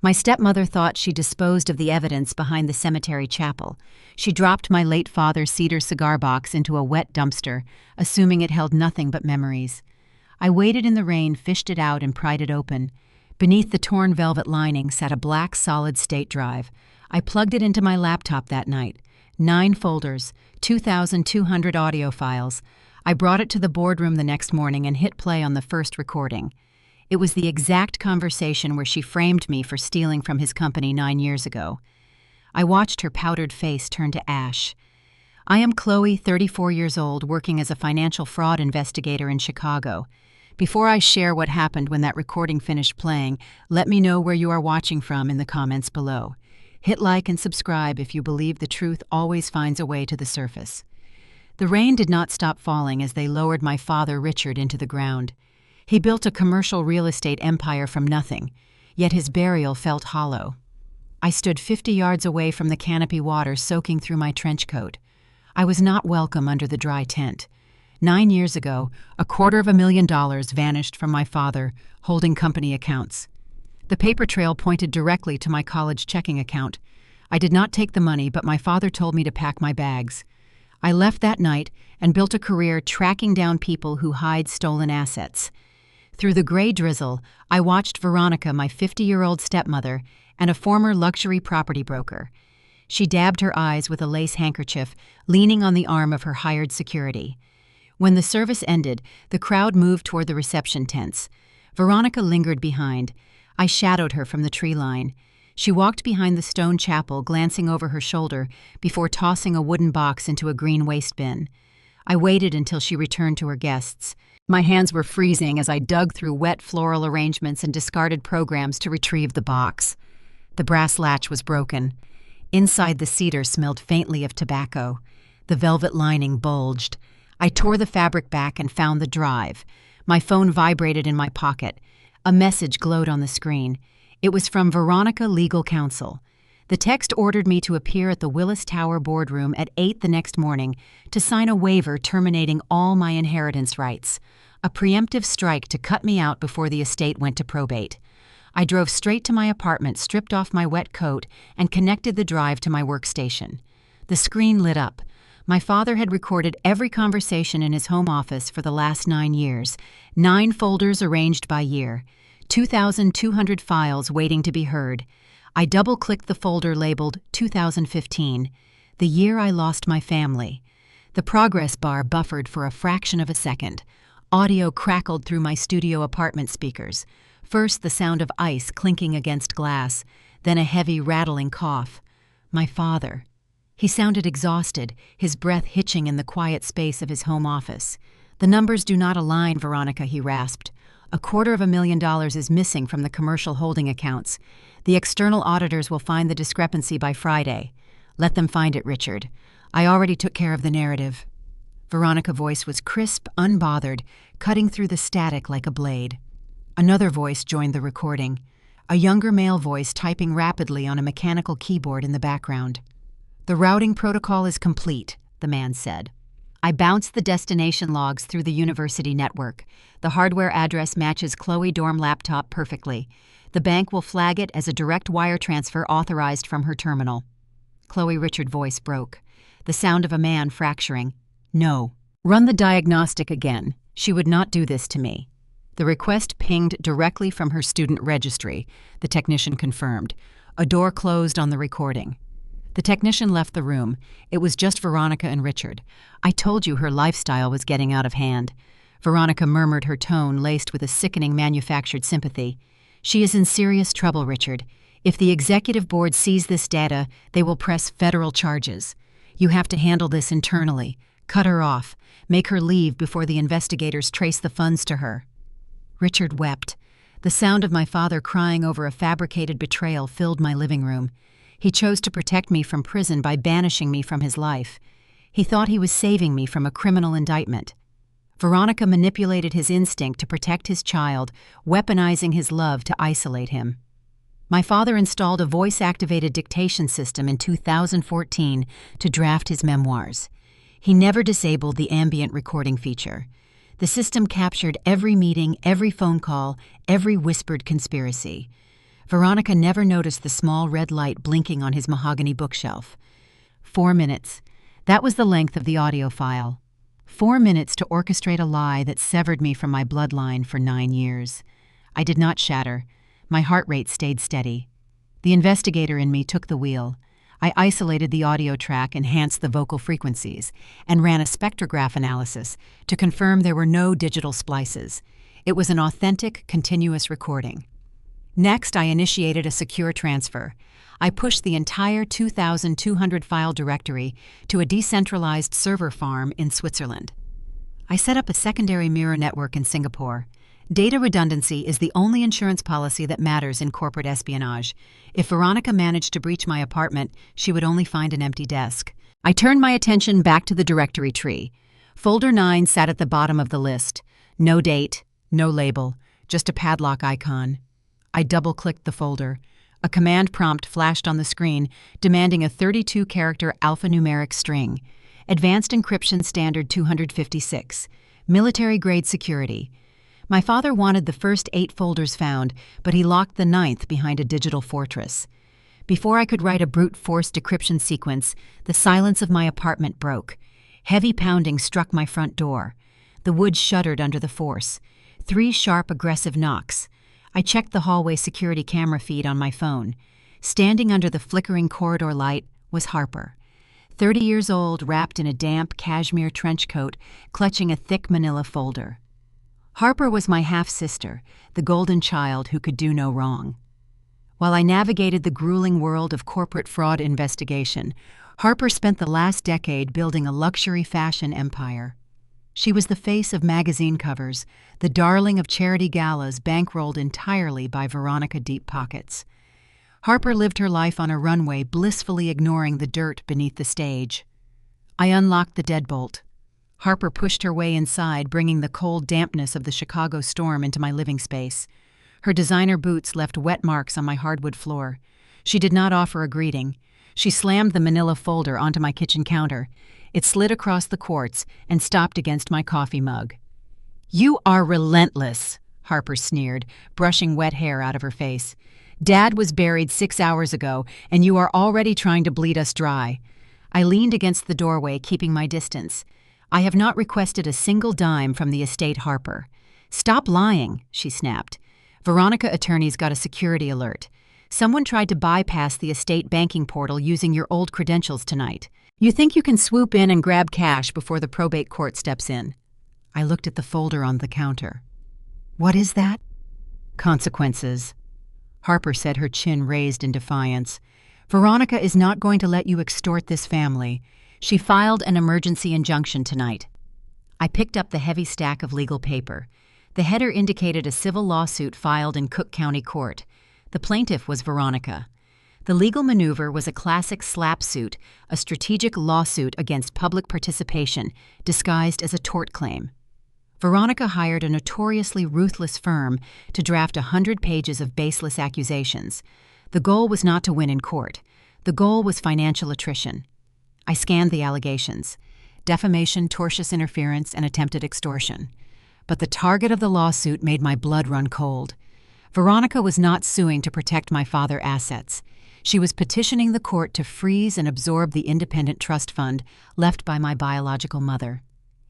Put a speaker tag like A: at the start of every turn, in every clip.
A: My stepmother thought she disposed of the evidence behind the cemetery chapel. She dropped my late father's cedar cigar box into a wet dumpster, assuming it held nothing but memories. I waited in the rain, fished it out, and pried it open. Beneath the torn velvet lining sat a black solid-state drive. I plugged it into my laptop that night. 9 folders, 2,200 audio files. I brought it to the boardroom the next morning and hit play on the first recording. It was the exact conversation where she framed me for stealing from his company 9 years ago. I watched her powdered face turn to ash. I am Chloe, 34 years old, working as a financial fraud investigator in Chicago. Before I share what happened when that recording finished playing, let me know where you are watching from in the comments below. Hit like and subscribe if you believe the truth always finds a way to the surface. The rain did not stop falling as they lowered my father, Richard, into the ground. He built a commercial real estate empire from nothing, yet his burial felt hollow. I stood 50 yards away from the canopy water soaking through my trench coat. I was not welcome under the dry tent. 9 years ago, $250,000 vanished from my father, holding company accounts. The paper trail pointed directly to my college checking account. I did not take the money, but my father told me to pack my bags. I left that night and built a career tracking down people who hide stolen assets. Through the gray drizzle, I watched Veronica, my 50-year-old stepmother, and a former luxury property broker. She dabbed her eyes with a lace handkerchief, leaning on the arm of her hired security. When the service ended, the crowd moved toward the reception tents. Veronica lingered behind. I shadowed her from the tree line. She walked behind the stone chapel, glancing over her shoulder before tossing a wooden box into a green waste bin. I waited until she returned to her guests. My hands were freezing as I dug through wet floral arrangements and discarded programs to retrieve the box. The brass latch was broken. Inside, the cedar smelled faintly of tobacco. The velvet lining bulged. I tore the fabric back and found the drive. My phone vibrated in my pocket. A message glowed on the screen. It was from Veronica, legal counsel. The text ordered me to appear at the Willis Tower boardroom at 8 the next morning to sign a waiver terminating all my inheritance rights, a preemptive strike to cut me out before the estate went to probate. I drove straight to my apartment, stripped off my wet coat, and connected the drive to my workstation. The screen lit up. My father had recorded every conversation in his home office for the last 9 years, 9 folders arranged by year, 2,200 files waiting to be heard. I double-clicked the folder labeled 2015, the year I lost my family. The progress bar buffered for a fraction of a second. Audio crackled through my studio apartment speakers. First, the sound of ice clinking against glass, then a heavy rattling cough. My father. He sounded exhausted, his breath hitching in the quiet space of his home office. "The numbers do not align, Veronica," he rasped. $250,000 is missing from the commercial holding accounts. The external auditors will find the discrepancy by Friday. Let them find it, Richard. I already took care of the narrative. Veronica's voice was crisp, unbothered, cutting through the static like a blade. Another voice joined the recording, a younger male voice typing rapidly on a mechanical keyboard in the background. "The routing protocol is complete," the man said. I bounced the destination logs through the university network. The hardware address matches Chloe dorm laptop perfectly. The bank will flag it as a direct wire transfer authorized from her terminal. Chloe Richard voice broke. The sound of a man fracturing. "No. Run the diagnostic again. She would not do this to me." The request pinged directly from her student registry, the technician confirmed. A door closed on the recording. The technician left the room. It was just Veronica and Richard. "I told you her lifestyle was getting out of hand." Veronica murmured, her tone laced with a sickening manufactured sympathy. "She is in serious trouble, Richard. If the executive board sees this data, they will press federal charges. You have to handle this internally. Cut her off. Make her leave before the investigators trace the funds to her." Richard wept. The sound of my father crying over a fabricated betrayal filled my living room. He chose to protect me from prison by banishing me from his life. He thought he was saving me from a criminal indictment. Veronica manipulated his instinct to protect his child, weaponizing his love to isolate him. My father installed a voice-activated dictation system in 2014 to draft his memoirs. He never disabled the ambient recording feature. The system captured every meeting, every phone call, every whispered conspiracy. Veronica never noticed the small red light blinking on his mahogany bookshelf. 4 minutes. That was the length of the audio file. 4 minutes to orchestrate a lie that severed me from my bloodline for 9 years. I did not shatter. My heart rate stayed steady. The investigator in me took the wheel. I isolated the audio track, enhanced the vocal frequencies, and ran a spectrograph analysis to confirm there were no digital splices. It was an authentic, continuous recording. Next, I initiated a secure transfer. I pushed the entire 2,200 file directory to a decentralized server farm in Switzerland. I set up a secondary mirror network in Singapore. Data redundancy is the only insurance policy that matters in corporate espionage. If Veronica managed to breach my apartment, she would only find an empty desk. I turned my attention back to the directory tree. Folder 9 sat at the bottom of the list. No date, no label, just a padlock icon. I double-clicked the folder. A command prompt flashed on the screen, demanding a 32-character alphanumeric string. Advanced Encryption Standard 256. Military-grade security. My father wanted the first 8 folders found, but he locked the 9th behind a digital fortress. Before I could write a brute force decryption sequence, the silence of my apartment broke. Heavy pounding struck my front door. The wood shuddered under the force. 3 sharp, aggressive knocks. I checked the hallway security camera feed on my phone. Standing under the flickering corridor light was Harper. 30 years old, wrapped in a damp cashmere trench coat, clutching a thick manila folder. Harper was my half-sister, the golden child who could do no wrong. While I navigated the grueling world of corporate fraud investigation, Harper spent the last decade building a luxury fashion empire. She was the face of magazine covers, the darling of charity galas bankrolled entirely by Veronica deep pockets. Harper lived her life on a runway, blissfully ignoring the dirt beneath the stage. I unlocked the deadbolt. Harper pushed her way inside, bringing the cold dampness of the Chicago storm into my living space. Her designer boots left wet marks on my hardwood floor. She did not offer a greeting. She slammed the manila folder onto my kitchen counter. It slid across the quartz and stopped against my coffee mug. "You are relentless," Harper sneered, brushing wet hair out of her face. "Dad was buried 6 hours ago, and you are already trying to bleed us dry." I leaned against the doorway, keeping my distance. "I have not requested a single dime from the estate, Harper." "Stop lying," she snapped. "Veronica attorneys got a security alert. Someone tried to bypass the estate banking portal using your old credentials tonight. You think you can swoop in and grab cash before the probate court steps in?" I looked at the folder on the counter. "What is that?" "Consequences." Harper said, her chin raised in defiance. "Veronica is not going to let you extort this family. She filed an emergency injunction tonight." I picked up the heavy stack of legal paper. The header indicated a civil lawsuit filed in Cook County Court. The plaintiff was Veronica. The legal maneuver was a classic slap suit, a strategic lawsuit against public participation, disguised as a tort claim. Veronica hired a notoriously ruthless firm to draft 100 pages of baseless accusations. The goal was not to win in court. The goal was financial attrition. I scanned the allegations: defamation, tortious interference, and attempted extortion. But the target of the lawsuit made my blood run cold. Veronica was not suing to protect my father's assets. She was petitioning the court to freeze and absorb the independent trust fund left by my biological mother.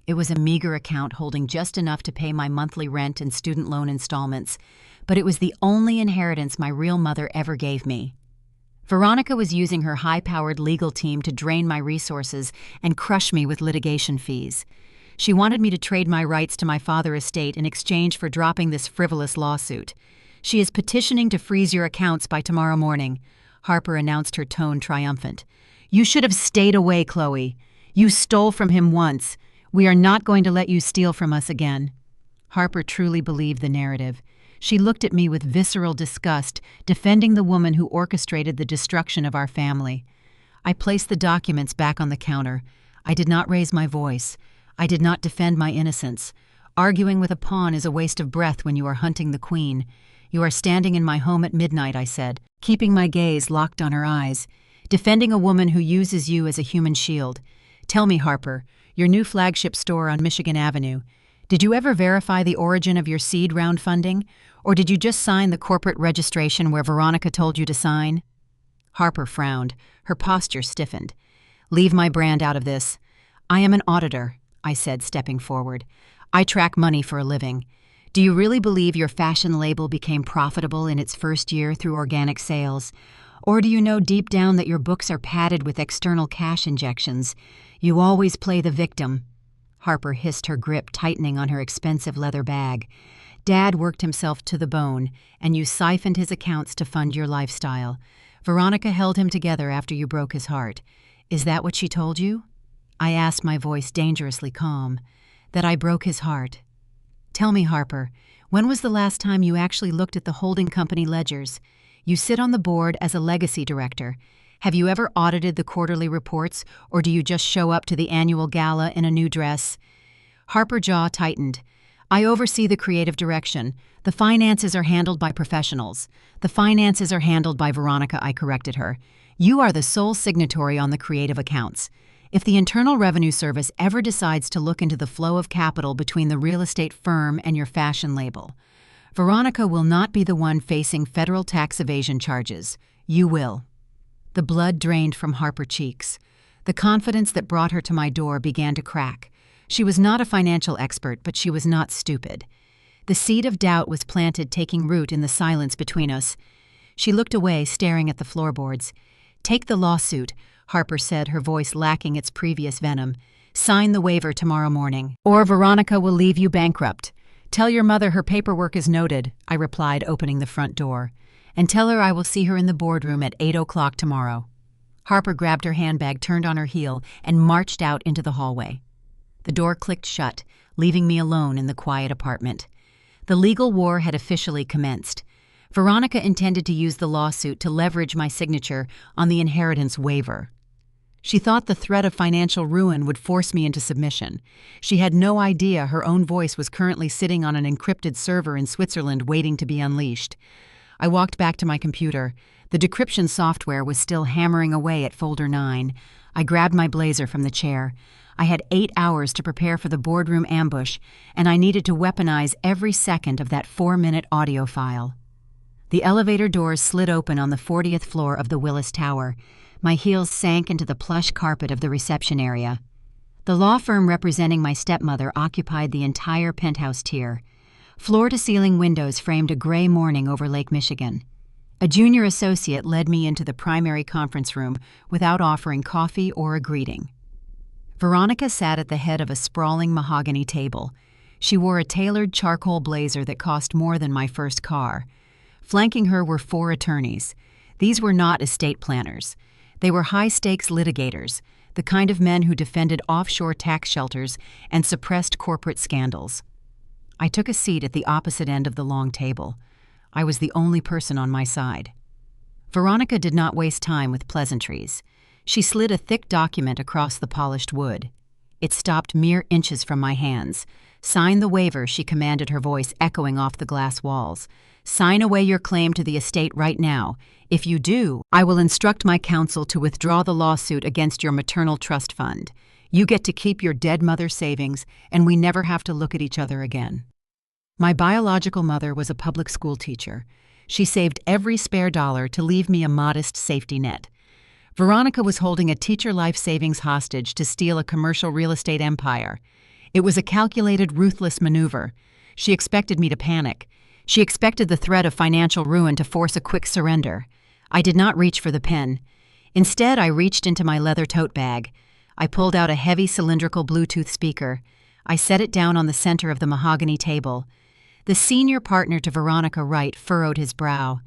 A: It was a meager account holding just enough to pay my monthly rent and student loan installments, but it was the only inheritance my real mother ever gave me. Veronica was using her high-powered legal team to drain my resources and crush me with litigation fees. She wanted me to trade my rights to my father's estate in exchange for dropping this frivolous lawsuit. "She is petitioning to freeze your accounts by tomorrow morning," Harper announced, her tone triumphant. "You should have stayed away, Chloe. You stole from him once. We are not going to let you steal from us again." Harper truly believed the narrative. She looked at me with visceral disgust, defending the woman who orchestrated the destruction of our family. I placed the documents back on the counter. I did not raise my voice. I did not defend my innocence. Arguing with a pawn is a waste of breath when you are hunting the queen. "You are standing in my home at midnight," I said, keeping my gaze locked on her eyes, "defending a woman who uses you as a human shield. Tell me, Harper, your new flagship store on Michigan Avenue, did you ever verify the origin of your seed round funding? Or did you just sign the corporate registration where Veronica told you to sign?" Harper frowned. Her posture stiffened. "Leave my brand out of this. I am an auditor," I said, stepping forward. "I track money for a living. Do you really believe your fashion label became profitable in its first year through organic sales? Or do you know deep down that your books are padded with external cash injections? You always play the victim." Harper hissed, her grip tightening on her expensive leather bag. "Dad worked himself to the bone, and you siphoned his accounts to fund your lifestyle. Veronica held him together after you broke his heart. Is that what she told you?" I asked, my voice dangerously calm. "That I broke his heart. Tell me, Harper, when was the last time you actually looked at the holding company ledgers? You sit on the board as a legacy director. Have you ever audited the quarterly reports, or do you just show up to the annual gala in a new dress?" Harper's jaw tightened. "I oversee the creative direction. The finances are handled by professionals." "The finances are handled by Veronica," I corrected her. "You are the sole signatory on the creative accounts. If the Internal Revenue Service ever decides to look into the flow of capital between the real estate firm and your fashion label, Veronica will not be the one facing federal tax evasion charges. You will." The blood drained from Harper's cheeks. The confidence that brought her to my door began to crack. She was not a financial expert, but she was not stupid. The seed of doubt was planted, taking root in the silence between us. She looked away, staring at the floorboards. "Take the lawsuit," Harper said, her voice lacking its previous venom. "Sign the waiver tomorrow morning, or Veronica will leave you bankrupt. Tell your mother her paperwork is noted," I replied, opening the front door. "And tell her I will see her in the boardroom at 8 o'clock tomorrow." Harper grabbed her handbag, turned on her heel, and marched out into the hallway. The door clicked shut, leaving me alone in the quiet apartment. The legal war had officially commenced. Veronica intended to use the lawsuit to leverage my signature on the inheritance waiver. She thought the threat of financial ruin would force me into submission. She had no idea her own voice was currently sitting on an encrypted server in Switzerland waiting to be unleashed. I walked back to my computer. The decryption software was still hammering away at folder 9. I grabbed my blazer from the chair. I had 8 hours to prepare for the boardroom ambush, and I needed to weaponize every second of that 4-minute audio file. The elevator doors slid open on the 40th floor of the Willis Tower. My heels sank into the plush carpet of the reception area. The law firm representing my stepmother occupied the entire penthouse tier. Floor-to-ceiling windows framed a gray morning over Lake Michigan. A junior associate led me into the primary conference room without offering coffee or a greeting. Veronica sat at the head of a sprawling mahogany table. She wore a tailored charcoal blazer that cost more than my first car. Flanking her were 4 attorneys. These were not estate planners. They were high-stakes litigators, the kind of men who defended offshore tax shelters and suppressed corporate scandals. I took a seat at the opposite end of the long table. I was the only person on my side. Veronica did not waste time with pleasantries. She slid a thick document across the polished wood. It stopped mere inches from my hands. "Sign the waiver," she commanded, her voice echoing off the glass walls. "Sign away your claim to the estate right now. If you do, I will instruct my counsel to withdraw the lawsuit against your maternal trust fund. You get to keep your dead mother's savings, and we never have to look at each other again." My biological mother was a public school teacher. She saved every spare dollar to leave me a modest safety net. Veronica was holding a teacher life savings hostage to steal a commercial real estate empire. It was a calculated, ruthless maneuver. She expected me to panic. She expected the threat of financial ruin to force a quick surrender. I did not reach for the pen. Instead, I reached into my leather tote bag. I pulled out a heavy cylindrical Bluetooth speaker. I set it down on the center of the mahogany table. The senior partner to Veronica Wright furrowed his brow.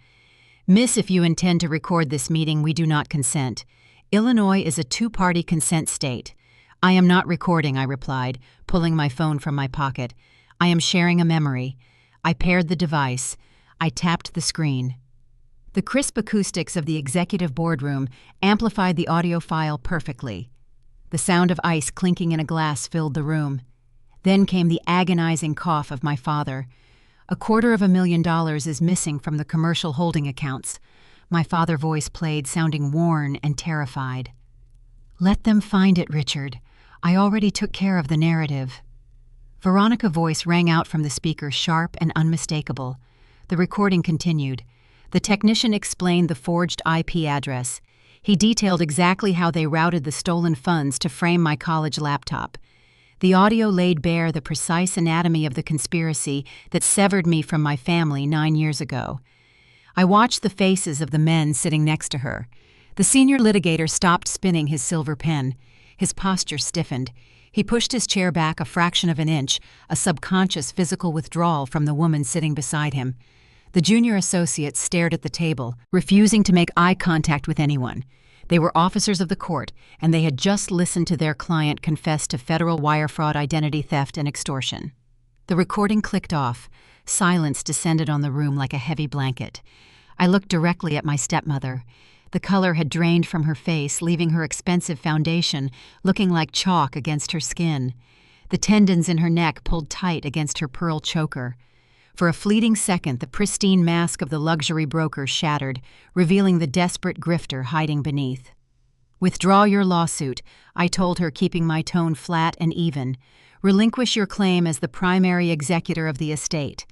A: "Miss, if you intend to record this meeting, we do not consent. Illinois is a 2-party consent state." "I am not recording," I replied, pulling my phone from my pocket. "I am sharing a memory." I paired the device. I tapped the screen. The crisp acoustics of the executive boardroom amplified the audio file perfectly. The sound of ice clinking in a glass filled the room. Then came the agonizing cough of my father. $250,000 is missing from the commercial holding accounts. My father's voice played, sounding worn and terrified. "Let them find it, Richard. I already took care of the narrative." Veronica's voice rang out from the speaker, sharp and unmistakable. The recording continued. The technician explained the forged IP address. He detailed exactly how they routed the stolen funds to frame my college laptop. The audio laid bare the precise anatomy of the conspiracy that severed me from my family 9 years ago. I watched the faces of the men sitting next to her. The senior litigator stopped spinning his silver pen. His posture stiffened. He pushed his chair back a fraction of an inch, a subconscious physical withdrawal from the woman sitting beside him. The junior associates stared at the table, refusing to make eye contact with anyone. They were officers of the court, and they had just listened to their client confess to federal wire fraud, identity theft, and extortion. The recording clicked off. Silence descended on the room like a heavy blanket. I looked directly at my stepmother. The color had drained from her face, leaving her expensive foundation looking like chalk against her skin. The tendons in her neck pulled tight against her pearl choker. For a fleeting second, the pristine mask of the luxury broker shattered, revealing the desperate grifter hiding beneath. "Withdraw your lawsuit," I told her, keeping my tone flat and even. "Relinquish your claim as the primary executor of the estate.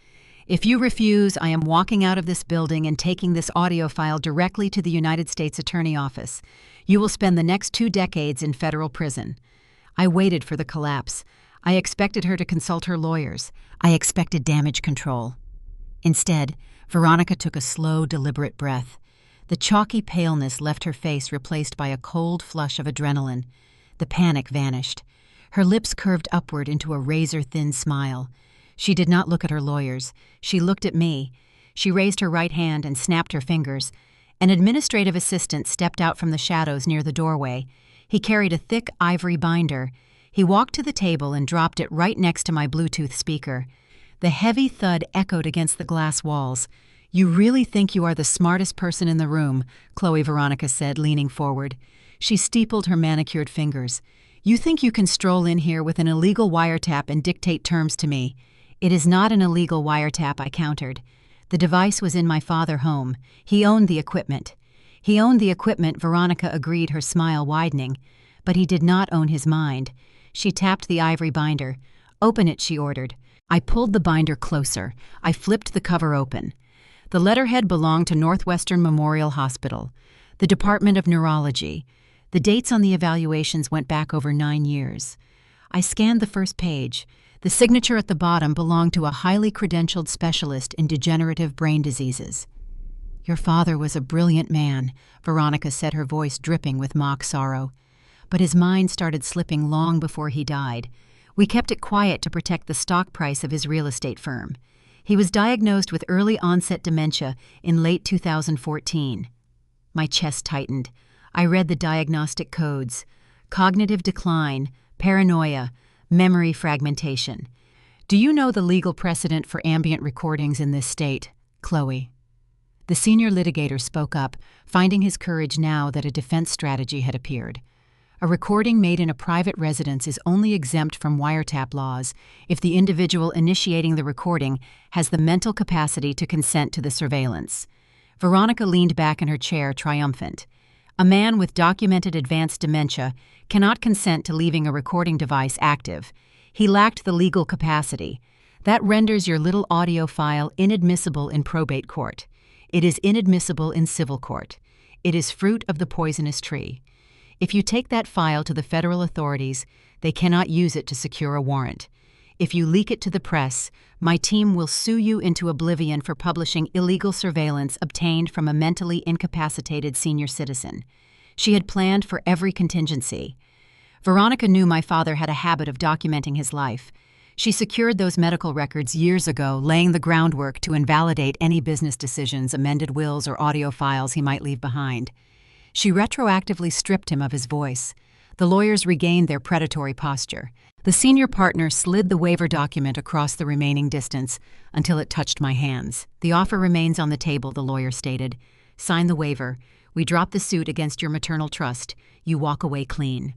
A: If you refuse, I am walking out of this building and taking this audio file directly to the United States Attorney Office. You will spend the next 2 decades in federal prison." I waited for the collapse. I expected her to consult her lawyers. I expected damage control. Instead, Veronica took a slow, deliberate breath. The chalky paleness left her face replaced by a cold flush of adrenaline. The panic vanished. Her lips curved upward into a razor-thin smile. She did not look at her lawyers. She looked at me. She raised her right hand and snapped her fingers. An administrative assistant stepped out from the shadows near the doorway. He carried a thick ivory binder. He walked to the table and dropped it right next to my Bluetooth speaker. The heavy thud echoed against the glass walls. "You really think you are the smartest person in the room," Chloe Veronica said, leaning forward. She steepled her manicured fingers. "You think you can stroll in here with an illegal wiretap and dictate terms to me." "It is not an illegal wiretap," I countered. "The device was in my father's home. He owned the equipment." "He owned the equipment," Veronica agreed, her smile widening. "But he did not own his mind." She tapped the ivory binder. "Open it," she ordered. I pulled the binder closer. I flipped the cover open. The letterhead belonged to Northwestern Memorial Hospital, the Department of Neurology. The dates on the evaluations went back over 9 years. I scanned the first page. The signature at the bottom belonged to a highly credentialed specialist in degenerative brain diseases. "Your father was a brilliant man," Veronica said, her voice dripping with mock sorrow. "But his mind started slipping long before he died. We kept it quiet to protect the stock price of his real estate firm. He was diagnosed with early-onset dementia in late 2014. My chest tightened. I read the diagnostic codes: cognitive decline, paranoia, memory fragmentation. "Do you know the legal precedent for ambient recordings in this state, Chloe?" The senior litigator spoke up, finding his courage now that a defense strategy had appeared. "A recording made in a private residence is only exempt from wiretap laws if the individual initiating the recording has the mental capacity to consent to the surveillance." Veronica leaned back in her chair, triumphant. "A man with documented advanced dementia cannot consent to leaving a recording device active. He lacked the legal capacity. That renders your little audio file inadmissible in probate court. It is inadmissible in civil court. It is fruit of the poisonous tree. If you take that file to the federal authorities, they cannot use it to secure a warrant. If you leak it to the press, my team will sue you into oblivion for publishing illegal surveillance obtained from a mentally incapacitated senior citizen." She had planned for every contingency. Veronica knew my father had a habit of documenting his life. She secured those medical records years ago, laying the groundwork to invalidate any business decisions, amended wills, or audio files he might leave behind. She retroactively stripped him of his voice. The lawyers regained their predatory posture. The senior partner slid the waiver document across the remaining distance until it touched my hands. "The offer remains on the table," the lawyer stated. "Sign the waiver. We drop the suit against your maternal trust. You walk away clean."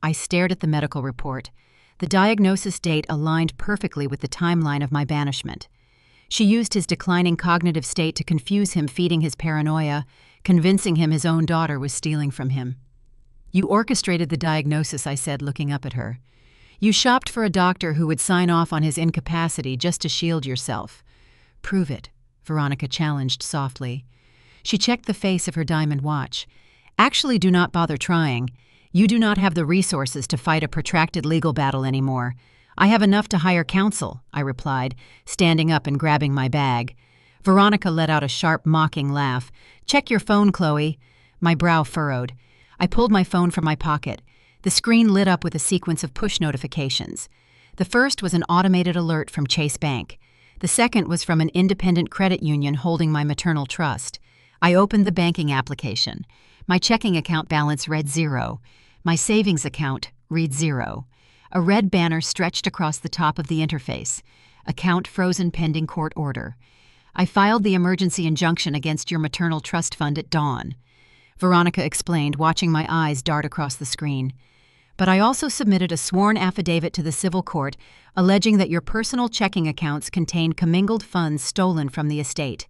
A: I stared at the medical report. The diagnosis date aligned perfectly with the timeline of my banishment. She used his declining cognitive state to confuse him, feeding his paranoia, convincing him his own daughter was stealing from him. "You orchestrated the diagnosis," I said, looking up at her. "You shopped for a doctor who would sign off on his incapacity just to shield yourself." "Prove it," Veronica challenged softly. She checked the face of her diamond watch. Actually, do not bother trying. You do not have the resources to fight a protracted legal battle anymore. I have enough to hire counsel, I replied, standing up and grabbing my bag. Veronica let out a sharp, mocking laugh. Check your phone, Chloe. My brow furrowed. I pulled my phone from my pocket. The screen lit up with a sequence of push notifications. The first was an automated alert from Chase Bank. The second was from an independent credit union holding my maternal trust. I opened the banking application. My checking account balance read 0. My savings account read 0. A red banner stretched across the top of the interface. Account frozen pending court order. I filed the emergency injunction against your maternal trust fund at dawn. Veronica explained, watching my eyes dart across the screen. But I also submitted a sworn affidavit to the civil court alleging that your personal checking accounts contain commingled funds stolen from the estate.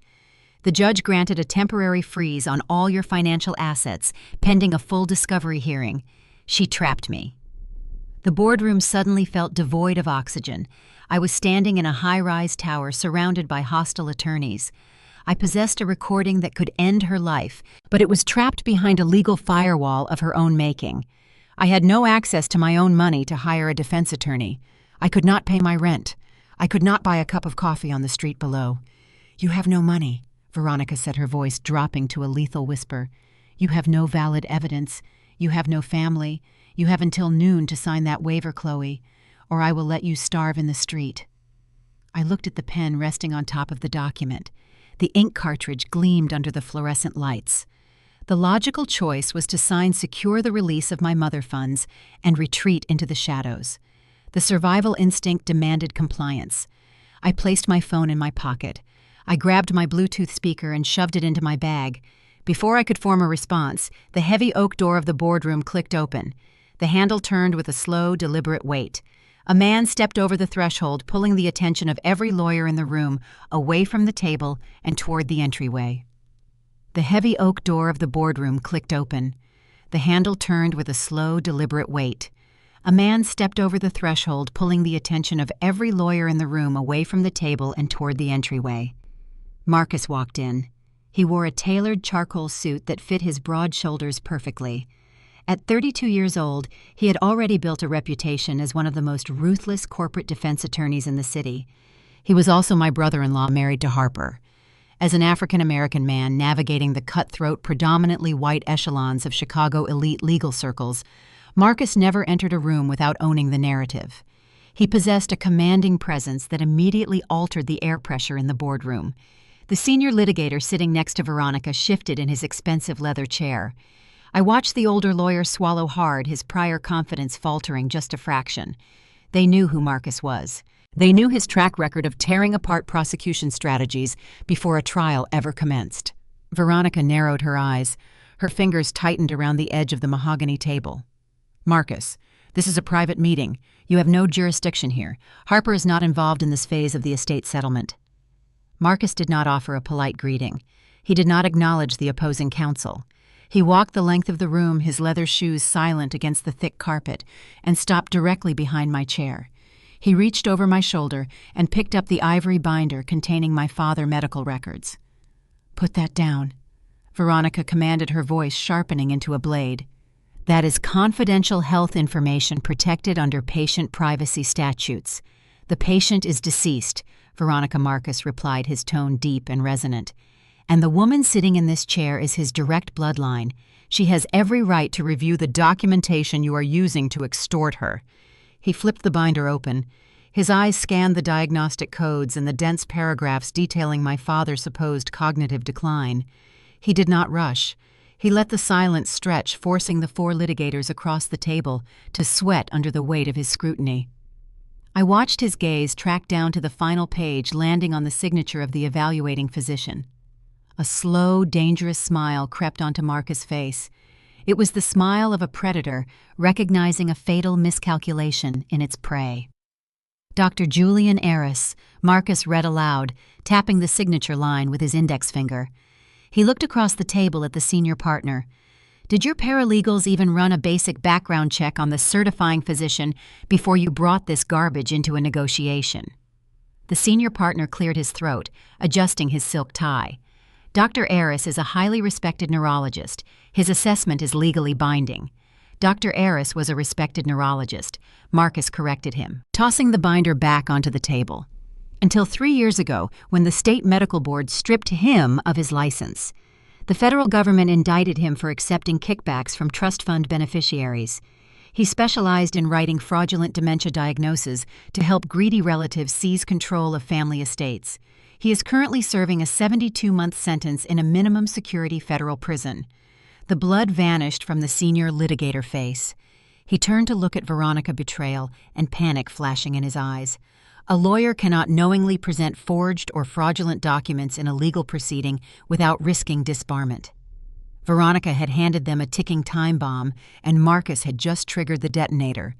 A: The judge granted a temporary freeze on all your financial assets, pending a full discovery hearing. She trapped me. The boardroom suddenly felt devoid of oxygen. I was standing in a high-rise tower surrounded by hostile attorneys. I possessed a recording that could end her life, but it was trapped behind a legal firewall of her own making. I had no access to my own money to hire a defense attorney. I could not pay my rent. I could not buy a cup of coffee on the street below. You have no money, Veronica said, her voice dropping to a lethal whisper. You have no valid evidence. You have no family. You have until noon to sign that waiver, Chloe, or I will let you starve in the street. I looked at the pen resting on top of the document. The ink cartridge gleamed under the fluorescent lights. The logical choice was to sign secure the release of my mother funds and retreat into the shadows. The survival instinct demanded compliance. I placed my phone in my pocket. I grabbed my Bluetooth speaker and shoved it into my bag. Before I could form a response, the heavy oak door of the boardroom clicked open. The handle turned with a slow, deliberate weight. A man stepped over the threshold, pulling the attention of every lawyer in the room away from the table and toward the entryway. The heavy oak door of the boardroom clicked open. The handle turned with a slow, deliberate weight. A man stepped over the threshold, pulling the attention of every lawyer in the room away from the table and toward the entryway. Marcus walked in. He wore a tailored charcoal suit that fit his broad shoulders perfectly. At 32 years old, he had already built a reputation as one of the most ruthless corporate defense attorneys in the city. He was also my brother-in-law, married to Harper. As an African-American man navigating the cutthroat, predominantly white echelons of Chicago elite legal circles, Marcus never entered a room without owning the narrative. He possessed a commanding presence that immediately altered the air pressure in the boardroom. The senior litigator sitting next to Veronica shifted in his expensive leather chair. I watched the older lawyer swallow hard, his prior confidence faltering just a fraction. They knew who Marcus was. They knew his track record of tearing apart prosecution strategies before a trial ever commenced. Veronica narrowed her eyes. Her fingers tightened around the edge of the mahogany table. Marcus, this is a private meeting. You have no jurisdiction here. Harper is not involved in this phase of the estate settlement. Marcus did not offer a polite greeting. He did not acknowledge the opposing counsel. He walked the length of the room, his leather shoes silent against the thick carpet, and stopped directly behind my chair. He reached over my shoulder and picked up the ivory binder containing my father's medical records. Put that down, Veronica commanded, her voice sharpening into a blade. That is confidential health information protected under patient privacy statutes. The patient is deceased, Veronica Marcus replied, his tone deep and resonant. And the woman sitting in this chair is his direct bloodline. She has every right to review the documentation you are using to extort her. He flipped the binder open. His eyes scanned the diagnostic codes and the dense paragraphs detailing my father's supposed cognitive decline. He did not rush. He let the silence stretch, forcing the four litigators across the table to sweat under the weight of his scrutiny. I watched his gaze track down to the final page, landing on the signature of the evaluating physician. A slow, dangerous smile crept onto Marcus' face. It was the smile of a predator recognizing a fatal miscalculation in its prey. Dr. Julian Eris, Marcus read aloud, tapping the signature line with his index finger. He looked across the table at the senior partner. Did your paralegals even run a basic background check on the certifying physician before you brought this garbage into a negotiation? The senior partner cleared his throat, adjusting his silk tie. Dr. Aris is a highly respected neurologist. His assessment is legally binding. Dr. Aris was a respected neurologist. Marcus corrected him, tossing the binder back onto the table. Until 3 years ago, when the state medical board stripped him of his license. The federal government indicted him for accepting kickbacks from trust fund beneficiaries. He specialized in writing fraudulent dementia diagnoses to help greedy relatives seize control of family estates. He is currently serving a 72-month sentence in a minimum security federal prison. The blood vanished from the senior litigator face. He turned to look at Veronica Betrayal and panic flashing in his eyes. A lawyer cannot knowingly present forged or fraudulent documents in a legal proceeding without risking disbarment. Veronica had handed them a ticking time bomb, and Marcus had just triggered the detonator.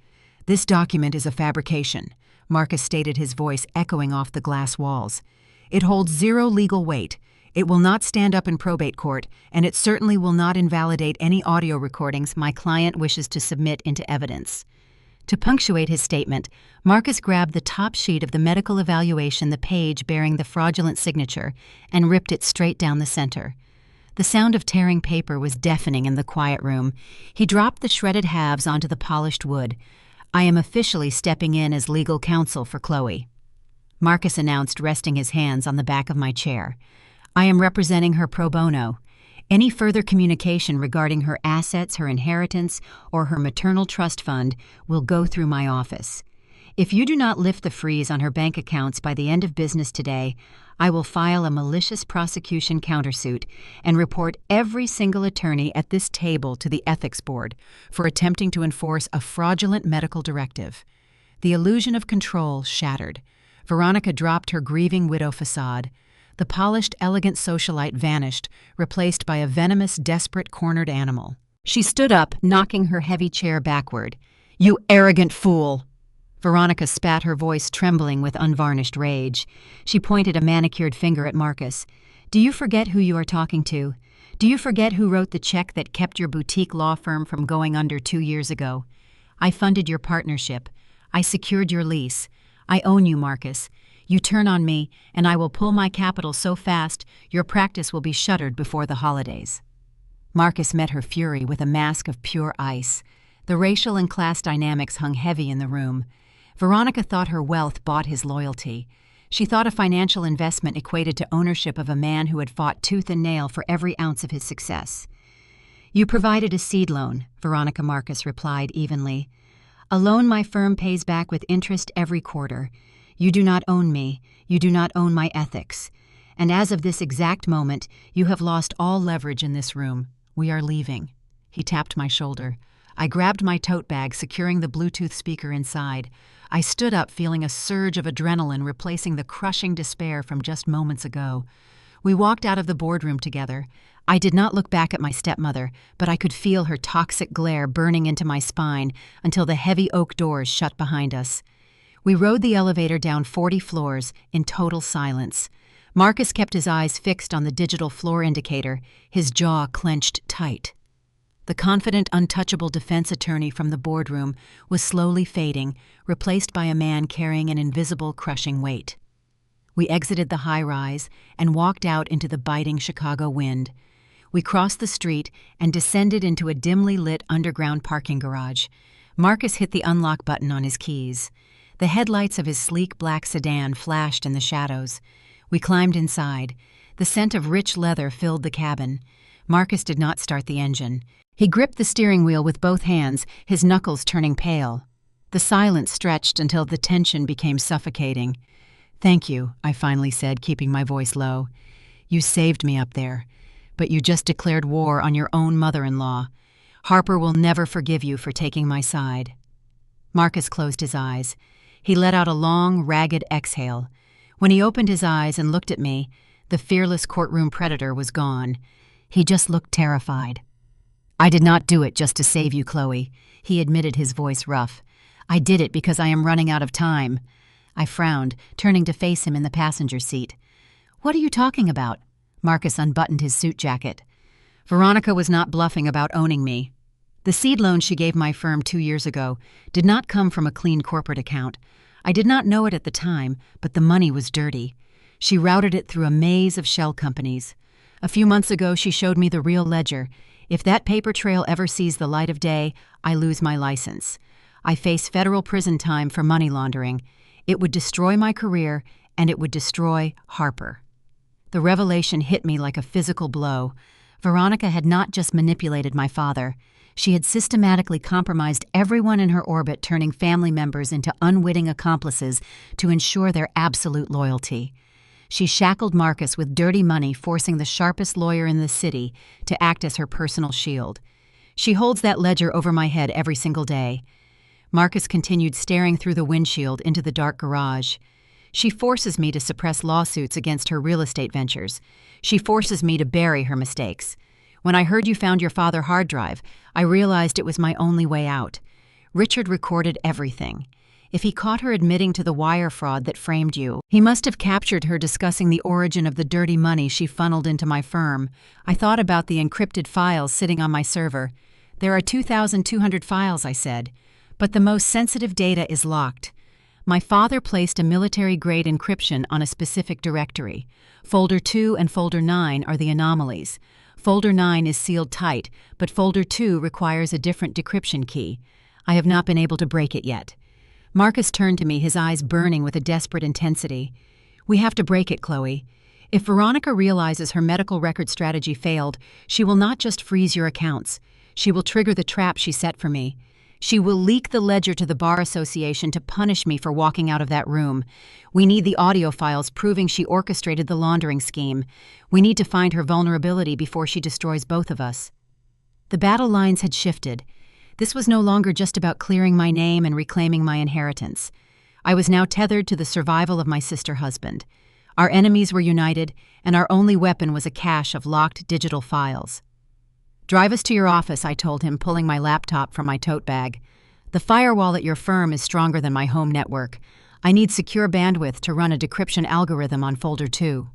A: "This document is a fabrication," Marcus stated, his voice echoing off the glass walls. "It holds zero legal weight. It will not stand up in probate court, and it certainly will not invalidate any audio recordings my client wishes to submit into evidence." To punctuate his statement, Marcus grabbed the top sheet of the medical evaluation, the page bearing the fraudulent signature, and ripped it straight down the center. The sound of tearing paper was deafening in the quiet room. He dropped the shredded halves onto the polished wood. "I am officially stepping in as legal counsel for Chloe," Marcus announced, resting his hands on the back of my chair. "I am representing her pro bono. Any further communication regarding her assets, her inheritance, or her maternal trust fund will go through my office. If you do not lift the freeze on her bank accounts by the end of business today, I will file a malicious prosecution countersuit and report every single attorney at this table to the ethics board for attempting to enforce a fraudulent medical directive." The illusion of control shattered. Veronica dropped her grieving widow facade. The polished, elegant socialite vanished, replaced by a venomous, desperate, cornered animal. She stood up, knocking her heavy chair backward. "You arrogant fool!" Veronica spat, her voice trembling with unvarnished rage. She pointed a manicured finger at Marcus. "Do you forget who you are talking to? Do you forget who wrote the check that kept your boutique law firm from going under 2 years ago? I funded your partnership. I secured your lease. I own you, Marcus. You turn on me, and I will pull my capital so fast your practice will be shuttered before the holidays." Marcus met her fury with a mask of pure ice. The racial and class dynamics hung heavy in the room. Veronica thought her wealth bought his loyalty. She thought a financial investment equated to ownership of a man who had fought tooth and nail for every ounce of his success. "You provided a seed loan," Veronica Marcus replied evenly. "A loan my firm pays back with interest every quarter. You do not own me. You do not own my ethics. And as of this exact moment, you have lost all leverage in this room. We are leaving." He tapped my shoulder. I grabbed my tote bag, securing the Bluetooth speaker inside. I stood up, feeling a surge of adrenaline replacing the crushing despair from just moments ago. We walked out of the boardroom together. I did not look back at my stepmother, but I could feel her toxic glare burning into my spine until the heavy oak doors shut behind us. We rode the elevator down 40 floors in total silence. Marcus kept his eyes fixed on the digital floor indicator, his jaw clenched tight. The confident, untouchable defense attorney from the boardroom was slowly fading, replaced by a man carrying an invisible, crushing weight. We exited the high-rise and walked out into the biting Chicago wind. We crossed the street and descended into a dimly lit underground parking garage. Marcus hit the unlock button on his keys. The headlights of his sleek black sedan flashed in the shadows. We climbed inside. The scent of rich leather filled the cabin. Marcus did not start the engine. He gripped the steering wheel with both hands, his knuckles turning pale. The silence stretched until the tension became suffocating. "Thank you," I finally said, keeping my voice low. "You saved me up there, but you just declared war on your own mother-in-law. Harper will never forgive you for taking my side." Marcus closed his eyes. He let out a long, ragged exhale. When he opened his eyes and looked at me, the fearless courtroom predator was gone. He just looked terrified. "I did not do it just to save you, Chloe," he admitted, his voice rough. "I did it because I am running out of time." I frowned, turning to face him in the passenger seat. "What are you talking about?" Marcus unbuttoned his suit jacket. Veronica was not bluffing about owning me. The seed loan she gave my firm 2 years ago did not come from a clean corporate account. I did not know it at the time, but the money was dirty. She routed it through a maze of shell companies. A few months ago, she showed me the real ledger. If that paper trail ever sees the light of day, I lose my license. I face federal prison time for money laundering. It would destroy my career, and it would destroy Harper. The revelation hit me like a physical blow. Veronica had not just manipulated my father. She had systematically compromised everyone in her orbit, turning family members into unwitting accomplices to ensure their absolute loyalty. She shackled Marcus with dirty money, forcing the sharpest lawyer in the city to act as her personal shield. She holds that ledger over my head every single day. Marcus continued staring through the windshield into the dark garage. She forces me to suppress lawsuits against her real estate ventures. She forces me to bury her mistakes. When I heard you found your father's hard drive, I realized it was my only way out. Richard recorded everything. If he caught her admitting to the wire fraud that framed you, he must have captured her discussing the origin of the dirty money she funneled into my firm. I thought about the encrypted files sitting on my server. There are 2,200 files, I said, but the most sensitive data is locked. My father placed a military-grade encryption on a specific directory. Folder 2 and Folder 9 are the anomalies. Folder 9 is sealed tight, but Folder 2 requires a different decryption key. I have not been able to break it yet. Marcus turned to me, his eyes burning with a desperate intensity. We have to break it, Chloe. If Veronica realizes her medical record strategy failed, she will not just freeze your accounts. She will trigger the trap she set for me. She will leak the ledger to the Bar Association to punish me for walking out of that room. We need the audio files proving she orchestrated the laundering scheme. We need to find her vulnerability before she destroys both of us. The battle lines had shifted. This was no longer just about clearing my name and reclaiming my inheritance. I was now tethered to the survival of my sister husband. Our enemies were united, and our only weapon was a cache of locked digital files. Drive us to your office, I told him, pulling my laptop from my tote bag. The firewall at your firm is stronger than my home network. I need secure bandwidth to run a decryption algorithm on Folder 2.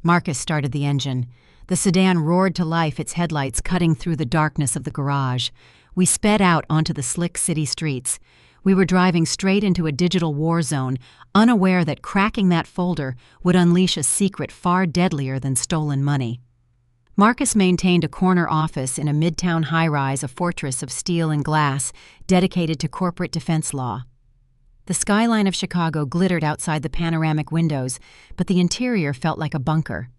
A: Marcus started the engine. The sedan roared to life, its headlights cutting through the darkness of the garage. We sped out onto the slick city streets. We were driving straight into a digital war zone, unaware that cracking that folder would unleash a secret far deadlier than stolen money. Marcus maintained a corner office in a midtown high-rise, a fortress of steel and glass dedicated to corporate defense law. The skyline of Chicago glittered outside the panoramic windows, but the interior felt like a bunker.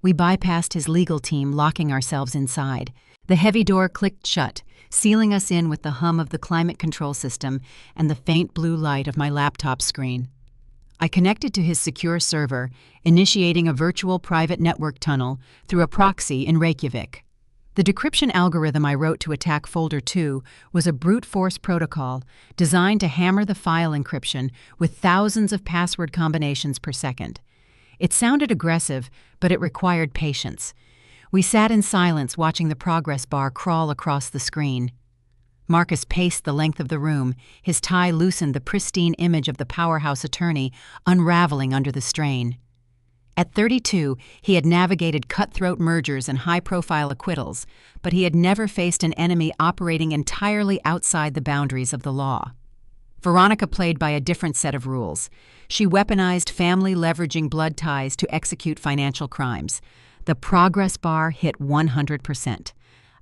A: We bypassed his legal team, locking ourselves inside. The heavy door clicked shut, sealing us in with the hum of the climate control system and the faint blue light of my laptop screen. I connected to his secure server, initiating a virtual private network tunnel through a proxy in Reykjavik. The decryption algorithm I wrote to attack Folder 2 was a brute force protocol designed to hammer the file encryption with thousands of password combinations per second. It sounded aggressive, but it required patience. We sat in silence, watching the progress bar crawl across the screen. Marcus paced the length of the room. His tie loosened, the pristine image of the powerhouse attorney unraveling under the strain. At 32, he had navigated cutthroat mergers and high-profile acquittals, but he had never faced an enemy operating entirely outside the boundaries of the law. Veronica played by a different set of rules. She weaponized family, leveraging blood ties to execute financial crimes. The progress bar hit 100%.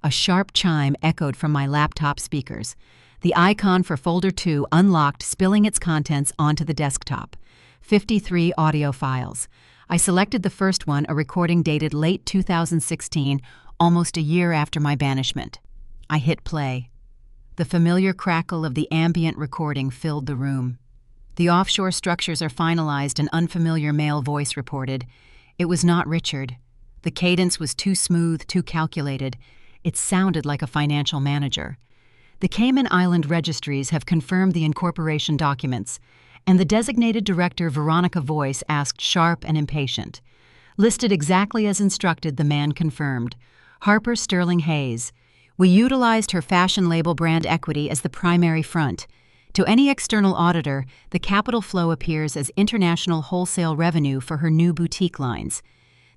A: A sharp chime echoed from my laptop speakers. The icon for Folder 2 unlocked, spilling its contents onto the desktop. 53 audio files. I selected the first one, a recording dated late 2016, almost a year after my banishment. I hit play. The familiar crackle of the ambient recording filled the room. The offshore structures are finalized, an unfamiliar male voice reported. It was not Richard. The cadence was too smooth, too calculated. It sounded like a financial manager. The Cayman Island registries have confirmed the incorporation documents, and the designated director Veronica voice asked, sharp and impatient. Listed exactly as instructed, the man confirmed. Harper Sterling Hayes. We utilized her fashion label brand equity as the primary front. To any external auditor, the capital flow appears as international wholesale revenue for her new boutique lines.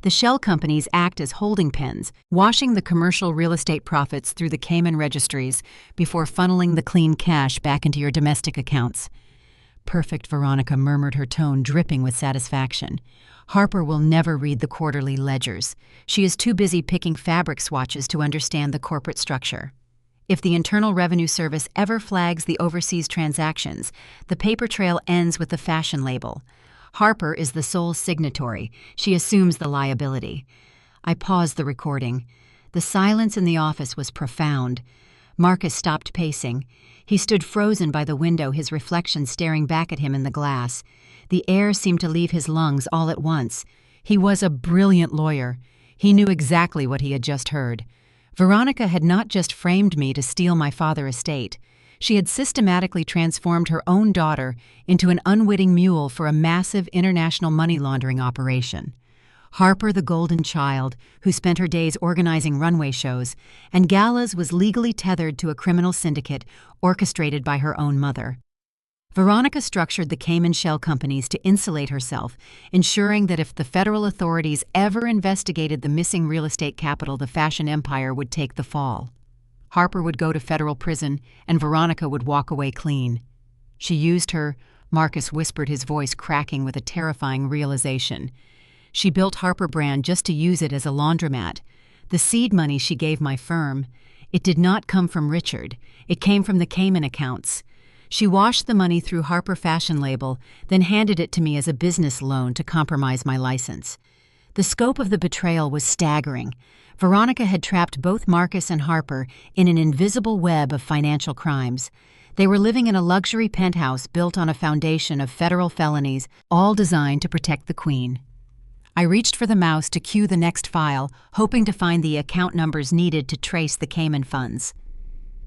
A: The shell companies act as holding pens, washing the commercial real estate profits through the Cayman registries before funneling the clean cash back into your domestic accounts. Perfect, Veronica murmured, her tone dripping with satisfaction. Harper will never read the quarterly ledgers. She is too busy picking fabric swatches to understand the corporate structure. If the Internal Revenue Service ever flags the overseas transactions, the paper trail ends with the fashion label. Harper is the sole signatory. She assumes the liability. I paused the recording. The silence in the office was profound. Marcus stopped pacing. He stood frozen by the window, his reflection staring back at him in the glass. The air seemed to leave his lungs all at once. He was a brilliant lawyer. He knew exactly what he had just heard. Veronica had not just framed me to steal my father's estate. She had systematically transformed her own daughter into an unwitting mule for a massive international money laundering operation. Harper, the golden child, who spent her days organizing runway shows, and galas, was legally tethered to a criminal syndicate orchestrated by her own mother. Veronica structured the Cayman shell companies to insulate herself, ensuring that if the federal authorities ever investigated the missing real estate capital, the fashion empire would take the fall. Harper would go to federal prison, and Veronica would walk away clean. She used her, Marcus whispered, his voice cracking with a terrifying realization. She built Harper Brand just to use it as a laundromat. The seed money she gave my firm, it did not come from Richard. It came from the Cayman accounts. She washed the money through Harper Fashion Label, then handed it to me as a business loan to compromise my license. The scope of the betrayal was staggering. Veronica had trapped both Marcus and Harper in an invisible web of financial crimes. They were living in a luxury penthouse built on a foundation of federal felonies, all designed to protect the Queen. I reached for the mouse to cue the next file, hoping to find the account numbers needed to trace the Cayman funds.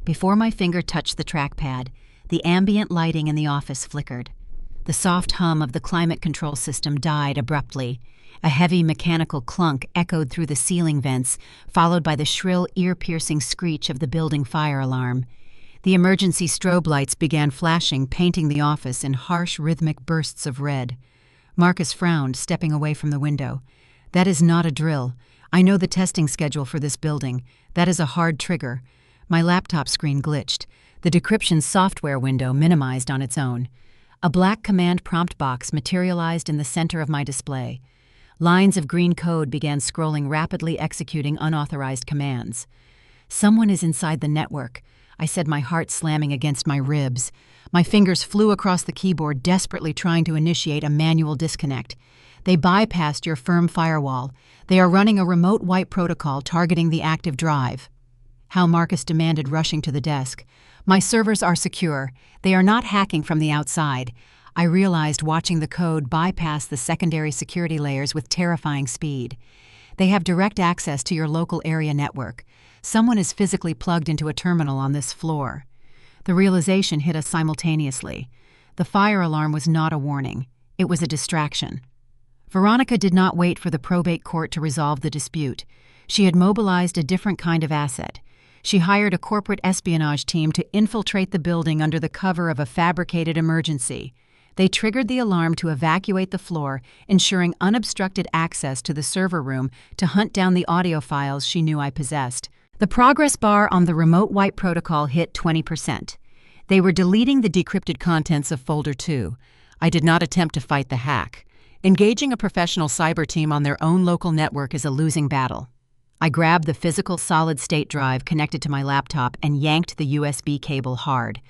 A: Before my finger touched the trackpad, the ambient lighting in the office flickered. The soft hum of the climate control system died abruptly. A heavy mechanical clunk echoed through the ceiling vents, followed by the shrill, ear-piercing screech of the building fire alarm. The emergency strobe lights began flashing, painting the office in harsh, rhythmic bursts of red. Marcus frowned, stepping away from the window. "That is not a drill. I know the testing schedule for this building. That is a hard trigger." My laptop screen glitched. The decryption software window minimized on its own. A black command prompt box materialized in the center of my display. Lines of green code began scrolling, rapidly executing unauthorized commands. "Someone is inside the network," I said, my heart slamming against my ribs. My fingers flew across the keyboard, desperately trying to initiate a manual disconnect. "They bypassed your firm firewall. They are running a remote wipe protocol targeting the active drive." Hal, Marcus demanded, rushing to the desk. "My servers are secure. They are not hacking from the outside." I realized, watching the code bypass the secondary security layers with terrifying speed. "They have direct access to your local area network. Someone is physically plugged into a terminal on this floor." The realization hit us simultaneously. The fire alarm was not a warning. It was a distraction. Veronica did not wait for the probate court to resolve the dispute. She had mobilized a different kind of asset. She hired a corporate espionage team to infiltrate the building under the cover of a fabricated emergency. They triggered the alarm to evacuate the floor, ensuring unobstructed access to the server room to hunt down the audio files she knew I possessed. The progress bar on the remote wipe protocol hit 20%. They were deleting the decrypted contents of Folder 2. I did not attempt to fight the hack. Engaging a professional cyber team on their own local network is a losing battle. I grabbed the physical solid-state drive connected to my laptop and yanked the USB cable hard.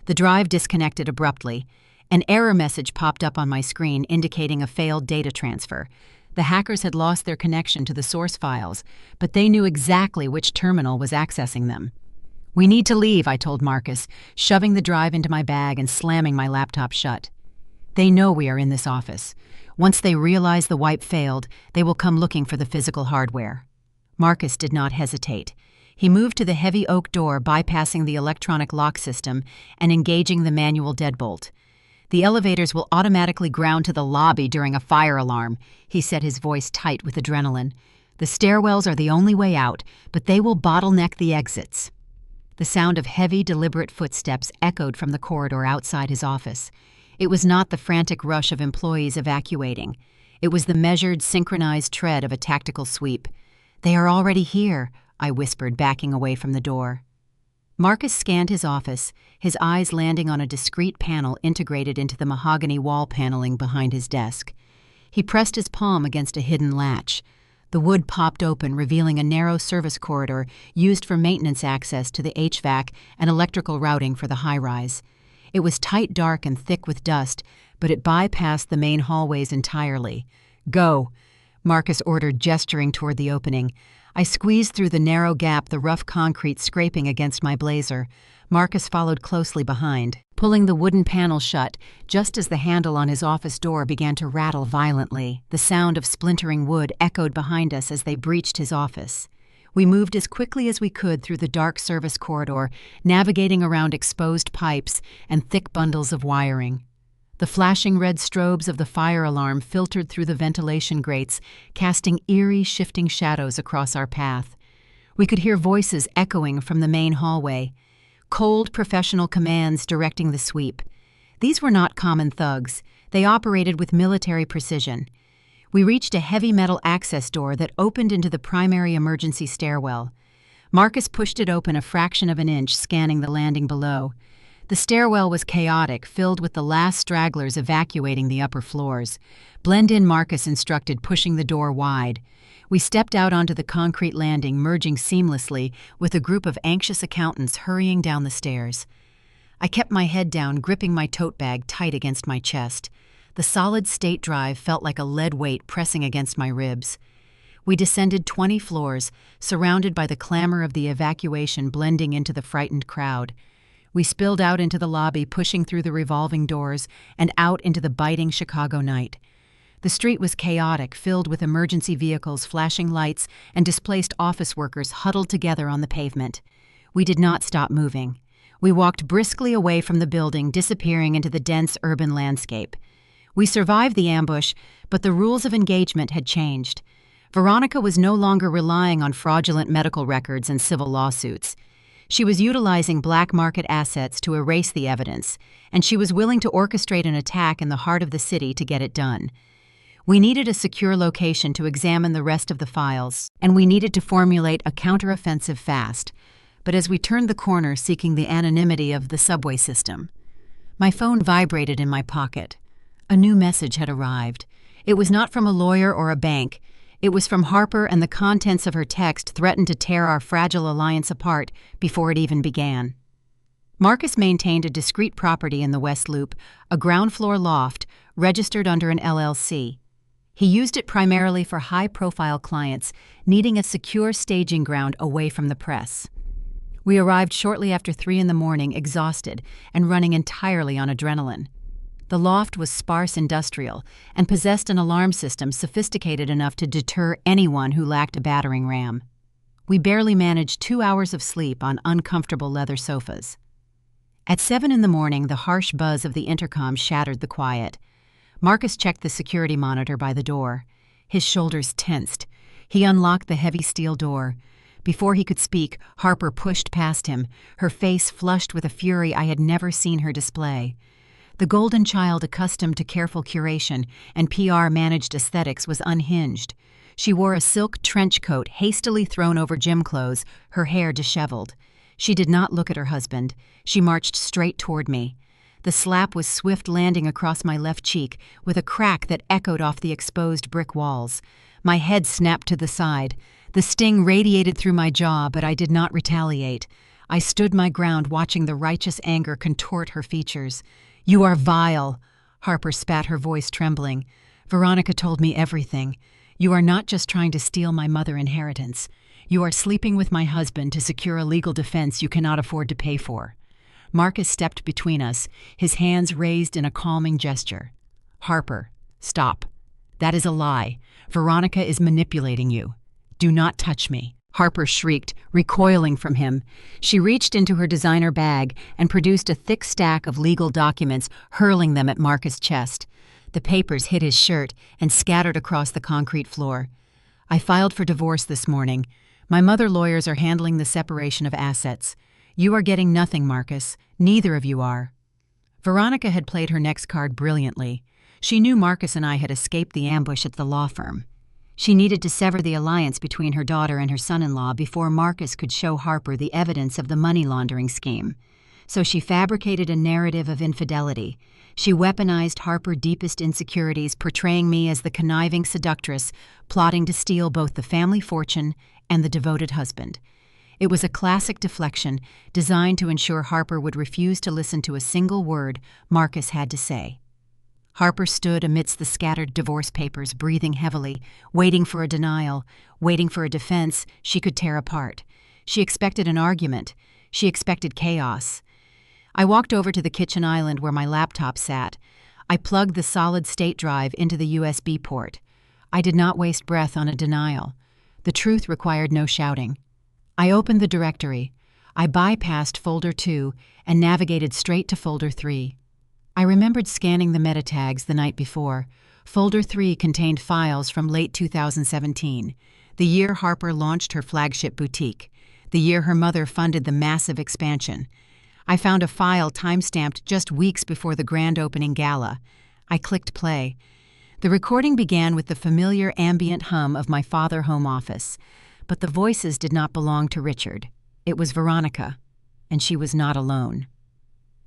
A: The drive disconnected abruptly. An error message popped up on my screen indicating a failed data transfer. The hackers had lost their connection to the source files, but they knew exactly which terminal was accessing them. "We need to leave," I told Marcus, shoving the drive into my bag and slamming my laptop shut. "They know we are in this office. Once they realize the wipe failed, they will come looking for the physical hardware." Marcus did not hesitate. He moved to the heavy oak door, bypassing the electronic lock system and engaging the manual deadbolt. "The elevators will automatically ground to the lobby during a fire alarm," he said, his voice tight with adrenaline. "The stairwells are the only way out, but they will bottleneck the exits." The sound of heavy, deliberate footsteps echoed from the corridor outside his office. It was not the frantic rush of employees evacuating. It was the measured, synchronized tread of a tactical sweep. "They are already here," I whispered, backing away from the door. Marcus scanned his office, his eyes landing on a discreet panel integrated into the mahogany wall paneling behind his desk. He pressed his palm against a hidden latch. The wood popped open, revealing a narrow service corridor used for maintenance access to the HVAC and electrical routing for the high-rise. It was tight, dark, and thick with dust, but it bypassed the main hallways entirely. "Go," Marcus ordered, gesturing toward the opening. I squeezed through the narrow gap, the rough concrete scraping against my blazer. Marcus followed closely behind, pulling the wooden panel shut just as the handle on his office door began to rattle violently. The sound of splintering wood echoed behind us as they breached his office. We moved as quickly as we could through the dark service corridor, navigating around exposed pipes and thick bundles of wiring. The flashing red strobes of the fire alarm filtered through the ventilation grates, casting eerie, shifting shadows across our path. We could hear voices echoing from the main hallway, cold, professional commands directing the sweep. These were not common thugs. They operated with military precision. We reached a heavy metal access door that opened into the primary emergency stairwell. Marcus pushed it open a fraction of an inch, scanning the landing below. The stairwell was chaotic, filled with the last stragglers evacuating the upper floors. "Blend in," Marcus instructed, pushing the door wide. We stepped out onto the concrete landing, merging seamlessly with a group of anxious accountants hurrying down the stairs. I kept my head down, gripping my tote bag tight against my chest. The solid state drive felt like a lead weight pressing against my ribs. We descended 20 floors, surrounded by the clamor of the evacuation blending into the frightened crowd. We spilled out into the lobby, pushing through the revolving doors and out into the biting Chicago night. The street was chaotic, filled with emergency vehicles, flashing lights, and displaced office workers huddled together on the pavement. We did not stop moving. We walked briskly away from the building, disappearing into the dense urban landscape. We survived the ambush, but the rules of engagement had changed. Veronica was no longer relying on fraudulent medical records and civil lawsuits. She was utilizing black market assets to erase the evidence, and she was willing to orchestrate an attack in the heart of the city to get it done. We needed a secure location to examine the rest of the files, and we needed to formulate a counteroffensive fast. But as we turned the corner, seeking the anonymity of the subway system, my phone vibrated in my pocket. A new message had arrived. It was not from a lawyer or a bank. It was from Harper, and the contents of her text threatened to tear our fragile alliance apart before it even began. Marcus maintained a discreet property in the West Loop, a ground-floor loft registered under an LLC. He used it primarily for high-profile clients, needing a secure staging ground away from the press. We arrived shortly after 3 a.m, exhausted and running entirely on adrenaline. The loft was sparse industrial and possessed an alarm system sophisticated enough to deter anyone who lacked a battering ram. We barely managed 2 hours of sleep on uncomfortable leather sofas. At 7 a.m, the harsh buzz of the intercom shattered the quiet. Marcus checked the security monitor by the door. His shoulders tensed. He unlocked the heavy steel door. Before he could speak, Harper pushed past him, her face flushed with a fury I had never seen her display. The golden child accustomed to careful curation and PR-managed aesthetics was unhinged. She wore a silk trench coat hastily thrown over gym clothes, her hair disheveled. She did not look at her husband. She marched straight toward me. The slap was swift, landing across my left cheek with a crack that echoed off the exposed brick walls. My head snapped to the side. The sting radiated through my jaw, but I did not retaliate. I stood my ground, watching the righteous anger contort her features. "You are vile," Harper spat, her voice trembling. "Veronica told me everything. You are not just trying to steal my mother inheritance. You are sleeping with my husband to secure a legal defense you cannot afford to pay for." Marcus stepped between us, his hands raised in a calming gesture. "Harper, stop. That is a lie. Veronica is manipulating you. Do not touch me." Harper shrieked, recoiling from him. She reached into her designer bag and produced a thick stack of legal documents, hurling them at Marcus' chest. The papers hit his shirt and scattered across the concrete floor. "I filed for divorce this morning. My mother lawyers are handling the separation of assets. You are getting nothing, Marcus. Neither of you are." Veronica had played her next card brilliantly. She knew Marcus and I had escaped the ambush at the law firm. She needed to sever the alliance between her daughter and her son-in-law before Marcus could show Harper the evidence of the money laundering scheme. So she fabricated a narrative of infidelity. She weaponized Harper's deepest insecurities, portraying me as the conniving seductress, plotting to steal both the family fortune and the devoted husband. It was a classic deflection, designed to ensure Harper would refuse to listen to a single word Marcus had to say. Harper stood amidst the scattered divorce papers, breathing heavily, waiting for a denial, waiting for a defense she could tear apart. She expected an argument. She expected chaos. I walked over to the kitchen island where my laptop sat. I plugged the solid-state drive into the USB port. I did not waste breath on a denial. The truth required no shouting. I opened the directory. I bypassed Folder 2 and navigated straight to Folder 3. I remembered scanning the meta tags the night before. Folder 3 contained files from late 2017, the year Harper launched her flagship boutique, the year her mother funded the massive expansion. I found a file time-stamped just weeks before the grand opening gala. I clicked play. The recording began with the familiar ambient hum of my father's home office, but the voices did not belong to Richard. It was Veronica, and she was not alone.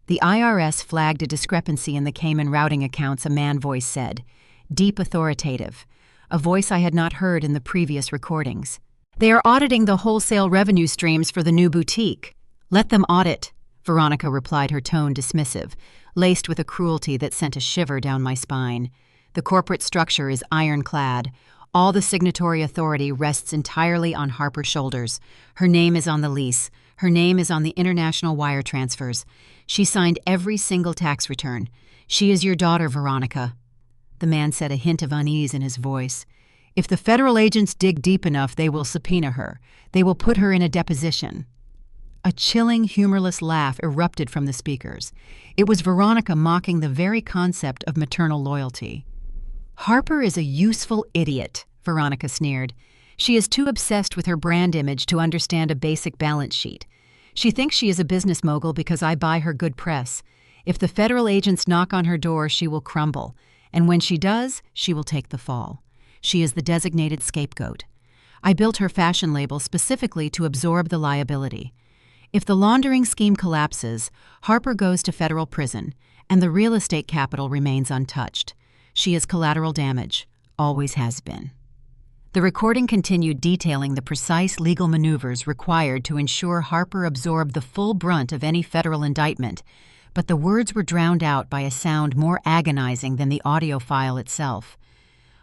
A: The IRS flagged a discrepancy in the Cayman routing accounts, a man voice said. Deep authoritative. A voice I had not heard in the previous recordings. They are auditing the wholesale revenue streams for the new boutique. Let them audit, Veronica replied, her tone dismissive, laced with a cruelty that sent a shiver down my spine. The corporate structure is ironclad. All the signatory authority rests entirely on Harper's shoulders. Her name is on the lease. Her name is on the international wire transfers. She signed every single tax return. She is your daughter, Veronica. The man said, a hint of unease in his voice. If the federal agents dig deep enough, they will subpoena her. They will put her in a deposition. A chilling, humorless laugh erupted from the speakers. It was Veronica mocking the very concept of maternal loyalty. Harper is a useful idiot, Veronica sneered. She is too obsessed with her brand image to understand a basic balance sheet. She thinks she is a business mogul because I buy her good press. If the federal agents knock on her door, she will crumble. And when she does, she will take the fall. She is the designated scapegoat. I built her fashion label specifically to absorb the liability. If the laundering scheme collapses, Harper goes to federal prison, and the real estate capital remains untouched. She is collateral damage, always has been. The recording continued detailing the precise legal maneuvers required to ensure Harper absorbed the full brunt of any federal indictment, but the words were drowned out by a sound more agonizing than the audio file itself.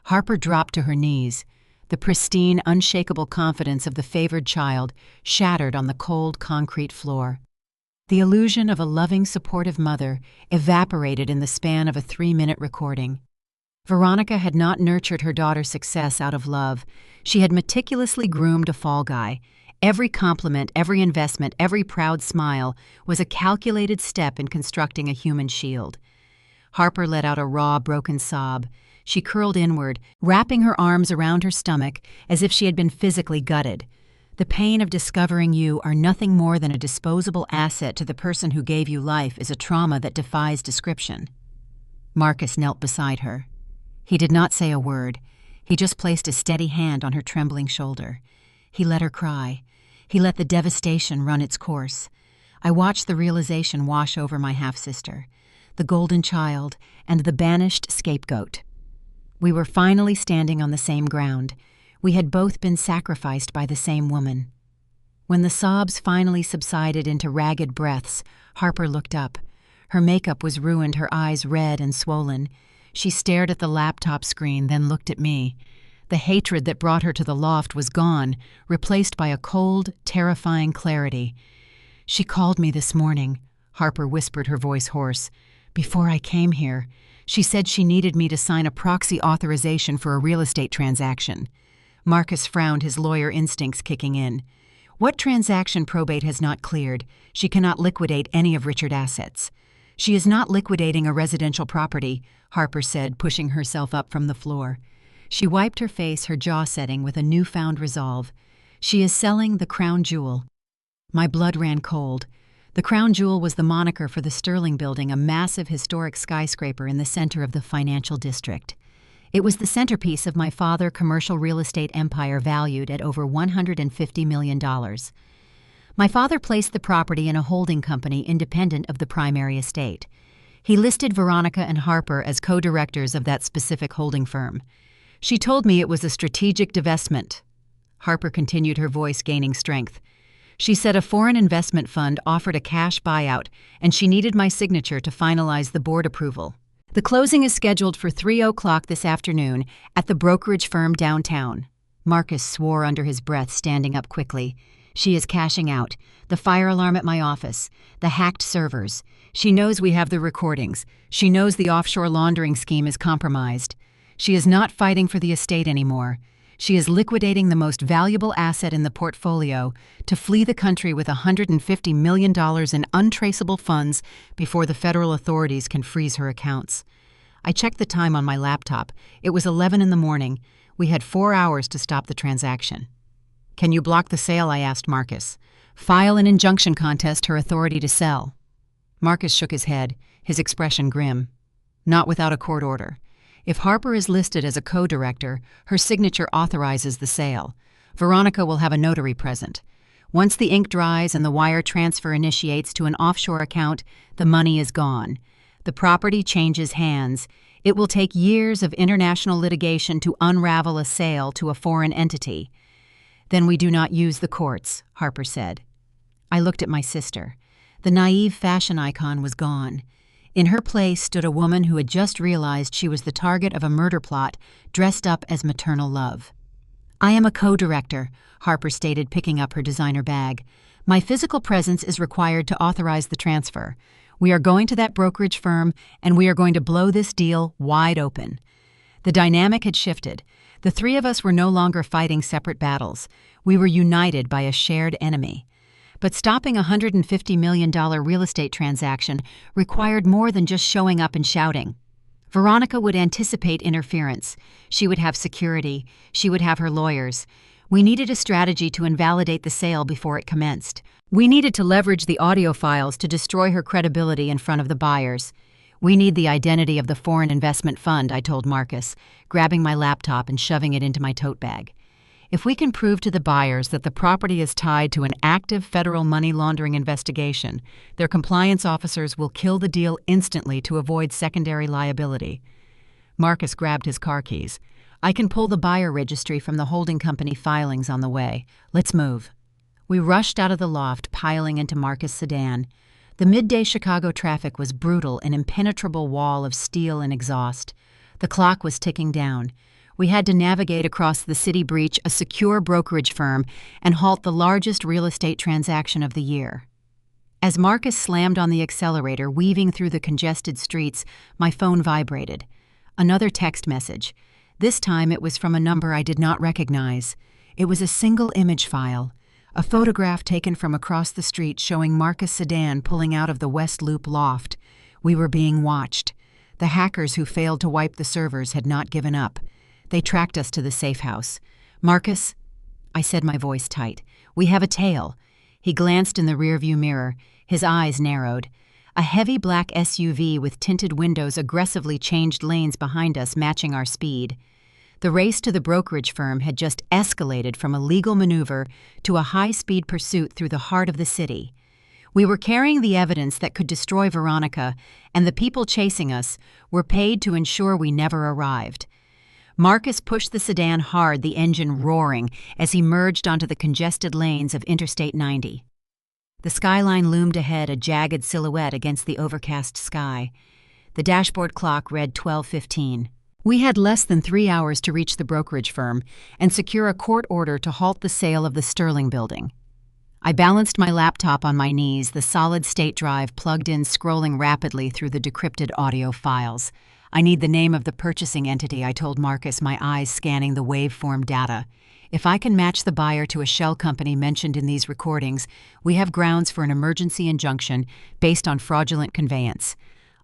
A: Harper dropped to her knees. The pristine, unshakable confidence of the favored child shattered on the cold concrete floor. The illusion of a loving, supportive mother evaporated in the span of a 3-minute recording. Veronica had not nurtured her daughter's success out of love. She had meticulously groomed a fall guy. Every compliment, every investment, every proud smile was a calculated step in constructing a human shield. Harper let out a raw, broken sob. She curled inward, wrapping her arms around her stomach as if she had been physically gutted. The pain of discovering you are nothing more than a disposable asset to the person who gave you life is a trauma that defies description. Marcus knelt beside her. He did not say a word. He just placed a steady hand on her trembling shoulder. He let her cry. He let the devastation run its course. I watched the realization wash over my half-sister, the golden child, and the banished scapegoat. We were finally standing on the same ground. We had both been sacrificed by the same woman. When the sobs finally subsided into ragged breaths, Harper looked up. Her makeup was ruined, her eyes red and swollen. She stared at the laptop screen, then looked at me. The hatred that brought her to the loft was gone, replaced by a cold, terrifying clarity. "She called me this morning," Harper whispered, her voice hoarse. "Before I came here, she said she needed me to sign a proxy authorization for a real estate transaction." Marcus frowned, his lawyer instincts kicking in. "What transaction probate has not cleared? She cannot liquidate any of Richard's assets." "She is not liquidating a residential property," Harper said, pushing herself up from the floor. She wiped her face, her jaw setting with a newfound resolve. "She is selling the crown jewel." My blood ran cold. The crown jewel was the moniker for the Sterling Building, a massive historic skyscraper in the center of the financial district. It was the centerpiece of my father's commercial real estate empire valued at over $150 million. My father placed the property in a holding company independent of the primary estate. He listed Veronica and Harper as co-directors of that specific holding firm. She told me it was a strategic divestment. Harper continued, her voice gaining strength. She said a foreign investment fund offered a cash buyout, and she needed my signature to finalize the board approval. The closing is scheduled for 3:00 this afternoon at the brokerage firm downtown. Marcus swore under his breath, standing up quickly. She is cashing out. The fire alarm at my office. The hacked servers. She knows we have the recordings. She knows the offshore laundering scheme is compromised. She is not fighting for the estate anymore. She is liquidating the most valuable asset in the portfolio to flee the country with $150 million in untraceable funds before the federal authorities can freeze her accounts. I checked the time on my laptop. It was 11 in the morning. We had 4 hours to stop the transaction. "Can you block the sale?" I asked Marcus. "File an injunction contest her authority to sell." Marcus shook his head, his expression grim. "Not without a court order. If Harper is listed as a co-director, her signature authorizes the sale. Veronica will have a notary present. Once the ink dries and the wire transfer initiates to an offshore account, the money is gone. The property changes hands. It will take years of international litigation to unravel a sale to a foreign entity." "Then we do not use the courts," Harper said. I looked at my sister. The naive fashion icon was gone. In her place stood a woman who had just realized she was the target of a murder plot dressed up as maternal love. "I am a co-director," Harper stated, picking up her designer bag. "My physical presence is required to authorize the transfer. We are going to that brokerage firm, and we are going to blow this deal wide open." The dynamic had shifted. The three of us were no longer fighting separate battles. We were united by a shared enemy. But stopping a $150 million real estate transaction required more than just showing up and shouting. Veronica would anticipate interference. She would have security. She would have her lawyers. We needed a strategy to invalidate the sale before it commenced. We needed to leverage the audio files to destroy her credibility in front of the buyers. "We need the identity of the foreign investment fund," I told Marcus, grabbing my laptop and shoving it into my tote bag. "If we can prove to the buyers that the property is tied to an active federal money laundering investigation, their compliance officers will kill the deal instantly to avoid secondary liability." Marcus grabbed his car keys. "I can pull the buyer registry from the holding company filings on the way. Let's move." We rushed out of the loft, piling into Marcus' sedan. The midday Chicago traffic was brutal, an impenetrable wall of steel and exhaust. The clock was ticking down. We had to navigate across the city breach, a secure brokerage firm, and halt the largest real estate transaction of the year. As Marcus slammed on the accelerator, weaving through the congested streets, my phone vibrated. Another text message. This time it was from a number I did not recognize. It was a single image file, a photograph taken from across the street showing Marcus' sedan pulling out of the West Loop loft. We were being watched. The hackers who failed to wipe the servers had not given up. They tracked us to the safe house. "Marcus," I said, my voice tight, "we have a tail." He glanced in the rearview mirror. His eyes narrowed. A heavy black SUV with tinted windows aggressively changed lanes behind us, matching our speed. The race to the brokerage firm had just escalated from a legal maneuver to a high-speed pursuit through the heart of the city. We were carrying the evidence that could destroy Veronica, and the people chasing us were paid to ensure we never arrived. Marcus pushed the sedan hard, the engine roaring, as he merged onto the congested lanes of Interstate 90. The skyline loomed ahead, a jagged silhouette against the overcast sky. The dashboard clock read 12:15. We had less than 3 hours to reach the brokerage firm and secure a court order to halt the sale of the Sterling building. I balanced my laptop on my knees, the solid-state drive plugged in, scrolling rapidly through the decrypted audio files. "I need the name of the purchasing entity," I told Marcus, my eyes scanning the waveform data. "If I can match the buyer to a shell company mentioned in these recordings, we have grounds for an emergency injunction based on fraudulent conveyance.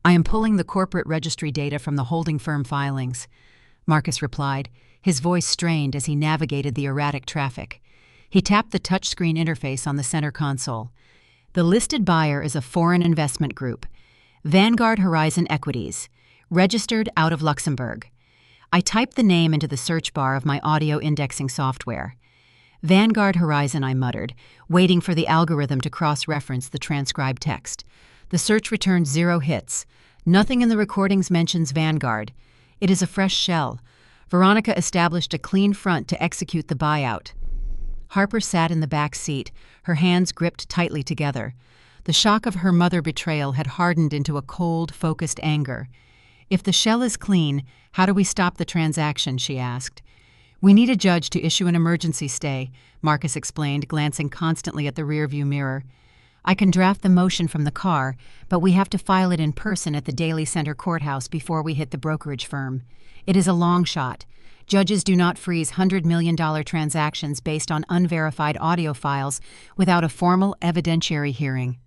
A: I am pulling the corporate registry data from the holding firm filings." Marcus replied, his voice strained as he navigated the erratic traffic. He tapped the touchscreen interface on the center console. "The listed buyer is a foreign investment group, Vanguard Horizon Equities, registered out of Luxembourg. I typed the name into the search bar of my audio indexing software. Vanguard Horizon, I muttered, waiting for the algorithm to cross-reference the transcribed text. The search returned 0 hits. Nothing in the recordings mentions Vanguard. It is a fresh shell. Veronica established a clean front to execute the buyout. Harper sat in the back seat, her hands gripped tightly together. The shock of her mother betrayal had hardened into a cold, focused anger. "If the shell is clean, how do we stop the transaction?" she asked. "We need a judge to issue an emergency stay," Marcus explained, glancing constantly at the rearview mirror. "I can draft the motion from the car, but we have to file it in person at the Daily Center courthouse before we hit the brokerage firm. It is a long shot. Judges do not freeze $100 million transactions based on unverified audio files without a formal evidentiary hearing."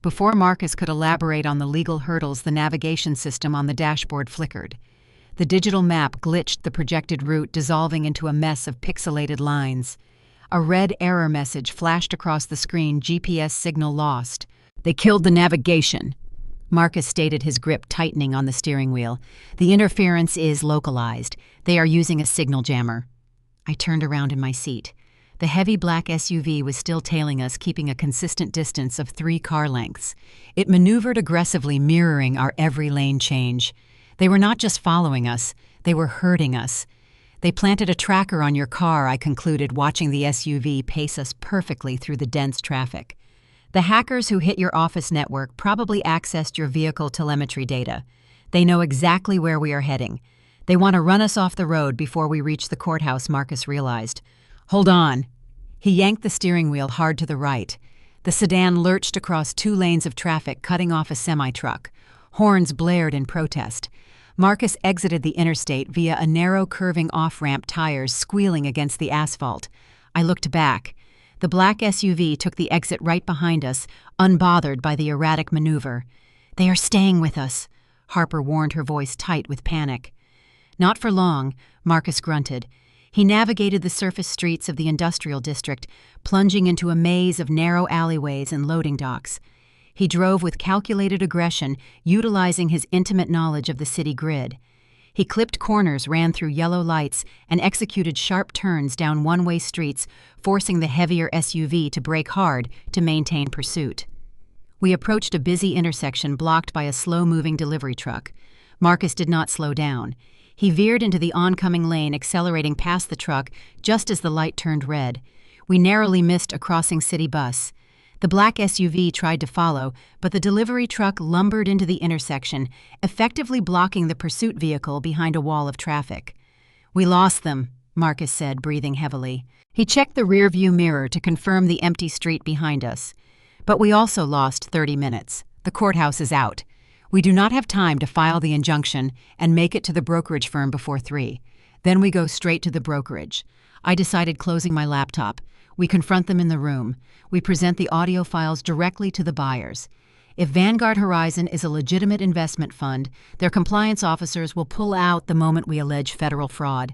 A: Before Marcus could elaborate on the legal hurdles, the navigation system on the dashboard flickered. The digital map glitched the projected route, dissolving into a mess of pixelated lines. A red error message flashed across the screen: GPS signal lost. "They killed the navigation," Marcus stated, his grip tightening on the steering wheel. "The interference is localized. They are using a signal jammer." I turned around in my seat. The heavy black SUV was still tailing us, keeping a consistent distance of 3 car lengths. It maneuvered aggressively, mirroring our every lane change. They were not just following us, they were herding us. "They planted a tracker on your car," I concluded, watching the SUV pace us perfectly through the dense traffic. "The hackers who hit your office network probably accessed your vehicle telemetry data. They know exactly where we are heading. They want to run us off the road before we reach the courthouse," Marcus realized. "Hold on." He yanked the steering wheel hard to the right. The sedan lurched across 2 lanes of traffic, cutting off a semi-truck. Horns blared in protest. Marcus exited the interstate via a narrow, curving off-ramp, tires squealing against the asphalt. I looked back. The black SUV took the exit right behind us, unbothered by the erratic maneuver. "They are staying with us," Harper warned, her voice tight with panic. "Not for long," Marcus grunted. He navigated the surface streets of the industrial district, plunging into a maze of narrow alleyways and loading docks. He drove with calculated aggression, utilizing his intimate knowledge of the city grid. He clipped corners, ran through yellow lights, and executed sharp turns down one-way streets, forcing the heavier SUV to brake hard to maintain pursuit. We approached a busy intersection blocked by a slow-moving delivery truck. Marcus did not slow down. He veered into the oncoming lane, accelerating past the truck just as the light turned red. We narrowly missed a crossing city bus. The black SUV tried to follow, but the delivery truck lumbered into the intersection, effectively blocking the pursuit vehicle behind a wall of traffic. "We lost them," Marcus said, breathing heavily. He checked the rearview mirror to confirm the empty street behind us. "But we also lost 30 minutes. The courthouse is out. We do not have time to file the injunction and make it to the brokerage firm before 3. Then we go straight to the brokerage." I decided, closing my laptop. We confront them in the room. We present the audio files directly to the buyers. If Vanguard Horizon is a legitimate investment fund, their compliance officers will pull out the moment we allege federal fraud.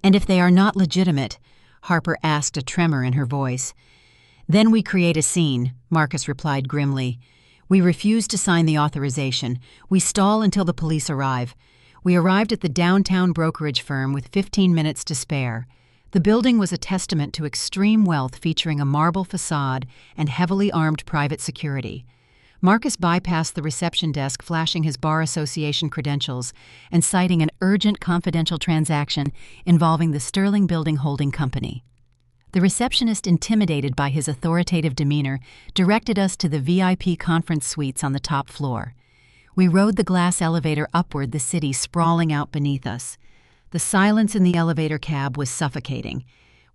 A: "And if they are not legitimate?" Harper asked, a tremor in her voice. "Then we create a scene," Marcus replied grimly. "We refuse to sign the authorization. We stall until the police arrive." We arrived at the downtown brokerage firm with 15 minutes to spare. The building was a testament to extreme wealth, featuring a marble facade and heavily armed private security. Marcus bypassed the reception desk, flashing his Bar Association credentials and citing an urgent confidential transaction involving the Sterling Building Holding Company. The receptionist, intimidated by his authoritative demeanor, directed us to the VIP conference suites on the top floor. We rode the glass elevator upward, the city sprawling out beneath us. The silence in the elevator cab was suffocating.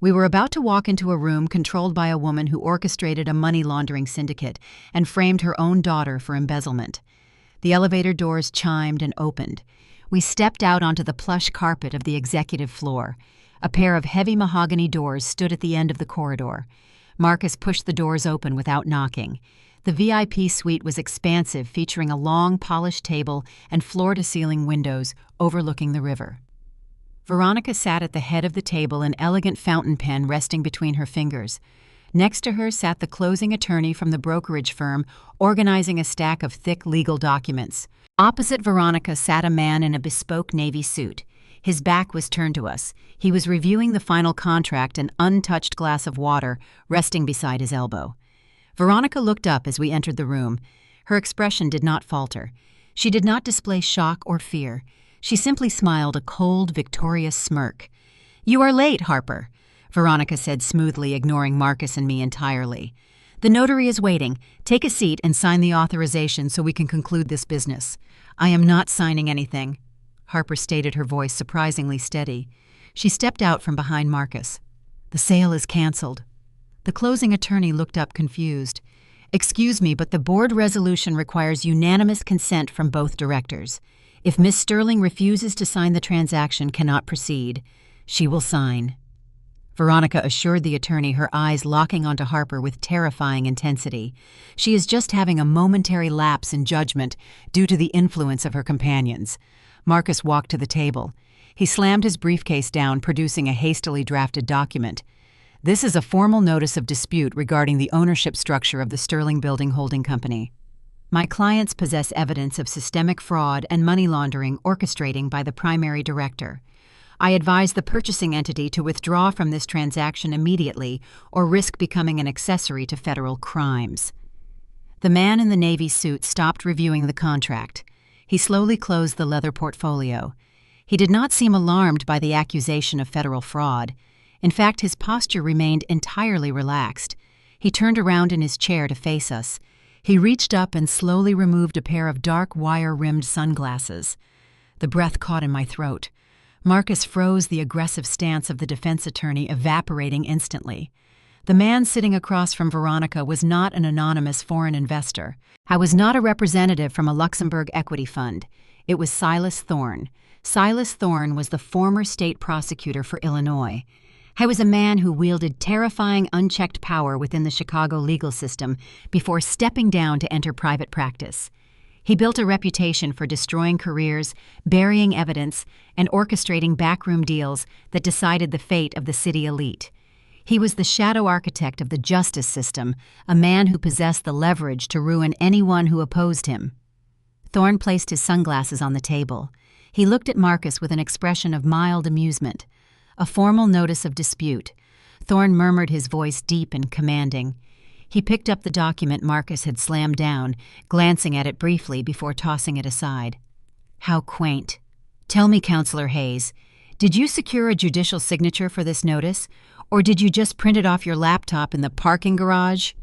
A: We were about to walk into a room controlled by a woman who orchestrated a money laundering syndicate and framed her own daughter for embezzlement. The elevator doors chimed and opened. We stepped out onto the plush carpet of the executive floor. A pair of heavy mahogany doors stood at the end of the corridor. Marcus pushed the doors open without knocking. The VIP suite was expansive, featuring a long, polished table and floor-to-ceiling windows overlooking the river. Veronica sat at the head of the table, an elegant fountain pen resting between her fingers. Next to her sat the closing attorney from the brokerage firm, organizing a stack of thick legal documents. Opposite Veronica sat a man in a bespoke navy suit. His back was turned to us. He was reviewing the final contract, an untouched glass of water resting beside his elbow. Veronica looked up as we entered the room. Her expression did not falter. She did not display shock or fear. She simply smiled a cold, victorious smirk. "You are late, Harper," Veronica said smoothly, ignoring Marcus and me entirely. "The notary is waiting. Take a seat and sign the authorization so we can conclude this business." "I am not signing anything," Harper stated, her voice surprisingly steady. She stepped out from behind Marcus. "The sale is canceled." The closing attorney looked up confused. "Excuse me, but the board resolution requires unanimous consent from both directors. If Miss Sterling refuses to sign, the transaction cannot proceed. She will sign." Veronica assured the attorney, her eyes locking onto Harper with terrifying intensity. "She is just having a momentary lapse in judgment due to the influence of her companions." Marcus walked to the table. He slammed his briefcase down, producing a hastily drafted document. "This is a formal notice of dispute regarding the ownership structure of the Sterling Building Holding Company. My clients possess evidence of systemic fraud and money laundering orchestrating by the primary director. I advise the purchasing entity to withdraw from this transaction immediately or risk becoming an accessory to federal crimes." The man in the navy suit stopped reviewing the contract. He slowly closed the leather portfolio. He did not seem alarmed by the accusation of federal fraud. In fact, his posture remained entirely relaxed. He turned around in his chair to face us. He reached up and slowly removed a pair of dark wire-rimmed sunglasses. The breath caught in my throat. Marcus froze, the aggressive stance of the defense attorney evaporating instantly. The man sitting across from Veronica was not an anonymous foreign investor. I was not a representative from a Luxembourg equity fund. It was Silas Thorne. Silas Thorne was the former state prosecutor for Illinois. I was a man who wielded terrifying, unchecked power within the Chicago legal system before stepping down to enter private practice. He built a reputation for destroying careers, burying evidence, and orchestrating backroom deals that decided the fate of the city elite. He was the shadow architect of the justice system, a man who possessed the leverage to ruin anyone who opposed him. Thorne placed his sunglasses on the table. He looked at Marcus with an expression of mild amusement. "A formal notice of dispute." Thorne murmured, his voice deep and commanding. He picked up the document Marcus had slammed down, glancing at it briefly before tossing it aside. "How quaint. Tell me, Counselor Hayes, did you secure a judicial signature for this notice, or did you just print it off your laptop in the parking garage?"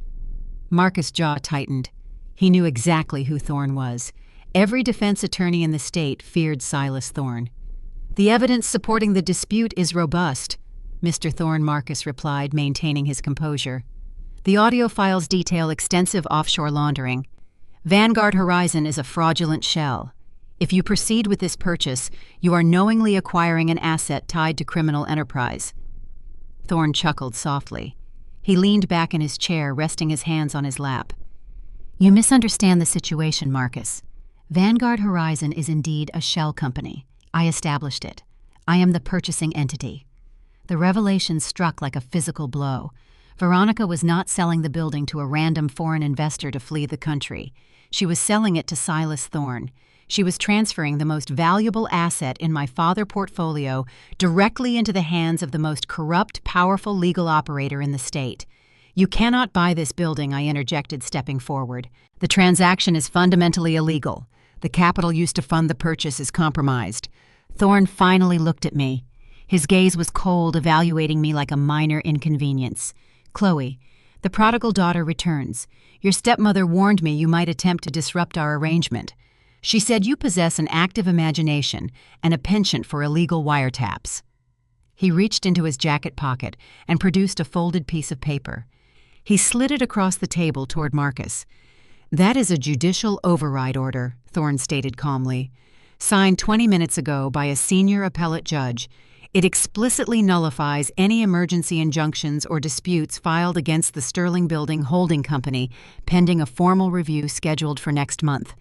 A: Marcus' jaw tightened. He knew exactly who Thorne was. Every defense attorney in the state feared Silas Thorne. "The evidence supporting the dispute is robust," Mr. Thorne, Marcus replied, maintaining his composure. "The audio files detail extensive offshore laundering. Vanguard Horizon is a fraudulent shell. If you proceed with this purchase, you are knowingly acquiring an asset tied to criminal enterprise." Thorne chuckled softly. He leaned back in his chair, resting his hands on his lap. "You misunderstand the situation, Marcus. Vanguard Horizon is indeed a shell company. I established it. I am the purchasing entity." The revelation struck like a physical blow. Veronica was not selling the building to a random foreign investor to flee the country. She was selling it to Silas Thorne. She was transferring the most valuable asset in my father portfolio directly into the hands of the most corrupt, powerful legal operator in the state. "You cannot buy this building," I interjected, stepping forward. "The transaction is fundamentally illegal. The capital used to fund the purchase is compromised." Thorne finally looked at me. His gaze was cold, evaluating me like a minor inconvenience. "Chloe, the prodigal daughter returns. Your stepmother warned me you might attempt to disrupt our arrangement. She said you possess an active imagination and a penchant for illegal wiretaps." He reached into his jacket pocket and produced a folded piece of paper. He slid it across the table toward Marcus. "That is a judicial override order," Thorne stated calmly. "Signed 20 minutes ago by a senior appellate judge. It explicitly nullifies any emergency injunctions or disputes filed against the Sterling Building Holding Company pending a formal review scheduled for next month.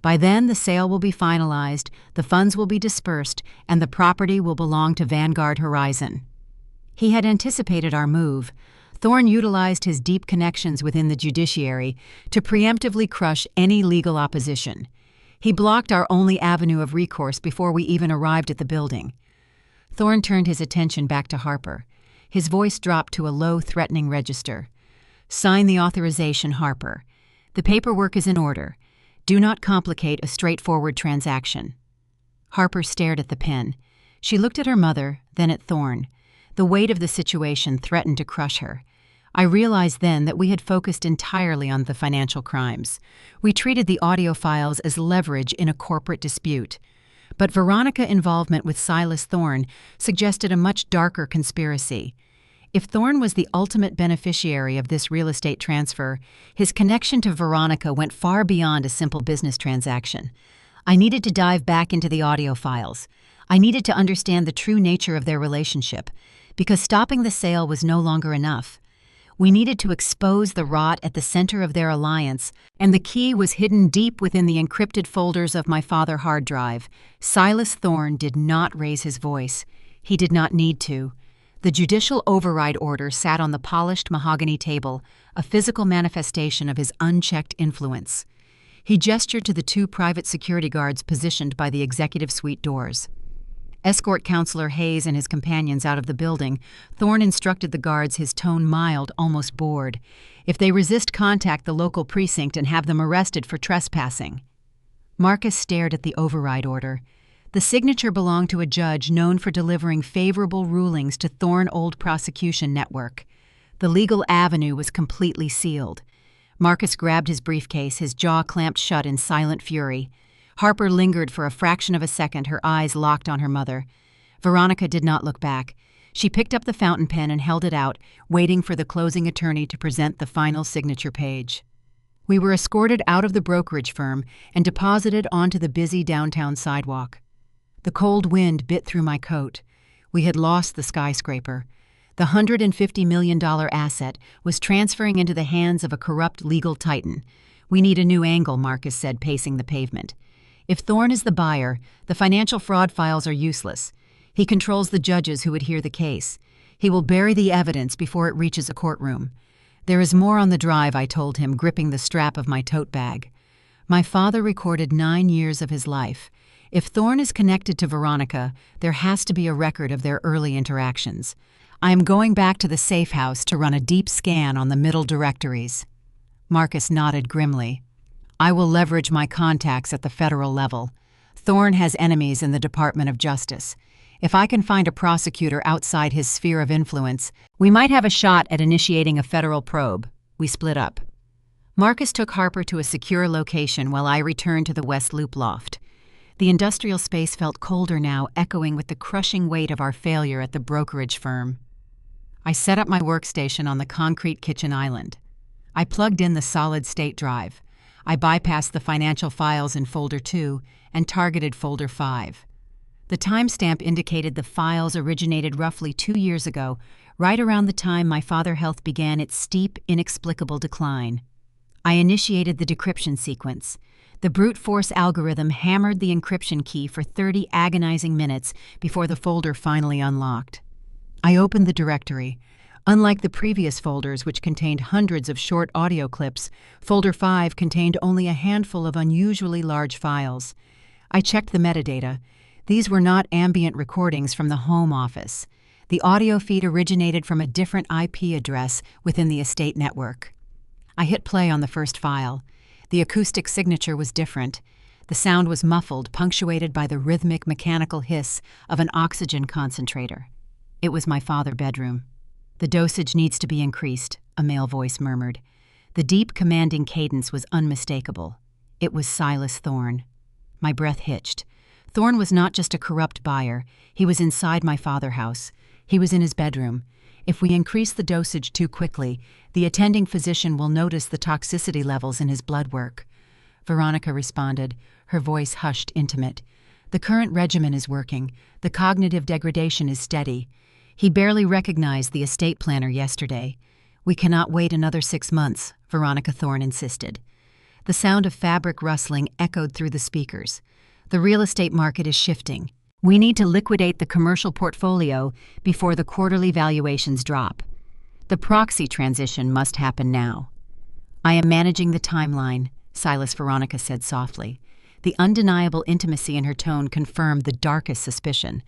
A: By then, the sale will be finalized, the funds will be dispersed, and the property will belong to Vanguard Horizon." He had anticipated our move. Thorne utilized his deep connections within the judiciary to preemptively crush any legal opposition. He blocked our only avenue of recourse before we even arrived at the building. Thorne turned his attention back to Harper. His voice dropped to a low, threatening register. "Sign the authorization, Harper. The paperwork is in order. Do not complicate a straightforward transaction." Harper stared at the pen. She looked at her mother, then at Thorne. The weight of the situation threatened to crush her. I realized then that we had focused entirely on the financial crimes. We treated the audio files as leverage in a corporate dispute. But Veronica's involvement with Silas Thorne suggested a much darker conspiracy. If Thorne was the ultimate beneficiary of this real estate transfer, his connection to Veronica went far beyond a simple business transaction. I needed to dive back into the audio files. I needed to understand the true nature of their relationship, because stopping the sale was no longer enough. We needed to expose the rot at the center of their alliance, and the key was hidden deep within the encrypted folders of my father's hard drive. Silas Thorne did not raise his voice. He did not need to. The judicial override order sat on the polished mahogany table, a physical manifestation of his unchecked influence. He gestured to the 2 private security guards positioned by the executive suite doors. Escort Counselor Hayes and his companions out of the building, Thorne instructed the guards, his tone mild, almost bored. If they resist, contact the local precinct and have them arrested for trespassing. Marcus stared at the override order. The signature belonged to a judge known for delivering favorable rulings to Thorne Old Prosecution Network. The legal avenue was completely sealed. Marcus grabbed his briefcase, his jaw clamped shut in silent fury. Harper lingered for a fraction of a second, her eyes locked on her mother. Veronica did not look back. She picked up the fountain pen and held it out, waiting for the closing attorney to present the final signature page. We were escorted out of the brokerage firm and deposited onto the busy downtown sidewalk. The cold wind bit through my coat. We had lost the skyscraper. The $150 million asset was transferring into the hands of a corrupt legal titan. "We need a new angle," Marcus said, pacing the pavement. "If Thorne is the buyer, the financial fraud files are useless. He controls the judges who would hear the case. He will bury the evidence before it reaches a courtroom." "There is more on the drive," I told him, gripping the strap of my tote bag. My father recorded 9 years of his life. If Thorne is connected to Veronica, there has to be a record of their early interactions. I am going back to the safe house to run a deep scan on the middle directories. Marcus nodded grimly. "I will leverage my contacts at the federal level. Thorne has enemies in the Department of Justice. If I can find a prosecutor outside his sphere of influence, we might have a shot at initiating a federal probe." We split up. Marcus took Harper to a secure location while I returned to the West Loop loft. The industrial space felt colder now, echoing with the crushing weight of our failure at the brokerage firm. I set up my workstation on the concrete kitchen island. I plugged in the solid-state drive. I bypassed the financial files in Folder 2 and targeted Folder 5. The timestamp indicated the files originated roughly 2 years ago, right around the time my father's health began its steep, inexplicable decline. I initiated the decryption sequence. The brute force algorithm hammered the encryption key for 30 agonizing minutes before the folder finally unlocked. I opened the directory. Unlike the previous folders, which contained hundreds of short audio clips, Folder 5 contained only a handful of unusually large files. I checked the metadata. These were not ambient recordings from the home office. The audio feed originated from a different IP address within the estate network. I hit play on the first file. The acoustic signature was different. The sound was muffled, punctuated by the rhythmic mechanical hiss of an oxygen concentrator. It was my father's bedroom. "The dosage needs to be increased," a male voice murmured. The deep, commanding cadence was unmistakable. It was Silas Thorne. My breath hitched. Thorne was not just a corrupt buyer. He was inside my father's house. He was in his bedroom. If we increase the dosage too quickly, the attending physician will notice the toxicity levels in his blood work. Veronica responded, her voice hushed, intimate. "The current regimen is working. The cognitive degradation is steady. He barely recognized the estate planner yesterday. We cannot wait another 6 months," Veronica Thorne insisted. The sound of fabric rustling echoed through the speakers. "The real estate market is shifting. We need to liquidate the commercial portfolio before the quarterly valuations drop. The proxy transition must happen now." "I am managing the timeline," Silas, Veronica said softly. The undeniable intimacy in her tone confirmed the darkest suspicion.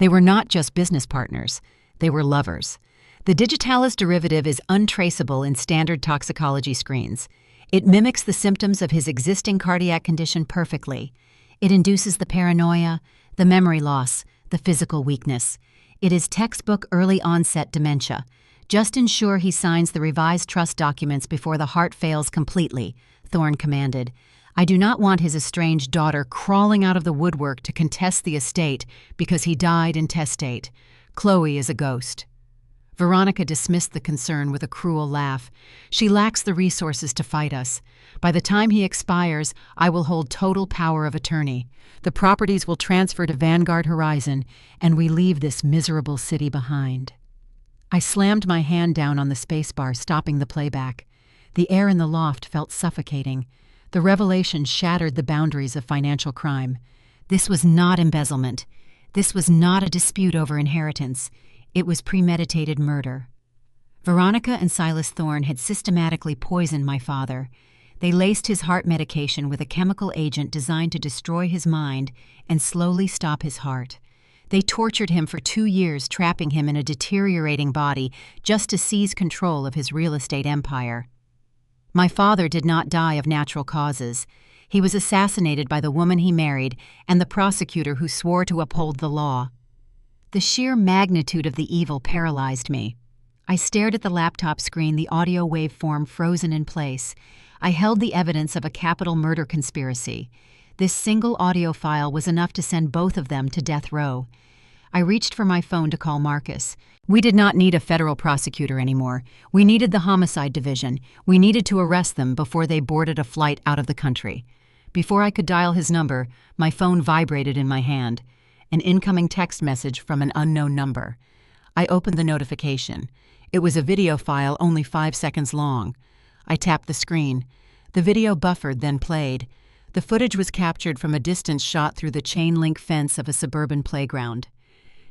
A: They were not just business partners, they were lovers. The digitalis derivative is untraceable in standard toxicology screens. It mimics the symptoms of his existing cardiac condition perfectly. It induces the paranoia, the memory loss, the physical weakness. It is textbook early-onset dementia. Just ensure he signs the revised trust documents before the heart fails completely, Thorne commanded. I do not want his estranged daughter crawling out of the woodwork to contest the estate because he died intestate. Chloe is a ghost. Veronica dismissed the concern with a cruel laugh. She lacks the resources to fight us. By the time he expires, I will hold total power of attorney. The properties will transfer to Vanguard Horizon, and we leave this miserable city behind. I slammed my hand down on the spacebar, stopping the playback. The air in the loft felt suffocating. The revelation shattered the boundaries of financial crime. This was not embezzlement. This was not a dispute over inheritance. It was premeditated murder. Veronica and Silas Thorne had systematically poisoned my father. They laced his heart medication with a chemical agent designed to destroy his mind and slowly stop his heart. They tortured him for 2 years, trapping him in a deteriorating body just to seize control of his real estate empire. My father did not die of natural causes. He was assassinated by the woman he married and the prosecutor who swore to uphold the law. The sheer magnitude of the evil paralyzed me. I stared at the laptop screen, the audio waveform frozen in place. I held the evidence of a capital murder conspiracy. This single audio file was enough to send both of them to death row. I reached for my phone to call Marcus. We did not need a federal prosecutor anymore. We needed the Homicide Division. We needed to arrest them before they boarded a flight out of the country. Before I could dial his number, my phone vibrated in my hand. An incoming text message from an unknown number. I opened the notification. It was a video file only 5 seconds long. I tapped the screen. The video buffered, then played. The footage was captured from a distance shot through the chain-link fence of a suburban playground.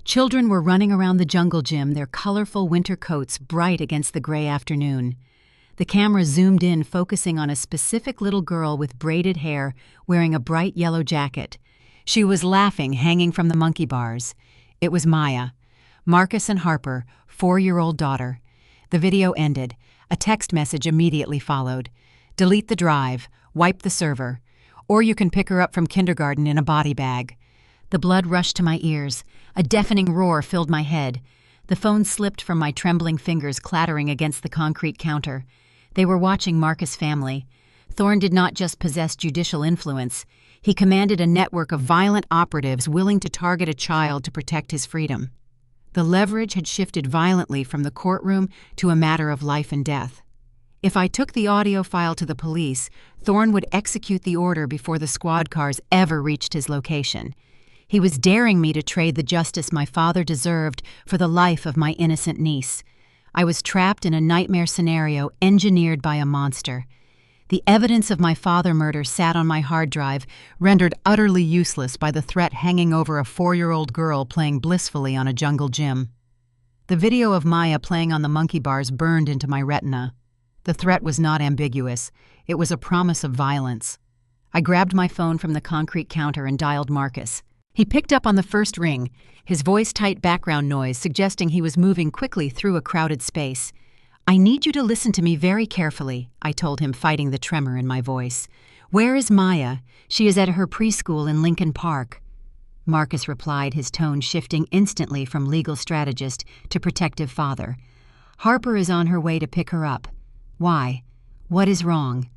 A: Children were running around the jungle gym, their colorful winter coats bright against the gray afternoon. The camera zoomed in, focusing on a specific little girl with braided hair wearing a bright yellow jacket. She was laughing, hanging from the monkey bars. It was Maya. Marcus and Harper, 4-year-old daughter. The video ended. A text message immediately followed. Delete the drive. Wipe the server. Or you can pick her up from kindergarten in a body bag. The blood rushed to my ears. A deafening roar filled my head. The phone slipped from my trembling fingers, clattering against the concrete counter. They were watching Marcus' family. Thorne did not just possess judicial influence. He commanded a network of violent operatives willing to target a child to protect his freedom. The leverage had shifted violently from the courtroom to a matter of life and death. If I took the audio file to the police, Thorne would execute the order before the squad cars ever reached his location. He was daring me to trade the justice my father deserved for the life of my innocent niece. I was trapped in a nightmare scenario engineered by a monster. The evidence of my father murder sat on my hard drive, rendered utterly useless by the threat hanging over a 4-year-old girl playing blissfully on a jungle gym. The video of Maya playing on the monkey bars burned into my retina. The threat was not ambiguous. It was a promise of violence. I grabbed my phone from the concrete counter and dialed Marcus. He picked up on the first ring, his voice-tight background noise suggesting he was moving quickly through a crowded space. I need you to listen to me very carefully, I told him, fighting the tremor in my voice. Where is Maya? She is at her preschool in Lincoln Park. Marcus replied, his tone shifting instantly from legal strategist to protective father. Harper is on her way to pick her up. Why? What is wrong?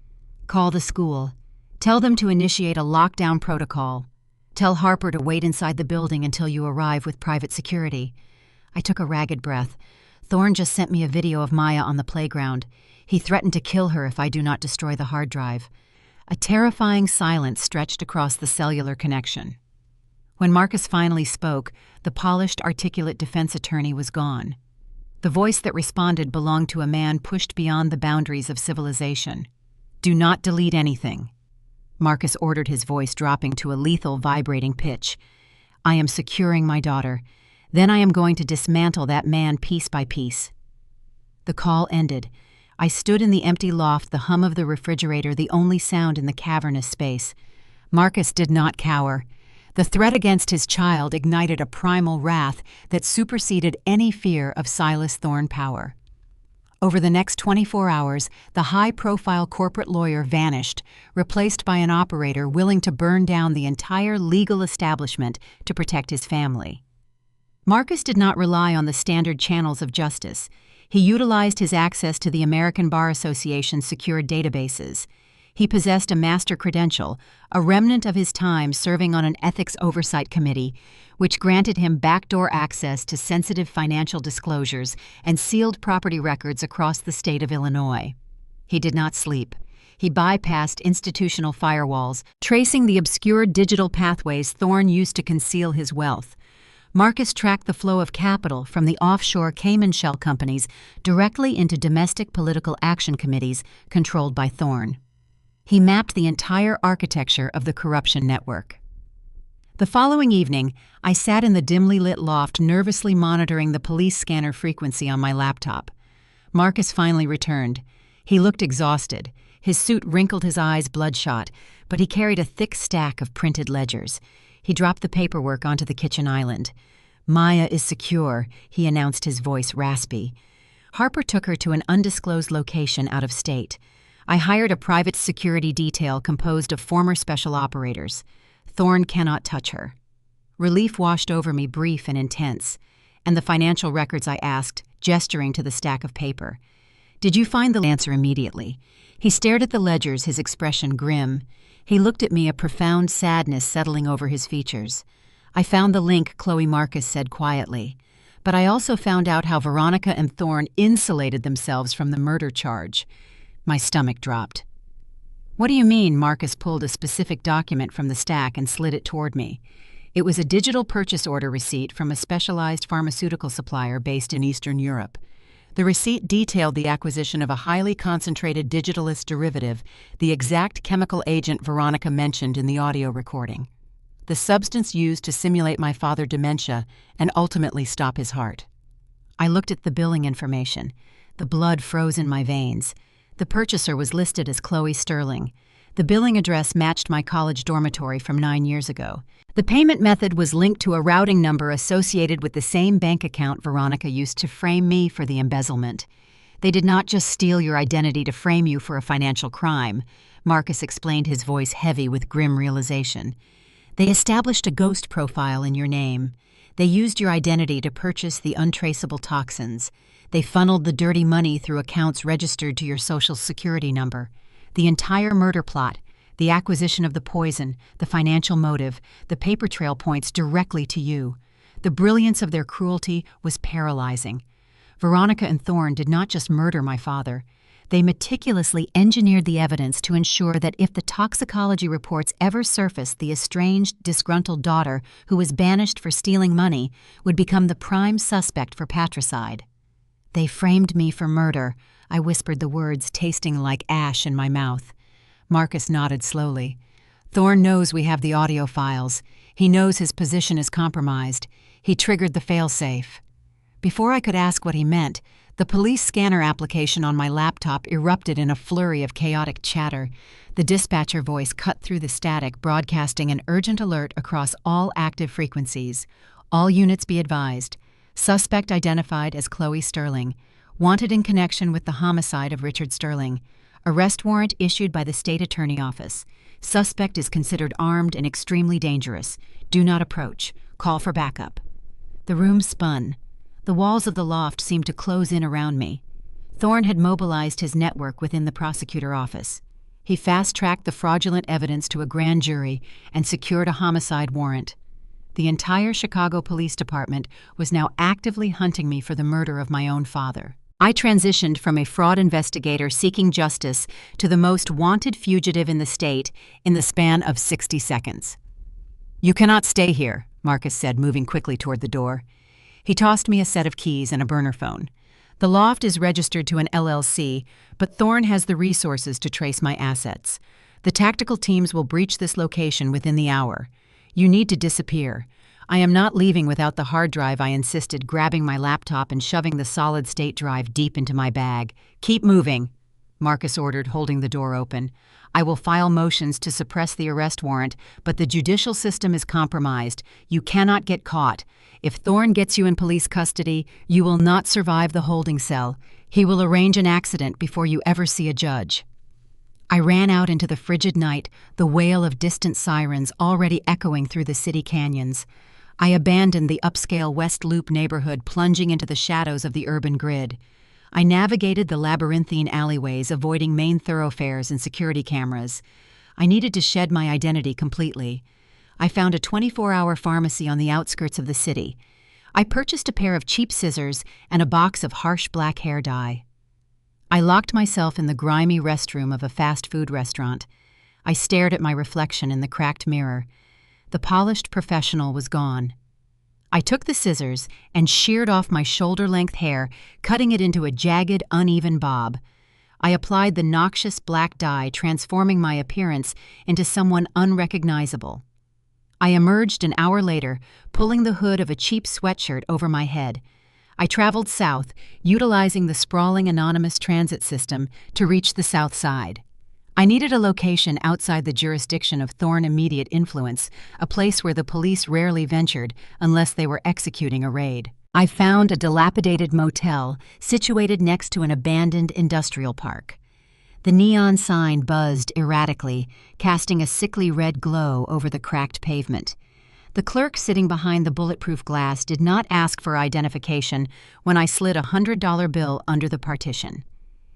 A: Call the school. Tell them to initiate a lockdown protocol. Tell Harper to wait inside the building until you arrive with private security. I took a ragged breath. Thorne just sent me a video of Maya on the playground. He threatened to kill her if I do not destroy the hard drive. A terrifying silence stretched across the cellular connection. When Marcus finally spoke, the polished, articulate defense attorney was gone. The voice that responded belonged to a man pushed beyond the boundaries of civilization. Do not delete anything. Marcus ordered, his voice dropping to a lethal, vibrating pitch. I am securing my daughter. Then I am going to dismantle that man piece by piece. The call ended. I stood in the empty loft, the hum of the refrigerator the only sound in the cavernous space. Marcus did not cower. The threat against his child ignited a primal wrath that superseded any fear of Silas Thorne power. Over the next 24 hours, the high-profile corporate lawyer vanished, replaced by an operator willing to burn down the entire legal establishment to protect his family. Marcus did not rely on the standard channels of justice. He utilized his access to the American Bar Association's secured databases. He possessed a master credential, a remnant of his time serving on an ethics oversight committee, which granted him backdoor access to sensitive financial disclosures and sealed property records across the state of Illinois. He did not sleep. He bypassed institutional firewalls, tracing the obscure digital pathways Thorne used to conceal his wealth. Marcus tracked the flow of capital from the offshore Cayman shell companies directly into domestic political action committees controlled by Thorne. He mapped the entire architecture of the corruption network. The following evening, I sat in the dimly lit loft nervously monitoring the police scanner frequency on my laptop. Marcus finally returned. He looked exhausted. His suit wrinkled, his eyes bloodshot, but he carried a thick stack of printed ledgers. He dropped the paperwork onto the kitchen island. "Maya is secure," he announced, his voice raspy. Harper took her to an undisclosed location out of state. I hired a private security detail composed of former special operators. Thorne cannot touch her. Relief washed over me, brief and intense. "And the financial records?" I asked, gesturing to the stack of paper. "Did you find the answer immediately?" He stared at the ledgers, his expression grim. He looked at me, a profound sadness settling over his features. "I found the link," Chloe Marcus said quietly. "But I also found out how Veronica and Thorne insulated themselves from the murder charge." My stomach dropped. "What do you mean?" Marcus pulled a specific document from the stack and slid it toward me. It was a digital purchase order receipt from a specialized pharmaceutical supplier based in Eastern Europe. The receipt detailed the acquisition of a highly concentrated digitalist derivative, the exact chemical agent Veronica mentioned in the audio recording. The substance used to simulate my father's dementia and ultimately stop his heart. I looked at the billing information. The blood froze in my veins. The purchaser was listed as Chloe Sterling. The billing address matched my college dormitory from 9 years ago. The payment method was linked to a routing number associated with the same bank account Veronica used to frame me for the embezzlement. "They did not just steal your identity to frame you for a financial crime," Marcus explained, his voice heavy with grim realization. "They established a ghost profile in your name. They used your identity to purchase the untraceable toxins. They funneled the dirty money through accounts registered to your social security number. The entire murder plot, the acquisition of the poison, the financial motive, the paper trail points directly to you. The brilliance of their cruelty was paralyzing. Veronica and Thorne did not just murder my father. They meticulously engineered the evidence to ensure that if the toxicology reports ever surfaced, the estranged, disgruntled daughter who was banished for stealing money would become the prime suspect for patricide. They framed me for murder." I whispered the words, tasting like ash in my mouth. Marcus nodded slowly. "Thorne knows we have the audio files. He knows his position is compromised. He triggered the failsafe." Before I could ask what he meant, the police scanner application on my laptop erupted in a flurry of chaotic chatter. The dispatcher voice cut through the static, broadcasting an urgent alert across all active frequencies. "All units be advised. Suspect identified as Chloe Sterling. Wanted in connection with the homicide of Richard Sterling. Arrest warrant issued by the state attorney office. Suspect is considered armed and extremely dangerous. Do not approach. Call for backup." The room spun. The walls of the loft seemed to close in around me. Thorne had mobilized his network within the prosecutor office. He fast-tracked the fraudulent evidence to a grand jury and secured a homicide warrant. The entire Chicago Police Department was now actively hunting me for the murder of my own father. I transitioned from a fraud investigator seeking justice to the most wanted fugitive in the state in the span of 60 seconds. "You cannot stay here," Marcus said, moving quickly toward the door. He tossed me a set of keys and a burner phone. "The loft is registered to an LLC, but Thorne has the resources to trace my assets. The tactical teams will breach this location within the hour. You need to disappear. I am not leaving without the hard drive," I insisted, grabbing my laptop and shoving the solid-state drive deep into my bag. "Keep moving." Marcus ordered, holding the door open. "I will file motions to suppress the arrest warrant, but the judicial system is compromised. You cannot get caught. If Thorne gets you in police custody, you will not survive the holding cell. He will arrange an accident before you ever see a judge." I ran out into the frigid night, the wail of distant sirens already echoing through the city canyons. I abandoned the upscale West Loop neighborhood, plunging into the shadows of the urban grid. I navigated the labyrinthine alleyways, avoiding main thoroughfares and security cameras. I needed to shed my identity completely. I found a 24-hour pharmacy on the outskirts of the city. I purchased a pair of cheap scissors and a box of harsh black hair dye. I locked myself in the grimy restroom of a fast food restaurant. I stared at my reflection in the cracked mirror. The polished professional was gone. I took the scissors and sheared off my shoulder-length hair, cutting it into a jagged, uneven bob. I applied the noxious black dye, transforming my appearance into someone unrecognizable. I emerged an hour later, pulling the hood of a cheap sweatshirt over my head. I traveled south, utilizing the sprawling anonymous transit system to reach the South Side. I needed a location outside the jurisdiction of Thorne immediate influence, a place where the police rarely ventured unless they were executing a raid. I found a dilapidated motel situated next to an abandoned industrial park. The neon sign buzzed erratically, casting a sickly red glow over the cracked pavement. The clerk sitting behind the bulletproof glass did not ask for identification when I slid a $100 bill under the partition.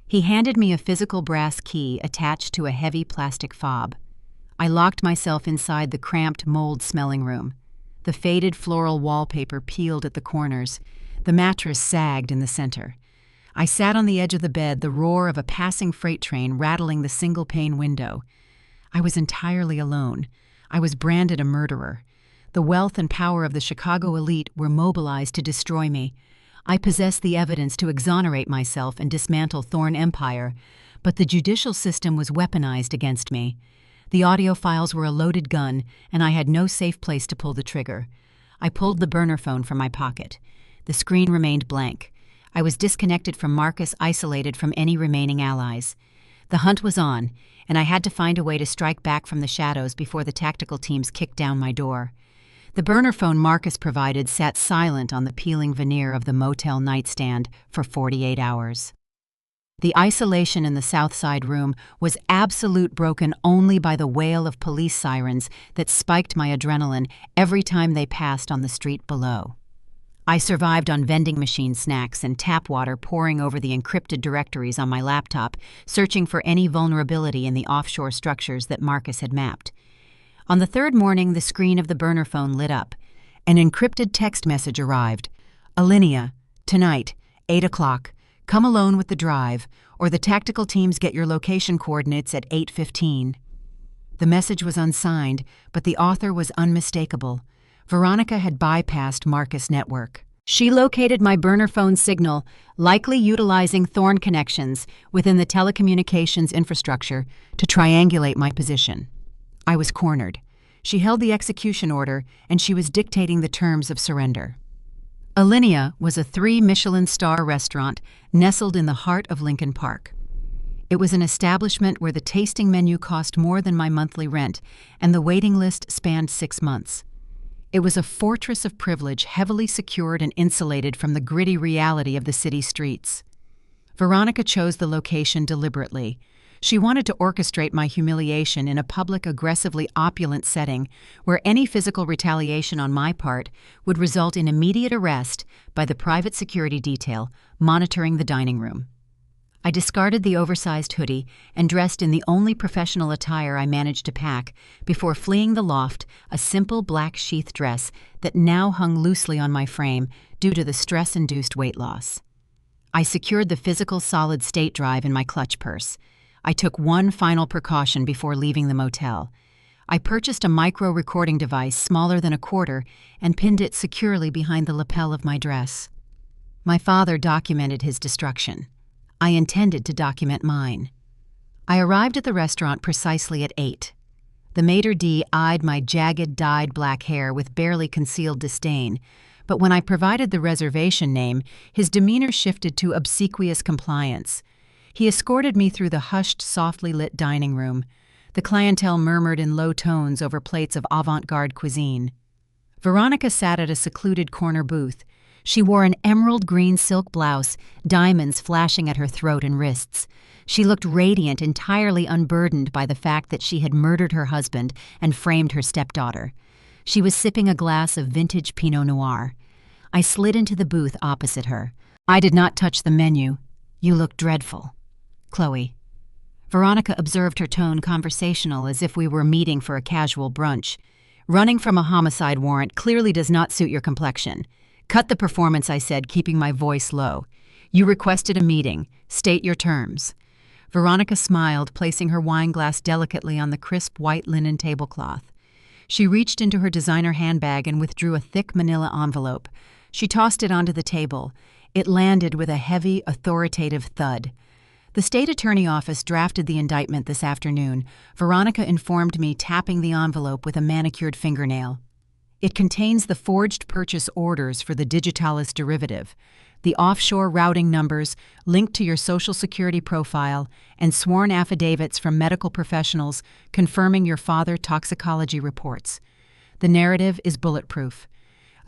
A: He handed me a physical brass key attached to a heavy plastic fob. I locked myself inside the cramped, mold-smelling room. The faded floral wallpaper peeled at the corners. The mattress sagged in the center. I sat on the edge of the bed, the roar of a passing freight train rattling the single-pane window. I was entirely alone. I was branded a murderer. The wealth and power of the Chicago elite were mobilized to destroy me. I possessed the evidence to exonerate myself and dismantle Thorne Empire, but the judicial system was weaponized against me. The audio files were a loaded gun, and I had no safe place to pull the trigger. I pulled the burner phone from my pocket. The screen remained blank. I was disconnected from Marcus, isolated from any remaining allies. The hunt was on, and I had to find a way to strike back from the shadows before the tactical teams kicked down my door. The burner phone Marcus provided sat silent on the peeling veneer of the motel nightstand for 48 hours. The isolation in the South Side room was absolute, broken only by the wail of police sirens that spiked my adrenaline every time they passed on the street below. I survived on vending machine snacks and tap water pouring over the encrypted directories on my laptop, searching for any vulnerability in the offshore structures that Marcus had mapped. On the third morning, the screen of the burner phone lit up. An encrypted text message arrived. "Alinea, tonight, 8 o'clock. Come alone with the drive, or the tactical teams get your location coordinates at 8:15. The message was unsigned, but the author was unmistakable. Veronica had bypassed Marcus' network. She located my burner phone signal, likely utilizing Thorne connections within the telecommunications infrastructure to triangulate my position. I was cornered. She held the execution order, and she was dictating the terms of surrender. Alinea was a 3-Michelin-star restaurant nestled in the heart of Lincoln Park. It was an establishment where the tasting menu cost more than my monthly rent, and the waiting list spanned 6 months. It was a fortress of privilege, heavily secured and insulated from the gritty reality of the city streets. Veronica chose the location deliberately. She wanted to orchestrate my humiliation in a public, aggressively opulent setting where any physical retaliation on my part would result in immediate arrest by the private security detail monitoring the dining room. I discarded the oversized hoodie and dressed in the only professional attire I managed to pack before fleeing the loft, a simple black sheath dress that now hung loosely on my frame due to the stress-induced weight loss. I secured the physical solid-state drive in my clutch purse. I took one final precaution before leaving the motel. I purchased a micro-recording device smaller than a quarter and pinned it securely behind the lapel of my dress. My father documented his destruction. I intended to document mine. I arrived at the restaurant precisely at 8. The maitre d' eyed my jagged, dyed black hair with barely concealed disdain, but when I provided the reservation name, his demeanor shifted to obsequious compliance. He escorted me through the hushed, softly lit dining room. The clientele murmured in low tones over plates of avant-garde cuisine. Veronica sat at a secluded corner booth. She wore an emerald green silk blouse, diamonds flashing at her throat and wrists. She looked radiant, entirely unburdened by the fact that she had murdered her husband and framed her stepdaughter. She was sipping a glass of vintage Pinot Noir. I slid into the booth opposite her. "I did not touch the menu. You look dreadful." "Chloe." Veronica observed her tone conversational, as if we were meeting for a casual brunch. "Running from a homicide warrant clearly does not suit your complexion." "Cut the performance," I said, keeping my voice low. "You requested a meeting. State your terms." Veronica smiled, placing her wine glass delicately on the crisp white linen tablecloth. She reached into her designer handbag and withdrew a thick manila envelope. She tossed it onto the table. It landed with a heavy, authoritative thud. "The state attorney office drafted the indictment this afternoon," Veronica informed me, tapping the envelope with a manicured fingernail. "It contains the forged purchase orders for the Digitalis derivative, the offshore routing numbers linked to your Social Security profile, and sworn affidavits from medical professionals confirming your father toxicology reports. The narrative is bulletproof.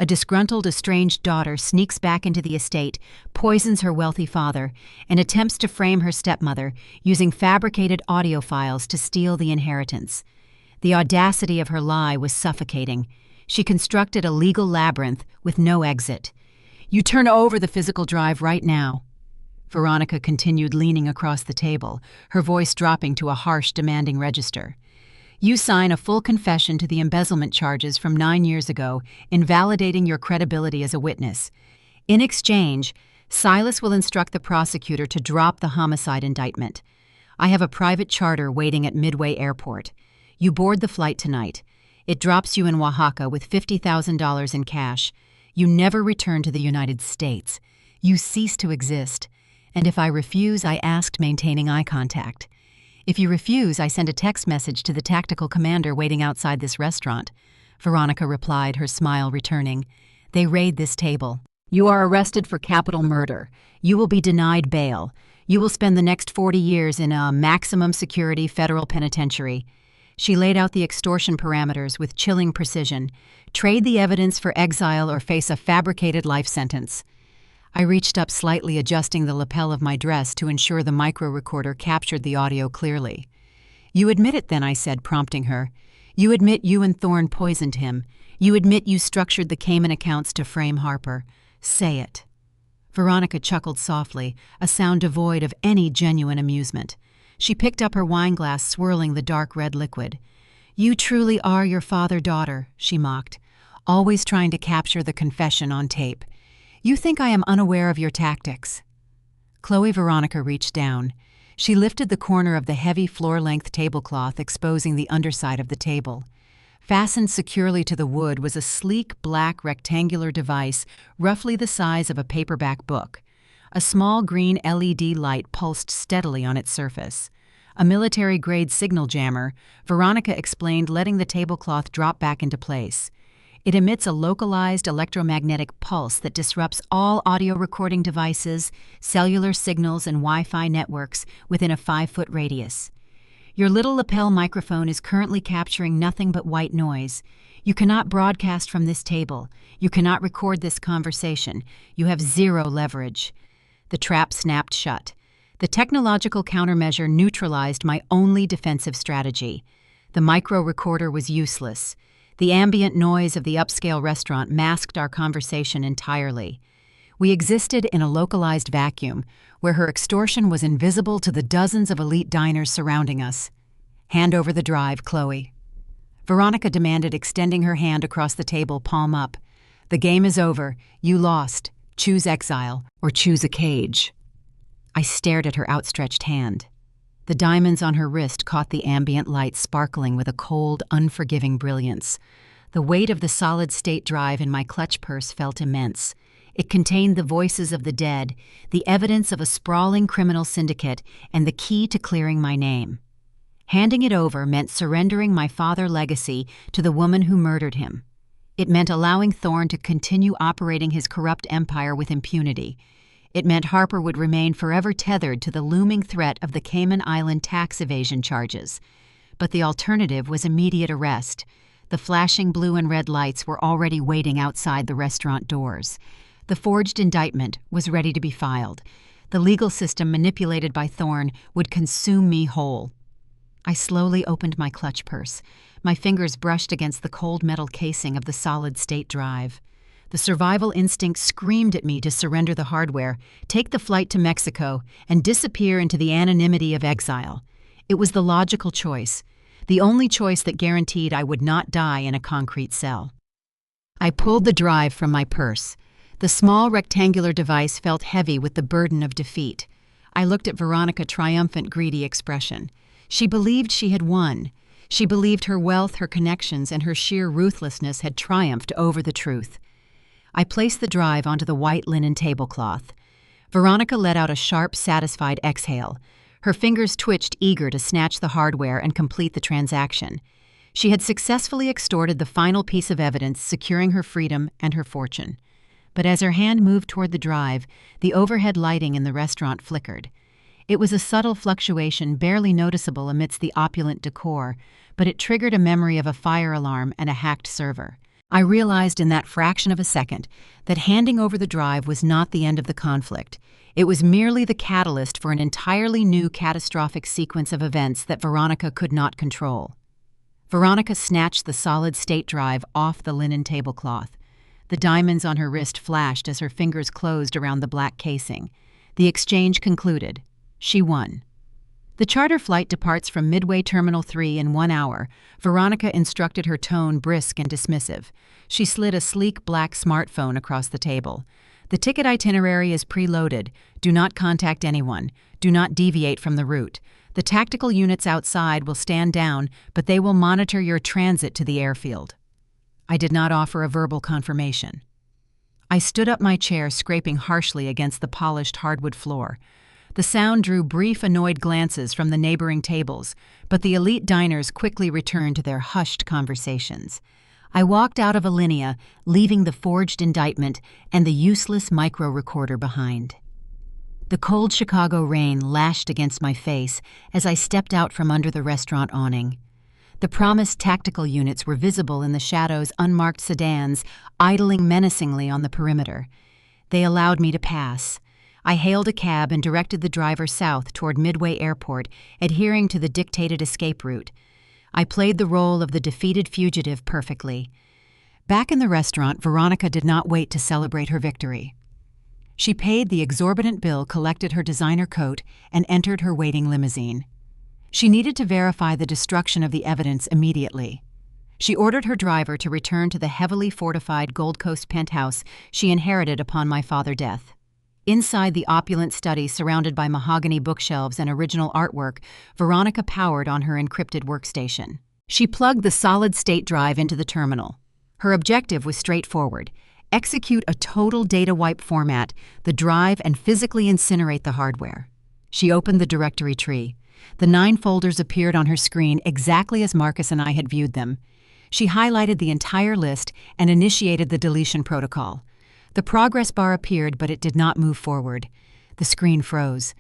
A: A disgruntled, estranged daughter sneaks back into the estate, poisons her wealthy father, and attempts to frame her stepmother using fabricated audio files to steal the inheritance. The audacity of her lie was suffocating. She constructed a legal labyrinth with no exit. You turn over the physical drive right now." Veronica continued, leaning across the table, her voice dropping to a harsh, demanding register. "You sign a full confession to the embezzlement charges from 9 years ago, invalidating your credibility as a witness. In exchange, Silas will instruct the prosecutor to drop the homicide indictment. I have a private charter waiting at Midway Airport. You board the flight tonight. It drops you in Oaxaca with $50,000 in cash. You never return to the United States. You cease to exist. And if I refuse, I ask maintaining eye contact. If you refuse, I send a text message to the tactical commander waiting outside this restaurant." Veronica replied, her smile returning. "They raid this table. You are arrested for capital murder. You will be denied bail. You will spend the next 40 years in a maximum security federal penitentiary." She laid out the extortion parameters with chilling precision. "Trade the evidence for exile or face a fabricated life sentence." I reached up slightly, adjusting the lapel of my dress to ensure the micro-recorder captured the audio clearly. "You admit it then," I said, prompting her. "You admit you and Thorne poisoned him. You admit you structured the Cayman accounts to frame Harper. Say it." Veronica chuckled softly, a sound devoid of any genuine amusement. She picked up her wineglass, swirling the dark red liquid. "You truly are your father-daughter," she mocked, "always trying to capture the confession on tape. You think I am unaware of your tactics." Chloe Veronica reached down. She lifted the corner of the heavy floor-length tablecloth, exposing the underside of the table. Fastened securely to the wood was a sleek, black, rectangular device roughly the size of a paperback book. A small green LED light pulsed steadily on its surface. A military-grade signal jammer, Veronica explained, letting the tablecloth drop back into place. It emits a localized electromagnetic pulse that disrupts all audio recording devices, cellular signals, and Wi-Fi networks within a 5-foot radius. Your little lapel microphone is currently capturing nothing but white noise. You cannot broadcast from this table. You cannot record this conversation. You have zero leverage. The trap snapped shut. The technological countermeasure neutralized my only defensive strategy. The micro-recorder was useless. The ambient noise of the upscale restaurant masked our conversation entirely. We existed in a localized vacuum, where her extortion was invisible to the dozens of elite diners surrounding us. "Hand over the drive, Chloe." Veronica demanded, extending her hand across the table, palm up. "The game is over. You lost. Choose exile, or choose a cage." I stared at her outstretched hand. The diamonds on her wrist caught the ambient light, sparkling with a cold, unforgiving brilliance. The weight of the solid-state drive in my clutch purse felt immense. It contained the voices of the dead, the evidence of a sprawling criminal syndicate, and the key to clearing my name. Handing it over meant surrendering my father's legacy to the woman who murdered him. It meant allowing Thorne to continue operating his corrupt empire with impunity. It meant Harper would remain forever tethered to the looming threat of the Cayman Island tax evasion charges. But the alternative was immediate arrest. The flashing blue and red lights were already waiting outside the restaurant doors. The forged indictment was ready to be filed. The legal system manipulated by Thorne would consume me whole. I slowly opened my clutch purse. My fingers brushed against the cold metal casing of the solid-state drive. The survival instinct screamed at me to surrender the hardware, take the flight to Mexico, and disappear into the anonymity of exile. It was the logical choice, the only choice that guaranteed I would not die in a concrete cell. I pulled the drive from my purse. The small rectangular device felt heavy with the burden of defeat. I looked at Veronica's triumphant, greedy expression. She believed she had won. She believed her wealth, her connections, and her sheer ruthlessness had triumphed over the truth. I placed the drive onto the white linen tablecloth. Veronica let out a sharp, satisfied exhale. Her fingers twitched, eager to snatch the hardware and complete the transaction. She had successfully extorted the final piece of evidence, securing her freedom and her fortune. But as her hand moved toward the drive, the overhead lighting in the restaurant flickered. It was a subtle fluctuation, barely noticeable amidst the opulent decor, but it triggered a memory of a fire alarm and a hacked server. I realized in that fraction of a second that handing over the drive was not the end of the conflict. It was merely the catalyst for an entirely new catastrophic sequence of events that Veronica could not control. Veronica snatched the solid-state drive off the linen tablecloth. The diamonds on her wrist flashed as her fingers closed around the black casing. The exchange concluded. She won. The charter flight departs from Midway Terminal 3 in 1 hour. Veronica instructed, her tone brisk and dismissive. She slid a sleek black smartphone across the table. The ticket itinerary is preloaded. Do not contact anyone. Do not deviate from the route. The tactical units outside will stand down, but they will monitor your transit to the airfield. I did not offer a verbal confirmation. I stood up my chair, scraping harshly against the polished hardwood floor. The sound drew brief, annoyed glances from the neighboring tables, but the elite diners quickly returned to their hushed conversations. I walked out of Alinea, leaving the forged indictment and the useless micro-recorder behind. The cold Chicago rain lashed against my face as I stepped out from under the restaurant awning. The promised tactical units were visible in the shadows, unmarked sedans idling menacingly on the perimeter. They allowed me to pass. I hailed a cab and directed the driver south toward Midway Airport, adhering to the dictated escape route. I played the role of the defeated fugitive perfectly. Back in the restaurant, Veronica did not wait to celebrate her victory. She paid the exorbitant bill, collected her designer coat, and entered her waiting limousine. She needed to verify the destruction of the evidence immediately. She ordered her driver to return to the heavily fortified Gold Coast penthouse she inherited upon my father's death. Inside the opulent study, surrounded by mahogany bookshelves and original artwork, Veronica powered on her encrypted workstation. She plugged the solid-state drive into the terminal. Her objective was straightforward: execute a total data wipe format, the drive, and physically incinerate the hardware. She opened the directory tree. The 9 folders appeared on her screen exactly as Marcus and I had viewed them. She highlighted the entire list and initiated the deletion protocol. The progress bar appeared, but it did not move forward. The screen froze.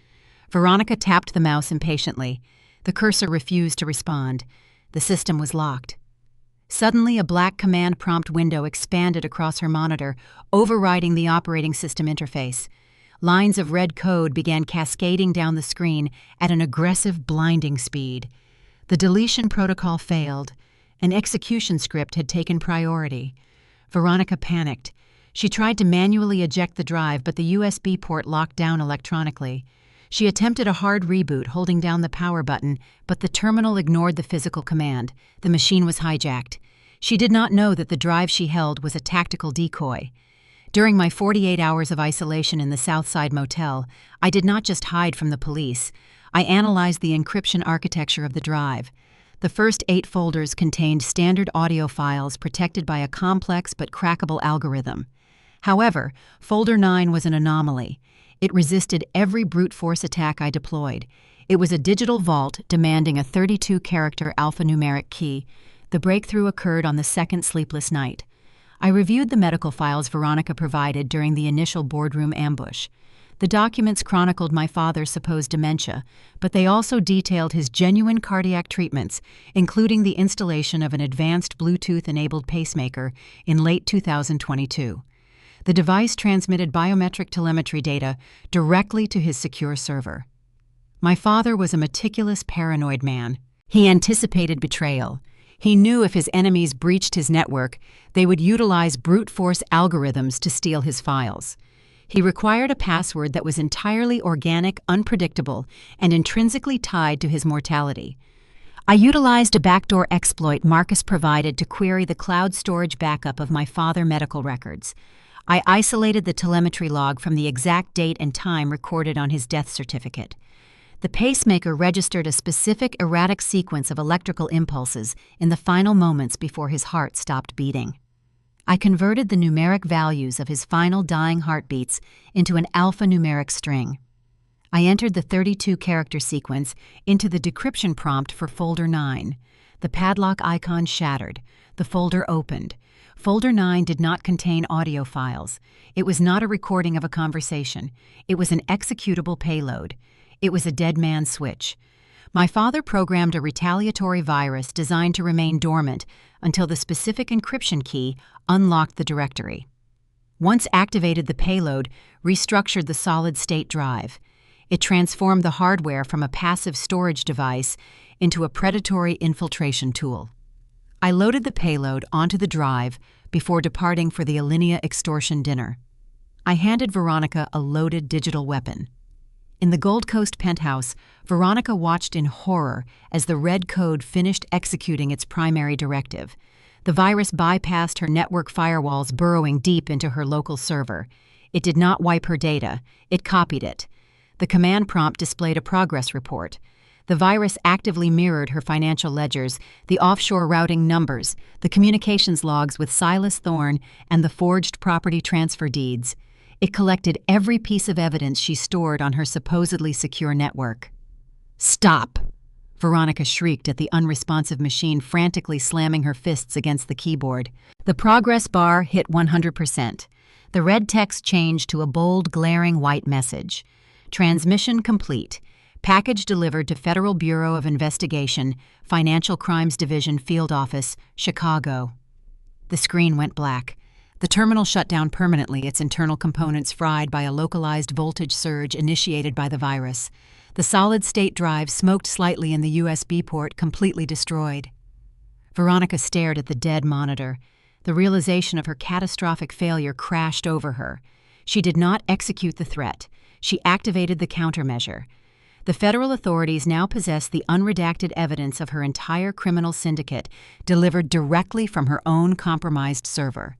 A: Veronica tapped the mouse impatiently. The cursor refused to respond. The system was locked. Suddenly, a black command prompt window expanded across her monitor, overriding the operating system interface. Lines of red code began cascading down the screen at an aggressive, blinding speed. The deletion protocol failed. An execution script had taken priority. Veronica panicked. She tried to manually eject the drive, but the USB port locked down electronically. She attempted a hard reboot, holding down the power button, but the terminal ignored the physical command. The machine was hijacked. She did not know that the drive she held was a tactical decoy. During my 48 hours of isolation in the Southside Motel, I did not just hide from the police. I analyzed the encryption architecture of the drive. The first 8 folders contained standard audio files protected by a complex but crackable algorithm. However, Folder 9 was an anomaly. It resisted every brute force attack I deployed. It was a digital vault demanding a 32-character alphanumeric key. The breakthrough occurred on the second sleepless night. I reviewed the medical files Veronica provided during the initial boardroom ambush. The documents chronicled my father's supposed dementia, but they also detailed his genuine cardiac treatments, including the installation of an advanced Bluetooth-enabled pacemaker in late 2022. The device transmitted biometric telemetry data directly to his secure server. My father was a meticulous, paranoid man. He anticipated betrayal. He knew if his enemies breached his network, they would utilize brute force algorithms to steal his files. He required a password that was entirely organic, unpredictable, and intrinsically tied to his mortality. I utilized a backdoor exploit Marcus provided to query the cloud storage backup of my father's medical records. I isolated the telemetry log from the exact date and time recorded on his death certificate. The pacemaker registered a specific erratic sequence of electrical impulses in the final moments before his heart stopped beating. I converted the numeric values of his final dying heartbeats into an alphanumeric string. I entered the 32-character sequence into the decryption prompt for Folder 9. The padlock icon shattered. The folder opened. Folder 9 did not contain audio files. It was not a recording of a conversation. It was an executable payload. It was a dead man's switch. My father programmed a retaliatory virus designed to remain dormant until the specific encryption key unlocked the directory. Once activated, the payload restructured the solid-state drive. It transformed the hardware from a passive storage device into a predatory infiltration tool. I loaded the payload onto the drive before departing for the Alinea extortion dinner. I handed Veronica a loaded digital weapon. In the Gold Coast penthouse, Veronica watched in horror as the red code finished executing its primary directive. The virus bypassed her network firewalls, burrowing deep into her local server. It did not wipe her data. It copied it. The command prompt displayed a progress report. The virus actively mirrored her financial ledgers, the offshore routing numbers, the communications logs with Silas Thorne, and the forged property transfer deeds. It collected every piece of evidence she stored on her supposedly secure network. "Stop!" Veronica shrieked at the unresponsive machine, frantically slamming her fists against the keyboard. The progress bar hit 100%. The red text changed to a bold, glaring white message. Transmission complete. Package delivered to Federal Bureau of Investigation, Financial Crimes Division Field Office, Chicago. The screen went black. The terminal shut down permanently, its internal components fried by a localized voltage surge initiated by the virus. The solid-state drive smoked slightly in the USB port, completely destroyed. Veronica stared at the dead monitor. The realization of her catastrophic failure crashed over her. She did not execute the threat. She activated the countermeasure. The federal authorities now possessed the unredacted evidence of her entire criminal syndicate, delivered directly from her own compromised server.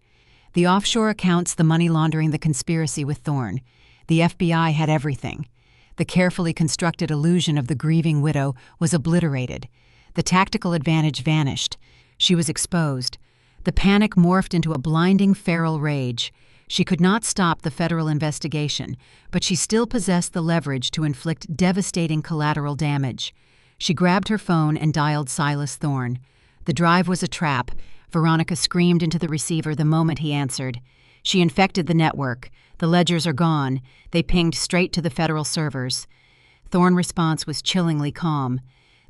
A: The offshore accounts, the money laundering, the conspiracy with Thorne. The FBI had everything. The carefully constructed illusion of the grieving widow was obliterated. The tactical advantage vanished. She was exposed. The panic morphed into a blinding feral rage. She could not stop the federal investigation, but she still possessed the leverage to inflict devastating collateral damage. She grabbed her phone and dialed Silas Thorne. The drive was a trap. Veronica screamed into the receiver the moment he answered. She infected the network. The ledgers are gone. They pinged straight to the federal servers. Thorne's response was chillingly calm.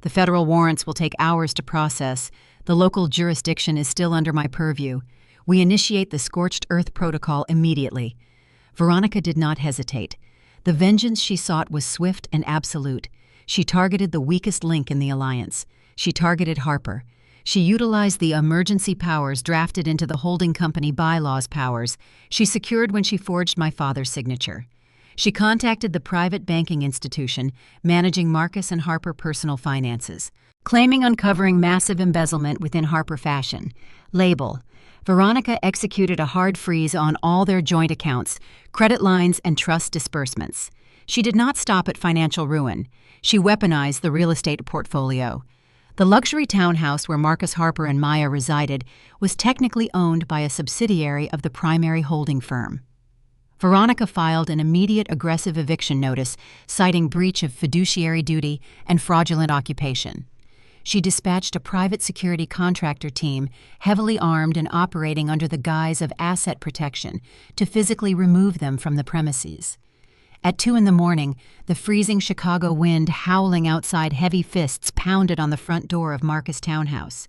A: The federal warrants will take hours to process. The local jurisdiction is still under my purview. We initiate the Scorched Earth Protocol immediately. Veronica did not hesitate. The vengeance she sought was swift and absolute. She targeted the weakest link in the alliance. She targeted Harper. She utilized the emergency powers drafted into the holding company bylaws powers she secured when she forged my father's signature. She contacted the private banking institution managing Marcus and Harper personal finances, claiming uncovering massive embezzlement within Harper fashion. Label: Veronica executed a hard freeze on all their joint accounts, credit lines, and trust disbursements. She did not stop at financial ruin. She weaponized the real estate portfolio. The luxury townhouse where Marcus, Harper, and Maya resided was technically owned by a subsidiary of the primary holding firm. Veronica filed an immediate aggressive eviction notice citing breach of fiduciary duty and fraudulent occupation. She dispatched a private security contractor team, heavily armed and operating under the guise of asset protection, to physically remove them from the premises. At 2 in the morning, the freezing Chicago wind howling outside heavy fists pounded on the front door of Marcus' townhouse.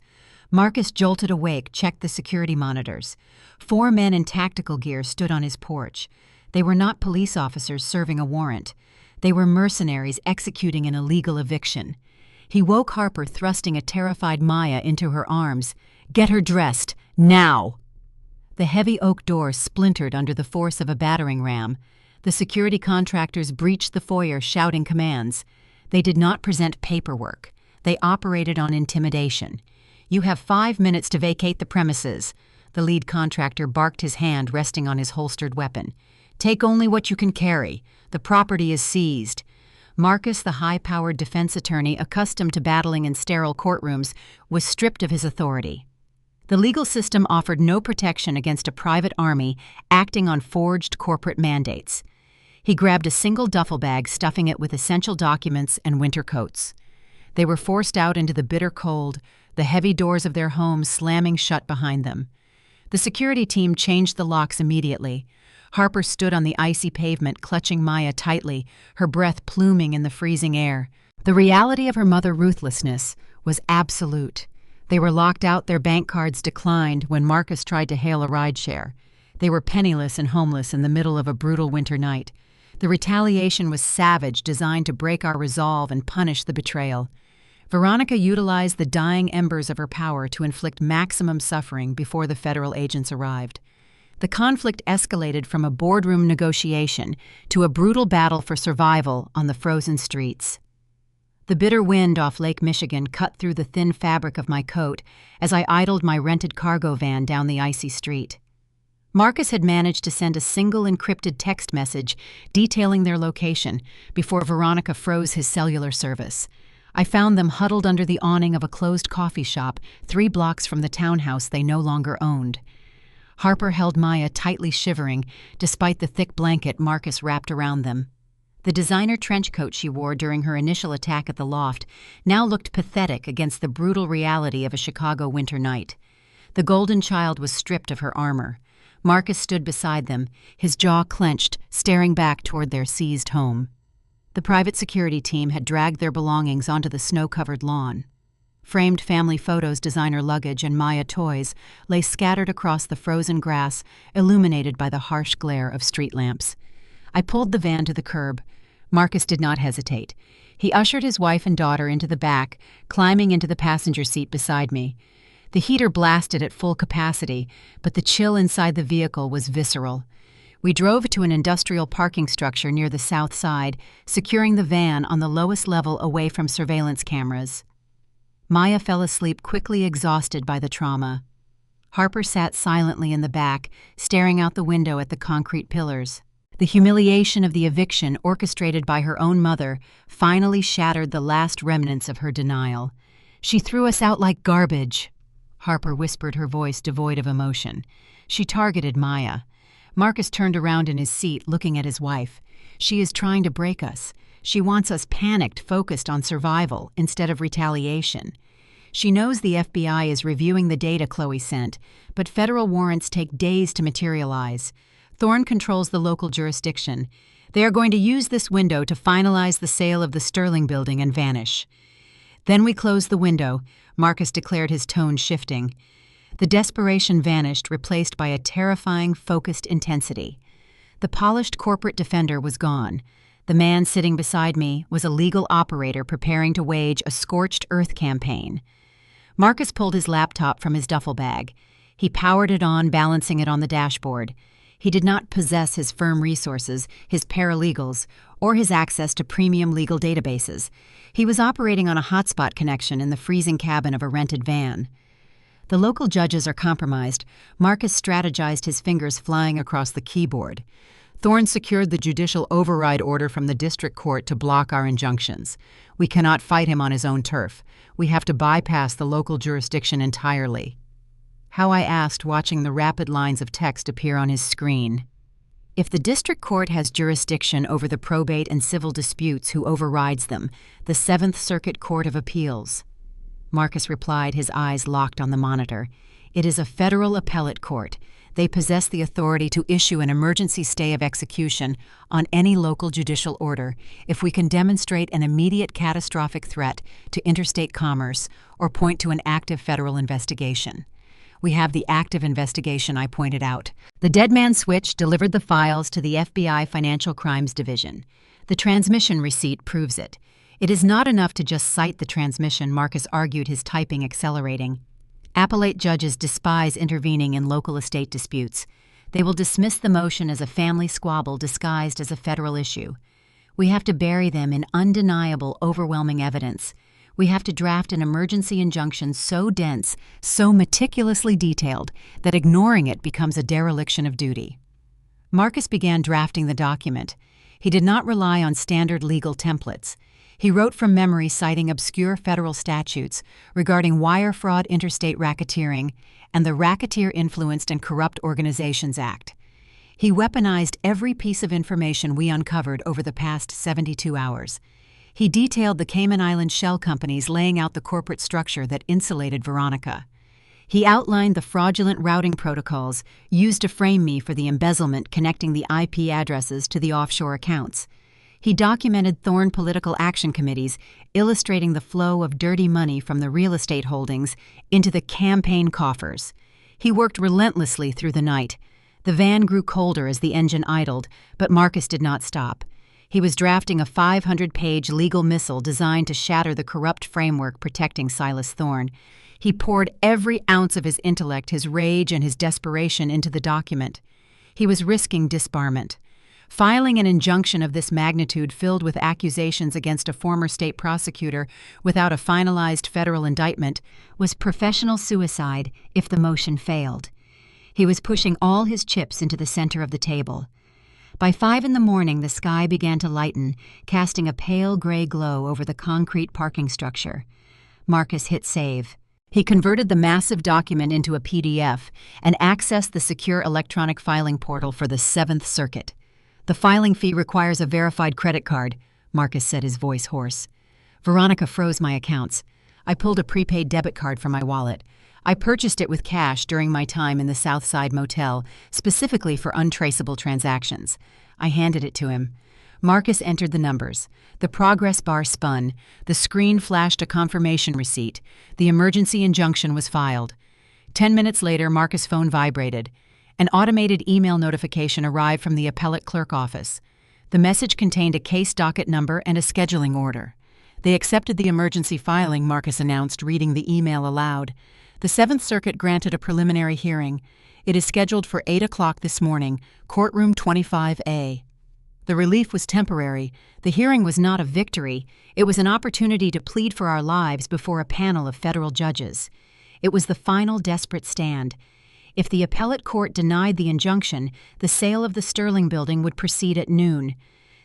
A: Marcus jolted awake, checked the security monitors. 4 men in tactical gear stood on his porch. They were not police officers serving a warrant. They were mercenaries executing an illegal eviction. He woke Harper, thrusting a terrified Maya into her arms. "Get her dressed, now!" The heavy oak door splintered under the force of a battering ram. The security contractors breached the foyer, shouting commands. They did not present paperwork. They operated on intimidation. "You have 5 minutes to vacate the premises." The lead contractor barked, his hand resting on his holstered weapon. "Take only what you can carry. The property is seized." Marcus, the high-powered defense attorney accustomed to battling in sterile courtrooms, was stripped of his authority. The legal system offered no protection against a private army acting on forged corporate mandates. He grabbed a single duffel bag, stuffing it with essential documents and winter coats. They were forced out into the bitter cold, the heavy doors of their home slamming shut behind them. The security team changed the locks immediately. Harper stood on the icy pavement, clutching Maya tightly, her breath pluming in the freezing air. The reality of her mother's ruthlessness was absolute. They were locked out, their bank cards declined when Marcus tried to hail a rideshare. They were penniless and homeless in the middle of a brutal winter night. The retaliation was savage, designed to break our resolve and punish the betrayal. Veronica utilized the dying embers of her power to inflict maximum suffering before the federal agents arrived. The conflict escalated from a boardroom negotiation to a brutal battle for survival on the frozen streets. The bitter wind off Lake Michigan cut through the thin fabric of my coat as I idled my rented cargo van down the icy street. Marcus had managed to send a single encrypted text message detailing their location before Veronica froze his cellular service. I found them huddled under the awning of a closed coffee shop 3 blocks from the townhouse they no longer owned. Harper held Maya tightly, shivering, despite the thick blanket Marcus wrapped around them. The designer trench coat she wore during her initial attack at the loft now looked pathetic against the brutal reality of a Chicago winter night. The golden child was stripped of her armor. Marcus stood beside them, his jaw clenched, staring back toward their seized home. The private security team had dragged their belongings onto the snow-covered lawn. Framed family photos, designer luggage, and Maya toys lay scattered across the frozen grass, illuminated by the harsh glare of street lamps. I pulled the van to the curb. Marcus did not hesitate. He ushered his wife and daughter into the back, climbing into the passenger seat beside me. The heater blasted at full capacity, but the chill inside the vehicle was visceral. We drove to an industrial parking structure near the south side, securing the van on the lowest level away from surveillance cameras. Maya fell asleep quickly, exhausted by the trauma. Harper sat silently in the back, staring out the window at the concrete pillars. The humiliation of the eviction, orchestrated by her own mother, finally shattered the last remnants of her denial. "She threw us out like garbage," Harper whispered, her voice devoid of emotion. She targeted Maya. Marcus turned around in his seat, looking at his wife. "She is trying to break us. She wants us panicked, focused on survival instead of retaliation. She knows the FBI is reviewing the data Chloe sent, but federal warrants take days to materialize. Thorne controls the local jurisdiction. They are going to use this window to finalize the sale of the Sterling building and vanish." "Then we close the window," Marcus declared, his tone shifting. The desperation vanished, replaced by a terrifying, focused intensity. The polished corporate defender was gone. The man sitting beside me was a legal operator preparing to wage a scorched earth campaign. Marcus pulled his laptop from his duffel bag. He powered it on, balancing it on the dashboard. He did not possess his firm resources, his paralegals, or his access to premium legal databases. He was operating on a hotspot connection in the freezing cabin of a rented van. The local judges are compromised. Marcus strategized, his fingers flying across the keyboard. Thorne secured the judicial override order from the district court to block our injunctions. We cannot fight him on his own turf. We have to bypass the local jurisdiction entirely. How I asked, watching the rapid lines of text appear on his screen. If the district court has jurisdiction over the probate and civil disputes, who overrides them? The 7th Circuit Court of Appeals. Marcus replied, his eyes locked on the monitor. It is a federal appellate court. They possess the authority to issue an emergency stay of execution on any local judicial order if we can demonstrate an immediate catastrophic threat to interstate commerce or point to an active federal investigation. We have the active investigation, I pointed out. The dead man switch delivered the files to the FBI Financial Crimes Division. The transmission receipt proves it. It is not enough to just cite the transmission, Marcus argued, his typing accelerating. Appellate judges despise intervening in local estate disputes. They will dismiss the motion as a family squabble disguised as a federal issue. We have to bury them in undeniable, overwhelming evidence. We have to draft an emergency injunction so dense, so meticulously detailed, that ignoring it becomes a dereliction of duty. Marcus began drafting the document. He did not rely on standard legal templates. He wrote from memory, citing obscure federal statutes regarding wire fraud, interstate racketeering, and the Racketeer Influenced and Corrupt Organizations Act. He weaponized every piece of information we uncovered over the past 72 hours. He detailed the Cayman Island shell companies laying out the corporate structure that insulated Veronica. He outlined the fraudulent routing protocols used to frame me for the embezzlement connecting the IP addresses to the offshore accounts. He documented Thorne political action committees, illustrating the flow of dirty money from the real estate holdings into the campaign coffers. He worked relentlessly through the night. The van grew colder as the engine idled, but Marcus did not stop. He was drafting a 500-page legal missile designed to shatter the corrupt framework protecting Silas Thorne. He poured every ounce of his intellect, his rage, and his desperation into the document. He was risking disbarment. Filing an injunction of this magnitude filled with accusations against a former state prosecutor without a finalized federal indictment was professional suicide if the motion failed. He was pushing all his chips into the center of the table. By 5 a.m, the sky began to lighten, casting a pale gray glow over the concrete parking structure. Marcus hit save. He converted the massive document into a PDF and accessed the secure electronic filing portal for the 7th Circuit. "The filing fee requires a verified credit card," Marcus said, his voice hoarse. Veronica froze my accounts. I pulled a prepaid debit card from my wallet. I purchased it with cash during my time in the Southside Motel, specifically for untraceable transactions. I handed it to him. Marcus entered the numbers. The progress bar spun. The screen flashed a confirmation receipt. The emergency injunction was filed. 10 minutes later, Marcus' phone vibrated. An automated email notification arrived from the appellate clerk office. The message contained a case docket number and a scheduling order. "They accepted the emergency filing," Marcus announced, reading the email aloud. "The 7th Circuit granted a preliminary hearing. It is scheduled for 8 o'clock this morning, Courtroom 25A. The relief was temporary. The hearing was not a victory. It was an opportunity to plead for our lives before a panel of federal judges. It was the final desperate stand. If the appellate court denied the injunction, the sale of the Sterling building would proceed at noon.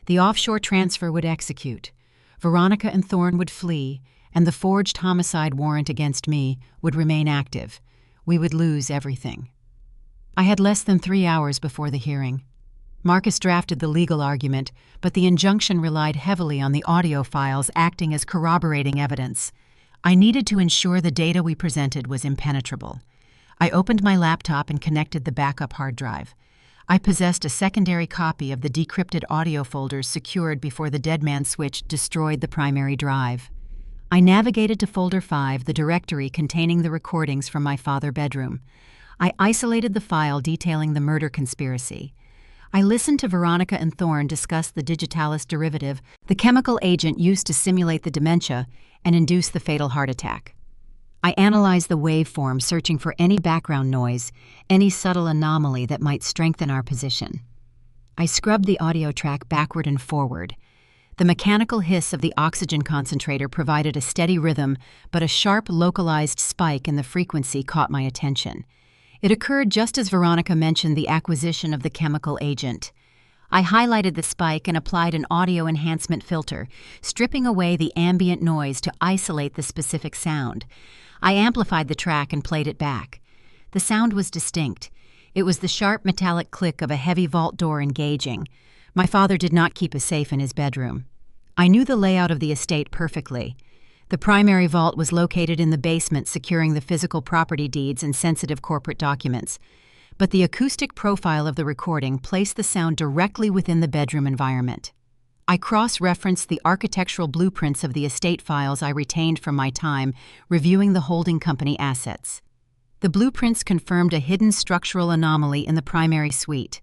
A: The offshore transfer would execute. Veronica and Thorne would flee, and the forged homicide warrant against me would remain active. We would lose everything." I had less than 3 hours before the hearing. Marcus drafted the legal argument, but the injunction relied heavily on the audio files acting as corroborating evidence. I needed to ensure the data we presented was impenetrable. I opened my laptop and connected the backup hard drive. I possessed a secondary copy of the decrypted audio folders secured before the dead man switch destroyed the primary drive. I navigated to Folder 5, the directory containing the recordings from my father's bedroom. I isolated the file detailing the murder conspiracy. I listened to Veronica and Thorne discuss the digitalis derivative, the chemical agent used to simulate the dementia and induce the fatal heart attack. I analyzed the waveform, searching for any background noise, any subtle anomaly that might strengthen our position. I scrubbed the audio track backward and forward. The mechanical hiss of the oxygen concentrator provided a steady rhythm, but a sharp, localized spike in the frequency caught my attention. It occurred just as Veronica mentioned the acquisition of the chemical agent. I highlighted the spike and applied an audio enhancement filter, stripping away the ambient noise to isolate the specific sound. I amplified the track and played it back. The sound was distinct. It was the sharp metallic click of a heavy vault door engaging. My father did not keep a safe in his bedroom. I knew the layout of the estate perfectly. The primary vault was located in the basement, securing the physical property deeds and sensitive corporate documents. But the acoustic profile of the recording placed the sound directly within the bedroom environment. I cross-referenced the architectural blueprints of the estate files I retained from my time reviewing the holding company assets. The blueprints confirmed a hidden structural anomaly in the primary suite,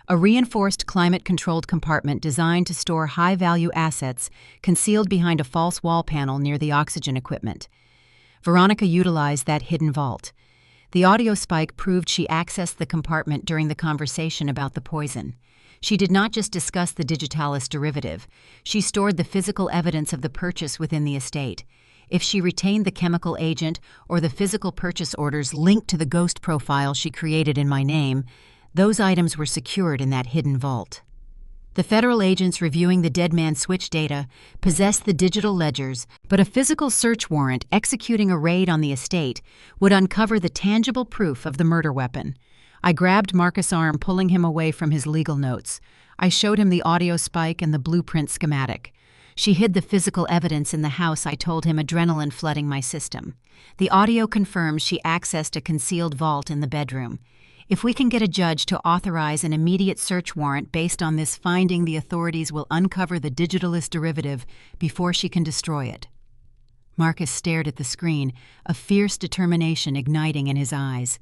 A: a reinforced climate-controlled compartment designed to store high-value assets concealed behind a false wall panel near the oxygen equipment. Veronica utilized that hidden vault. The audio spike proved she accessed the compartment during the conversation about the poison. She did not just discuss the digitalis derivative, she stored the physical evidence of the purchase within the estate. If she retained the chemical agent or the physical purchase orders linked to the ghost profile she created in my name, those items were secured in that hidden vault. The federal agents reviewing the dead man's switch data possessed the digital ledgers, but a physical search warrant executing a raid on the estate would uncover the tangible proof of the murder weapon. I grabbed Marcus' arm, pulling him away from his legal notes. I showed him the audio spike and the blueprint schematic. She hid the physical evidence in the house, I told him, adrenaline flooding my system. The audio confirms she accessed a concealed vault in the bedroom. If we can get a judge to authorize an immediate search warrant based on this finding, the authorities will uncover the digitalist derivative before she can destroy it. Marcus stared at the screen, a fierce determination igniting in his eyes.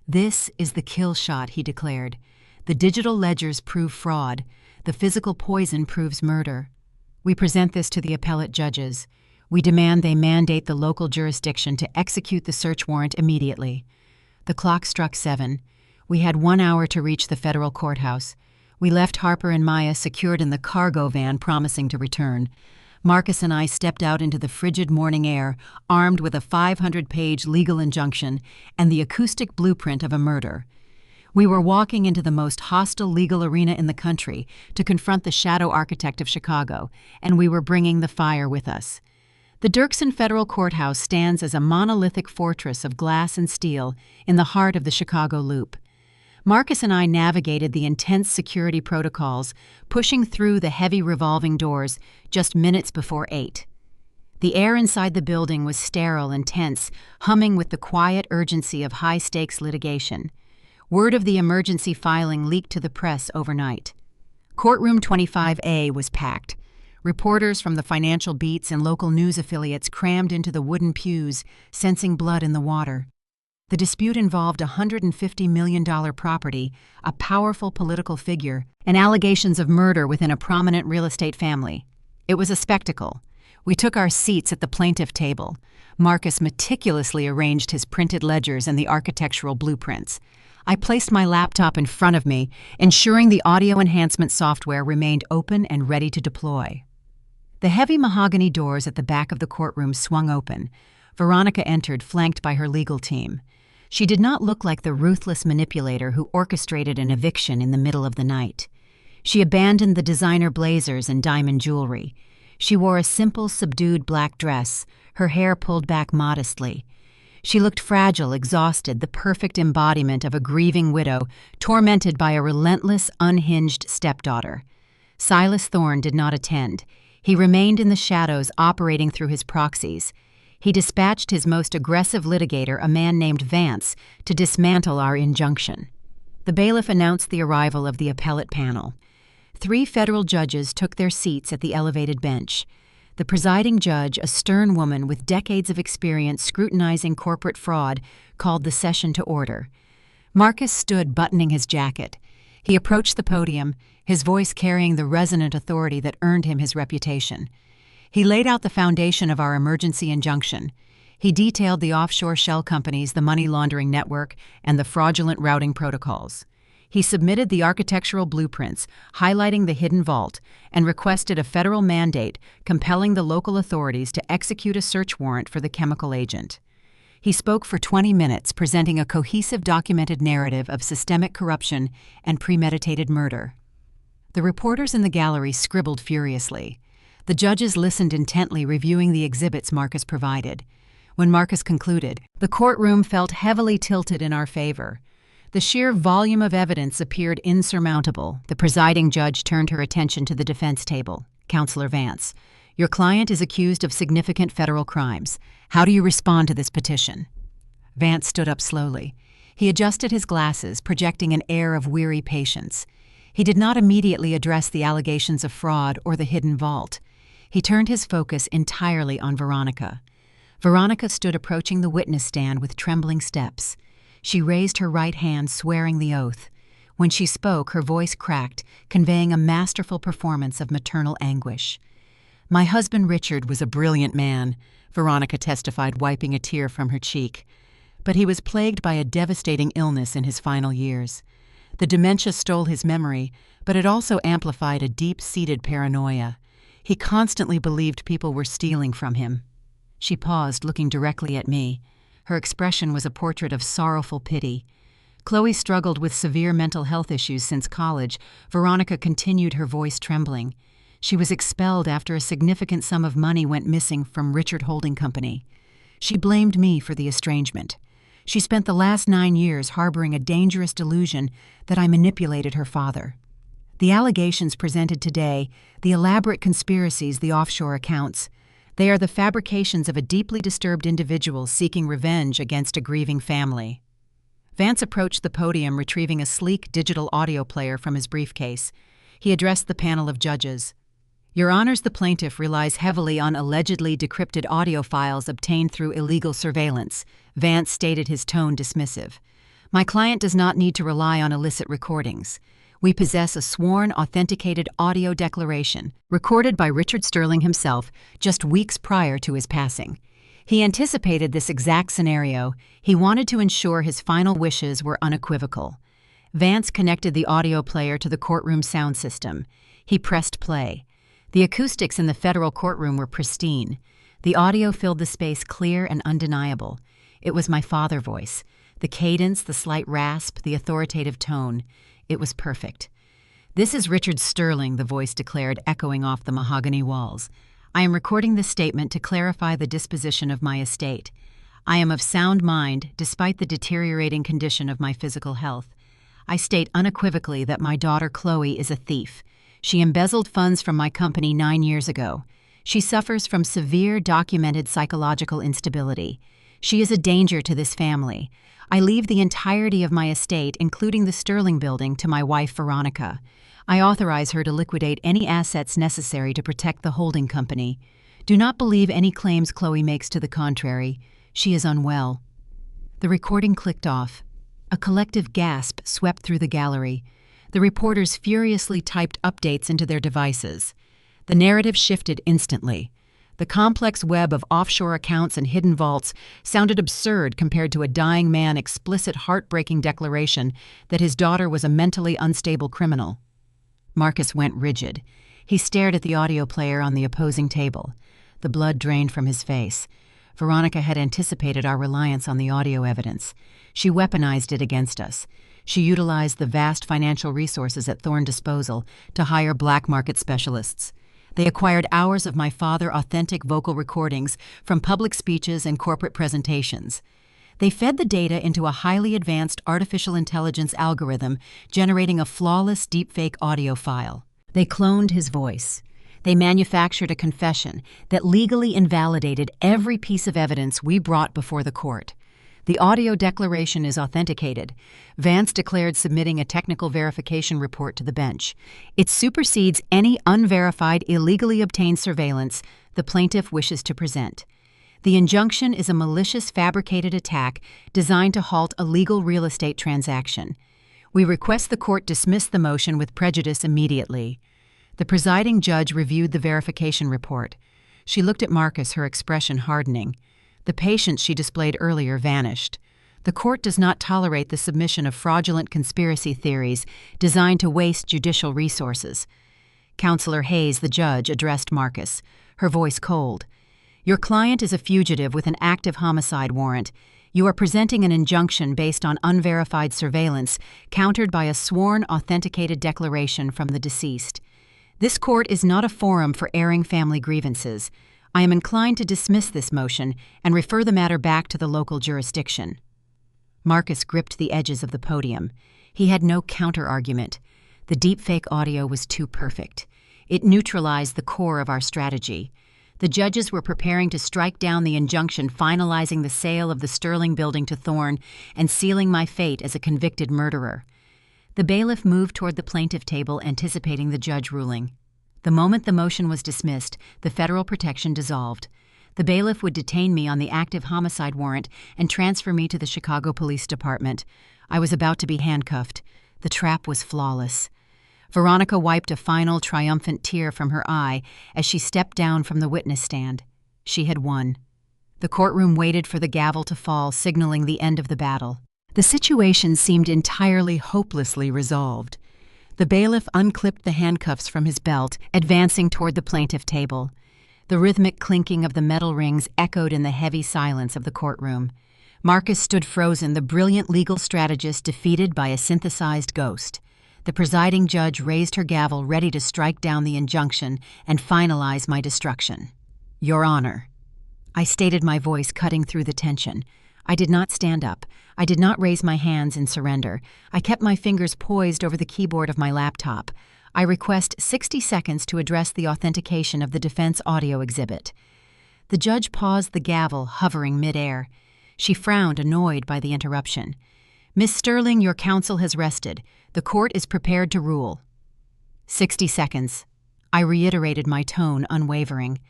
A: "This is the kill shot," he declared. "The digital ledgers prove fraud. The physical poison proves murder. We present this to the appellate judges. We demand they mandate the local jurisdiction to execute the search warrant immediately." The clock struck 7. We had 1 hour to reach the federal courthouse. We left Harper and Maya secured in the cargo van, promising to return. Marcus and I stepped out into the frigid morning air, armed with a 500-page legal injunction and the acoustic blueprint of a murder. We were walking into the most hostile legal arena in the country to confront the shadow architect of Chicago, and we were bringing the fire with us. The Dirksen Federal Courthouse stands as a monolithic fortress of glass and steel in the heart of the Chicago Loop. Marcus and I navigated the intense security protocols, pushing through the heavy revolving doors just minutes before 8. The air inside the building was sterile and tense, humming with the quiet urgency of high-stakes litigation. Word of the emergency filing leaked to the press overnight. Courtroom 25A was packed. Reporters from the financial beats and local news affiliates crammed into the wooden pews, sensing blood in the water. The dispute involved a $150 million property, a powerful political figure, and allegations of murder within a prominent real estate family. It was a spectacle. We took our seats at the plaintiff table. Marcus meticulously arranged his printed ledgers and the architectural blueprints. I placed my laptop in front of me, ensuring the audio enhancement software remained open and ready to deploy. The heavy mahogany doors at the back of the courtroom swung open. Veronica entered, flanked by her legal team. She did not look like the ruthless manipulator who orchestrated an eviction in the middle of the night. She abandoned the designer blazers and diamond jewelry. She wore a simple, subdued black dress, her hair pulled back modestly. She looked fragile, exhausted, the perfect embodiment of a grieving widow tormented by a relentless, unhinged stepdaughter. Silas Thorne did not attend. He remained in the shadows, operating through his proxies. He dispatched his most aggressive litigator, a man named Vance, to dismantle our injunction. The bailiff announced the arrival of the appellate panel. 3 federal judges took their seats at the elevated bench. The presiding judge, a stern woman with decades of experience scrutinizing corporate fraud, called the session to order. Marcus stood buttoning his jacket. He approached the podium, his voice carrying the resonant authority that earned him his reputation. He laid out the foundation of our emergency injunction. He detailed the offshore shell companies, the money laundering network, and the fraudulent routing protocols. He submitted the architectural blueprints, highlighting the hidden vault, and requested a federal mandate compelling the local authorities to execute a search warrant for the chemical agent. He spoke for 20 minutes, presenting a cohesive documented narrative of systemic corruption and premeditated murder. The reporters in the gallery scribbled furiously. The judges listened intently, reviewing the exhibits Marcus provided. When Marcus concluded, the courtroom felt heavily tilted in our favor. The sheer volume of evidence appeared insurmountable. The presiding judge turned her attention to the defense table. "Counselor Vance, Your client is accused of significant federal crimes. How do you respond to this petition?" Vance stood up slowly. He adjusted his glasses, projecting an air of weary patience. He did not immediately address the allegations of fraud or the hidden vault. He turned his focus entirely on Veronica. Veronica stood approaching the witness stand with trembling steps. She raised her right hand, swearing the oath. When she spoke, her voice cracked, conveying a masterful performance of maternal anguish. "My husband Richard was a brilliant man," Veronica testified, wiping a tear from her cheek. "But he was plagued by a devastating illness in his final years. The dementia stole his memory, but it also amplified a deep-seated paranoia. He constantly believed people were stealing from him." She paused, looking directly at me. Her expression was a portrait of sorrowful pity. Chloe struggled with severe mental health issues since college. Veronica continued, her voice trembling. She was expelled after a significant sum of money went missing from Richard Holding Company. She blamed me for the estrangement. She spent the last 9 years harboring a dangerous delusion that I manipulated her father. The allegations presented today, the elaborate conspiracies, the offshore accounts, they are the fabrications of a deeply disturbed individual seeking revenge against a grieving family. Vance approached the podium, retrieving a sleek digital audio player from his briefcase. He addressed the panel of judges. "Your Honors, the plaintiff relies heavily on allegedly decrypted audio files obtained through illegal surveillance," Vance stated, his tone dismissive. "My client does not need to rely on illicit recordings. We possess a sworn, authenticated audio declaration, recorded by Richard Sterling himself just weeks prior to his passing. He anticipated this exact scenario. He wanted to ensure his final wishes were unequivocal." Vance connected the audio player to the courtroom sound system. He pressed play. The acoustics in the federal courtroom were pristine. The audio filled the space clear and undeniable. It was my father's voice. The cadence, the slight rasp, the authoritative tone. It was perfect. "This is Richard Sterling," the voice declared, echoing off the mahogany walls. "I am recording this statement to clarify the disposition of my estate. I am of sound mind, despite the deteriorating condition of my physical health. I state unequivocally that my daughter Chloe is a thief. She embezzled funds from my company 9 years ago. She suffers from severe documented psychological instability. She is a danger to this family. I leave the entirety of my estate, including the Sterling building, to my wife Veronica. I authorize her to liquidate any assets necessary to protect the holding company. Do not believe any claims Chloe makes to the contrary. She is unwell." The recording clicked off. A collective gasp swept through the gallery. The reporters furiously typed updates into their devices. The narrative shifted instantly. The complex web of offshore accounts and hidden vaults sounded absurd compared to a dying man's explicit, heartbreaking declaration that his daughter was a mentally unstable criminal. Marcus went rigid. He stared at the audio player on the opposing table. The blood drained from his face. Veronica had anticipated our reliance on the audio evidence. She weaponized it against us. She utilized the vast financial resources at Thorne disposal to hire black market specialists. They acquired hours of my father's authentic vocal recordings from public speeches and corporate presentations. They fed the data into a highly advanced artificial intelligence algorithm, generating a flawless deepfake audio file. They cloned his voice. They manufactured a confession that legally invalidated every piece of evidence we brought before the court. The audio declaration is authenticated. Vance declared submitting a technical verification report to the bench. It supersedes any unverified, illegally obtained surveillance the plaintiff wishes to present. The injunction is a malicious, fabricated attack designed to halt a legal real estate transaction. We request the court dismiss the motion with prejudice immediately. The presiding judge reviewed the verification report. She looked at Marcus, her expression hardening. The patience she displayed earlier vanished. The court does not tolerate the submission of fraudulent conspiracy theories designed to waste judicial resources. Counselor Hayes, the judge, addressed Marcus, her voice cold. Your client is a fugitive with an active homicide warrant. You are presenting an injunction based on unverified surveillance, countered by a sworn, authenticated declaration from the deceased. This court is not a forum for airing family grievances. I am inclined to dismiss this motion and refer the matter back to the local jurisdiction. Marcus gripped the edges of the podium. He had no counter-argument. The deepfake audio was too perfect. It neutralized the core of our strategy. The judges were preparing to strike down the injunction finalizing the sale of the Sterling building to Thorne and sealing my fate as a convicted murderer. The bailiff moved toward the plaintiff table, anticipating the judge ruling. The moment the motion was dismissed, the federal protection dissolved. The bailiff would detain me on the active homicide warrant and transfer me to the Chicago Police Department. I was about to be handcuffed. The trap was flawless. Veronica wiped a final, triumphant tear from her eye as she stepped down from the witness stand. She had won. The courtroom waited for the gavel to fall, signaling the end of the battle. The situation seemed entirely hopelessly resolved. The bailiff unclipped the handcuffs from his belt, advancing toward the plaintiff table. The rhythmic clinking of the metal rings echoed in the heavy silence of the courtroom. Marcus stood frozen, the brilliant legal strategist defeated by a synthesized ghost. The presiding judge raised her gavel, ready to strike down the injunction and finalize my destruction. Your Honor. I stated, my voice cutting through the tension. I did not stand up. I did not raise my hands in surrender. I kept my fingers poised over the keyboard of my laptop. I request 60 seconds to address the authentication of the defense audio exhibit. The judge paused, the gavel hovering midair. She frowned, annoyed by the interruption. Miss Sterling, your counsel has rested. The court is prepared to rule. 60 seconds. I reiterated, my tone unwavering.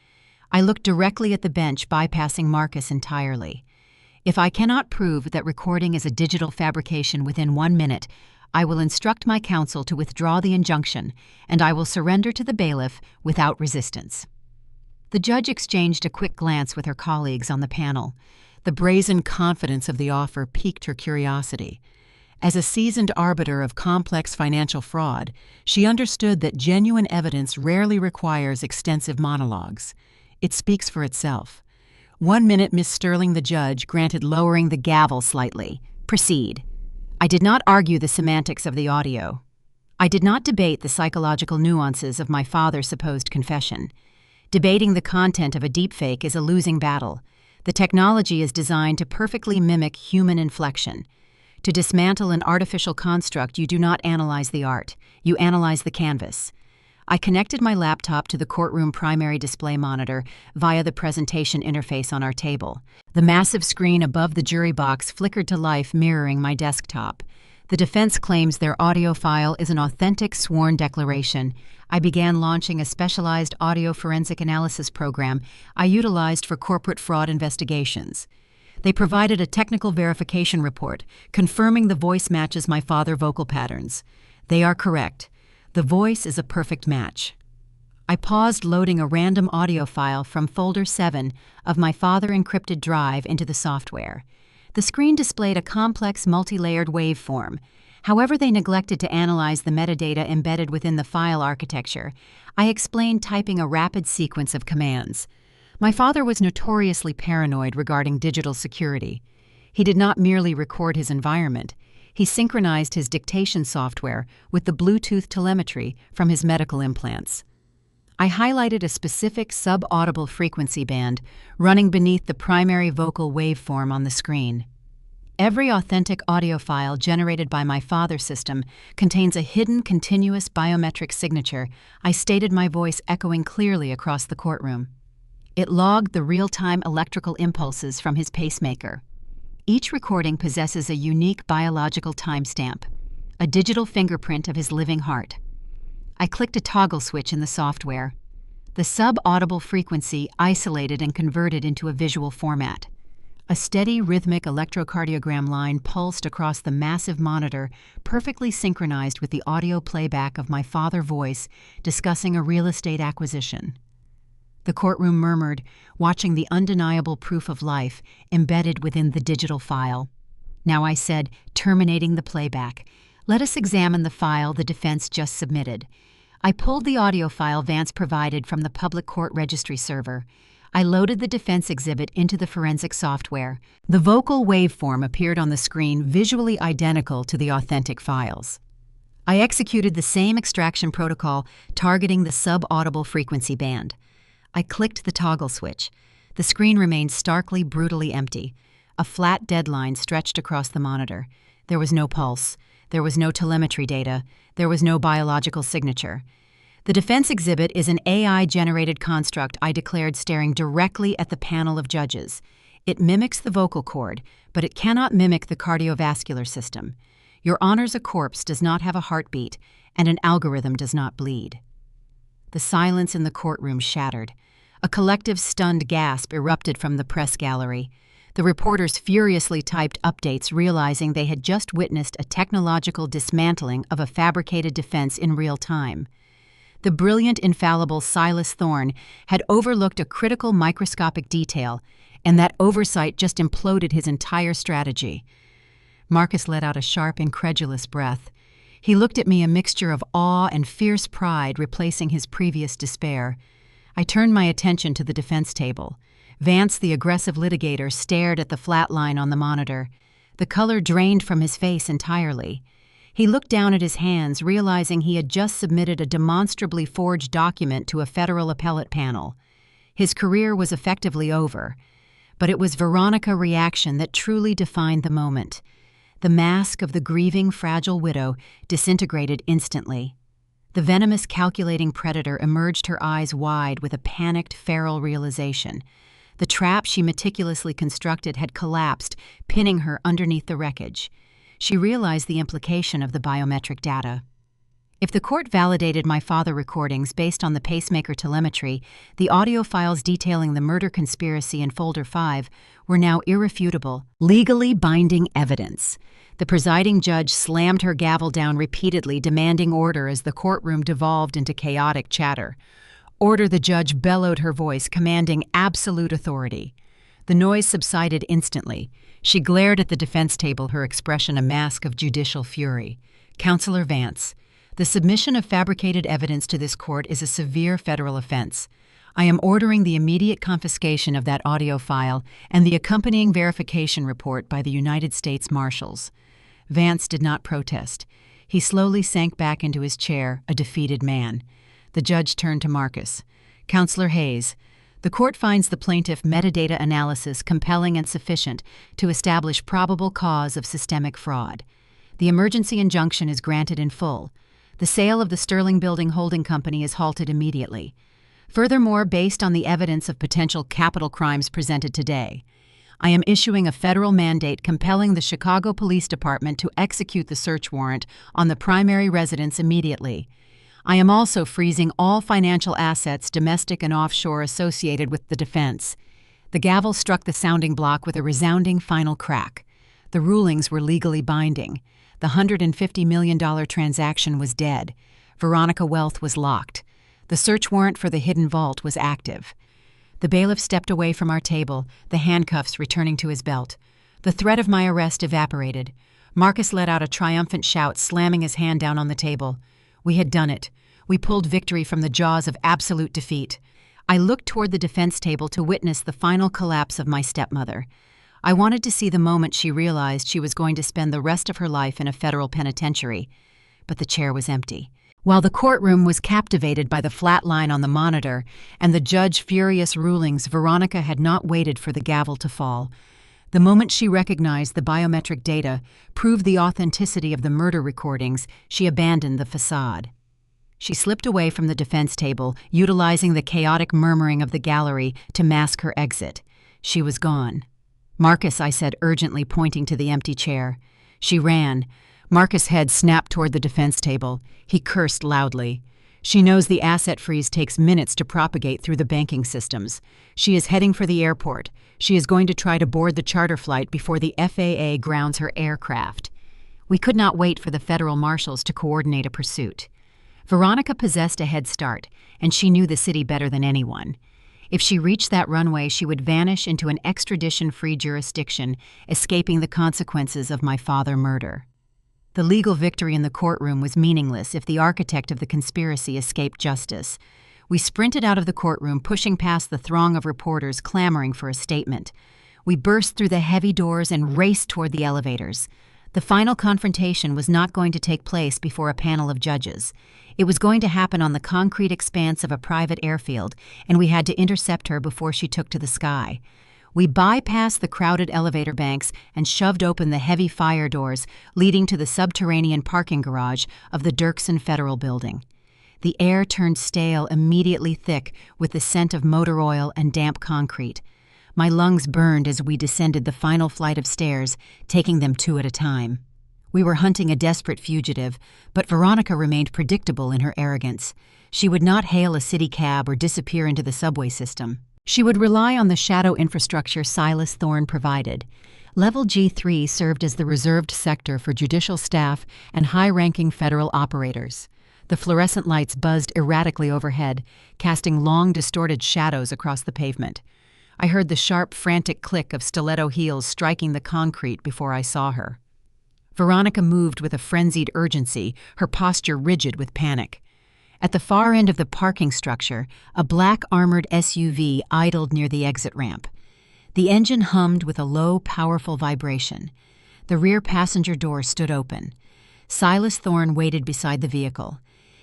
A: I looked directly at the bench, bypassing Marcus entirely. If I cannot prove that recording is a digital fabrication within 1 minute, I will instruct my counsel to withdraw the injunction, and I will surrender to the bailiff without resistance. The judge exchanged a quick glance with her colleagues on the panel. The brazen confidence of the offer piqued her curiosity. As a seasoned arbiter of complex financial fraud, she understood that genuine evidence rarely requires extensive monologues. It speaks for itself. 1 minute, Miss Sterling, the judge granted, lowering the gavel slightly. Proceed. I did not argue the semantics of the audio. I did not debate the psychological nuances of my father's supposed confession. Debating the content of a deepfake is a losing battle. The technology is designed to perfectly mimic human inflection. To dismantle an artificial construct, you do not analyze the art. You analyze the canvas. I connected my laptop to the courtroom primary display monitor via the presentation interface on our table. The massive screen above the jury box flickered to life, mirroring my desktop. The defense claims their audio file is an authentic sworn declaration. I began launching a specialized audio forensic analysis program I utilized for corporate fraud investigations. They provided a technical verification report, confirming the voice matches my father's vocal patterns. They are correct. The voice is a perfect match. I paused, loading a random audio file from folder 7 of my father encrypted drive into the software. The screen displayed a complex multi-layered waveform. However, they neglected to analyze the metadata embedded within the file architecture. I explained, typing a rapid sequence of commands. My father was notoriously paranoid regarding digital security. He did not merely record his environment. He synchronized his dictation software with the Bluetooth telemetry from his medical implants. I highlighted a specific sub-audible frequency band running beneath the primary vocal waveform on the screen. Every authentic audio file generated by my father's system contains a hidden continuous biometric signature, I stated, my voice echoing clearly across the courtroom. It logged the real-time electrical impulses from his pacemaker. Each recording possesses a unique biological timestamp, a digital fingerprint of his living heart. I clicked a toggle switch in the software. The sub-audible frequency isolated and converted into a visual format. A steady, rhythmic electrocardiogram line pulsed across the massive monitor, perfectly synchronized with the audio playback of my father's voice discussing a real estate acquisition. The courtroom murmured, watching the undeniable proof of life embedded within the digital file. Now I said, terminating the playback, let us examine the file the defense just submitted. I pulled the audio file Vance provided from the public court registry server. I loaded the defense exhibit into the forensic software. The vocal waveform appeared on the screen, visually identical to the authentic files. I executed the same extraction protocol, targeting the sub-audible frequency band. I clicked the toggle switch. The screen remained starkly, brutally empty. A flat deadline stretched across the monitor. There was no pulse. There was no telemetry data. There was no biological signature. The defense exhibit is an AI-generated construct I declared staring directly at the panel of judges. It mimics the vocal cord, but it cannot mimic the cardiovascular system. Your Honors, a corpse does not have a heartbeat, and an algorithm does not bleed. The silence in the courtroom shattered. A collective stunned gasp erupted from the press gallery. The reporters furiously typed updates, realizing they had just witnessed a technological dismantling of a fabricated defense in real time. The brilliant, infallible Silas Thorne had overlooked a critical microscopic detail, and that oversight just imploded his entire strategy. Marcus let out a sharp, incredulous breath. He looked at me, a mixture of awe and fierce pride replacing his previous despair. I turned my attention to the defense table. Vance, the aggressive litigator, stared at the flat line on the monitor. The color drained from his face entirely. He looked down at his hands, realizing he had just submitted a demonstrably forged document to a federal appellate panel. His career was effectively over. But it was Veronica's reaction that truly defined the moment. The mask of the grieving, fragile widow disintegrated instantly. The venomous, calculating predator emerged, her eyes wide with a panicked, feral realization. The trap she meticulously constructed had collapsed, pinning her underneath the wreckage. She realized the implication of the biometric data. If the court validated my father recordings based on the pacemaker telemetry, the audio files detailing the murder conspiracy in Folder 5 were now irrefutable, legally binding evidence. The presiding judge slammed her gavel down repeatedly, demanding order as the courtroom devolved into chaotic chatter. Order, the judge bellowed, her voice commanding absolute authority. The noise subsided instantly. She glared at the defense table, her expression a mask of judicial fury. Counselor Vance, the submission of fabricated evidence to this court is a severe federal offense. I am ordering the immediate confiscation of that audio file and the accompanying verification report by the United States Marshals. Vance did not protest. He slowly sank back into his chair, a defeated man. The judge turned to Marcus. Counselor Hayes, the court finds the plaintiff metadata analysis compelling and sufficient to establish probable cause of systemic fraud. The emergency injunction is granted in full. The sale of the Sterling Building Holding Company is halted immediately. Furthermore, based on the evidence of potential capital crimes presented today, I am issuing a federal mandate compelling the Chicago Police Department to execute the search warrant on the primary residence immediately. I am also freezing all financial assets, domestic and offshore, associated with the defense. The gavel struck the sounding block with a resounding final crack. The rulings were legally binding. The $150 million transaction was dead. Veronica wealth was locked. The search warrant for the hidden vault was active. The bailiff stepped away from our table, the handcuffs returning to his belt. The threat of my arrest evaporated. Marcus let out a triumphant shout, slamming his hand down on the table. We had done it. We pulled victory from the jaws of absolute defeat. I looked toward the defense table to witness the final collapse of my stepmother. I wanted to see the moment she realized she was going to spend the rest of her life in a federal penitentiary. But the chair was empty. While the courtroom was captivated by the flat line on the monitor and the judge's furious rulings, Veronica had not waited for the gavel to fall. The moment she recognized the biometric data proved the authenticity of the murder recordings, she abandoned the facade. She slipped away from the defense table, utilizing the chaotic murmuring of the gallery to mask her exit. She was gone. Marcus, I said urgently, pointing to the empty chair. She ran. Marcus' head snapped toward the defense table. He cursed loudly. She knows the asset freeze takes minutes to propagate through the banking systems. She is heading for the airport. She is going to try to board the charter flight before the FAA grounds her aircraft. We could not wait for the federal marshals to coordinate a pursuit. Veronica possessed a head start, and she knew the city better than anyone. If she reached that runway, she would vanish into an extradition-free jurisdiction, escaping the consequences of my father's murder. The legal victory in the courtroom was meaningless if the architect of the conspiracy escaped justice. We sprinted out of the courtroom, pushing past the throng of reporters clamoring for a statement. We burst through the heavy doors and raced toward the elevators. The final confrontation was not going to take place before a panel of judges. It was going to happen on the concrete expanse of a private airfield, and we had to intercept her before she took to the sky. We bypassed the crowded elevator banks and shoved open the heavy fire doors leading to the subterranean parking garage of the Dirksen Federal Building. The air turned stale, immediately thick, with the scent of motor oil and damp concrete. My lungs burned as we descended the final flight of stairs, taking them two at a time. We were hunting a desperate fugitive, but Veronica remained predictable in her arrogance. She would not hail a city cab or disappear into the subway system. She would rely on the shadow infrastructure Silas Thorne provided. Level G3 served as the reserved sector for judicial staff and high-ranking federal operators. The fluorescent lights buzzed erratically overhead, casting long, distorted shadows across the pavement. I heard the sharp, frantic click of stiletto heels striking the concrete before I saw her. Veronica moved with a frenzied urgency, her posture rigid with panic. At the far end of the parking structure, a black armored SUV idled near the exit ramp. The engine hummed with a low, powerful vibration. The rear passenger door stood open. Silas Thorne waited beside the vehicle.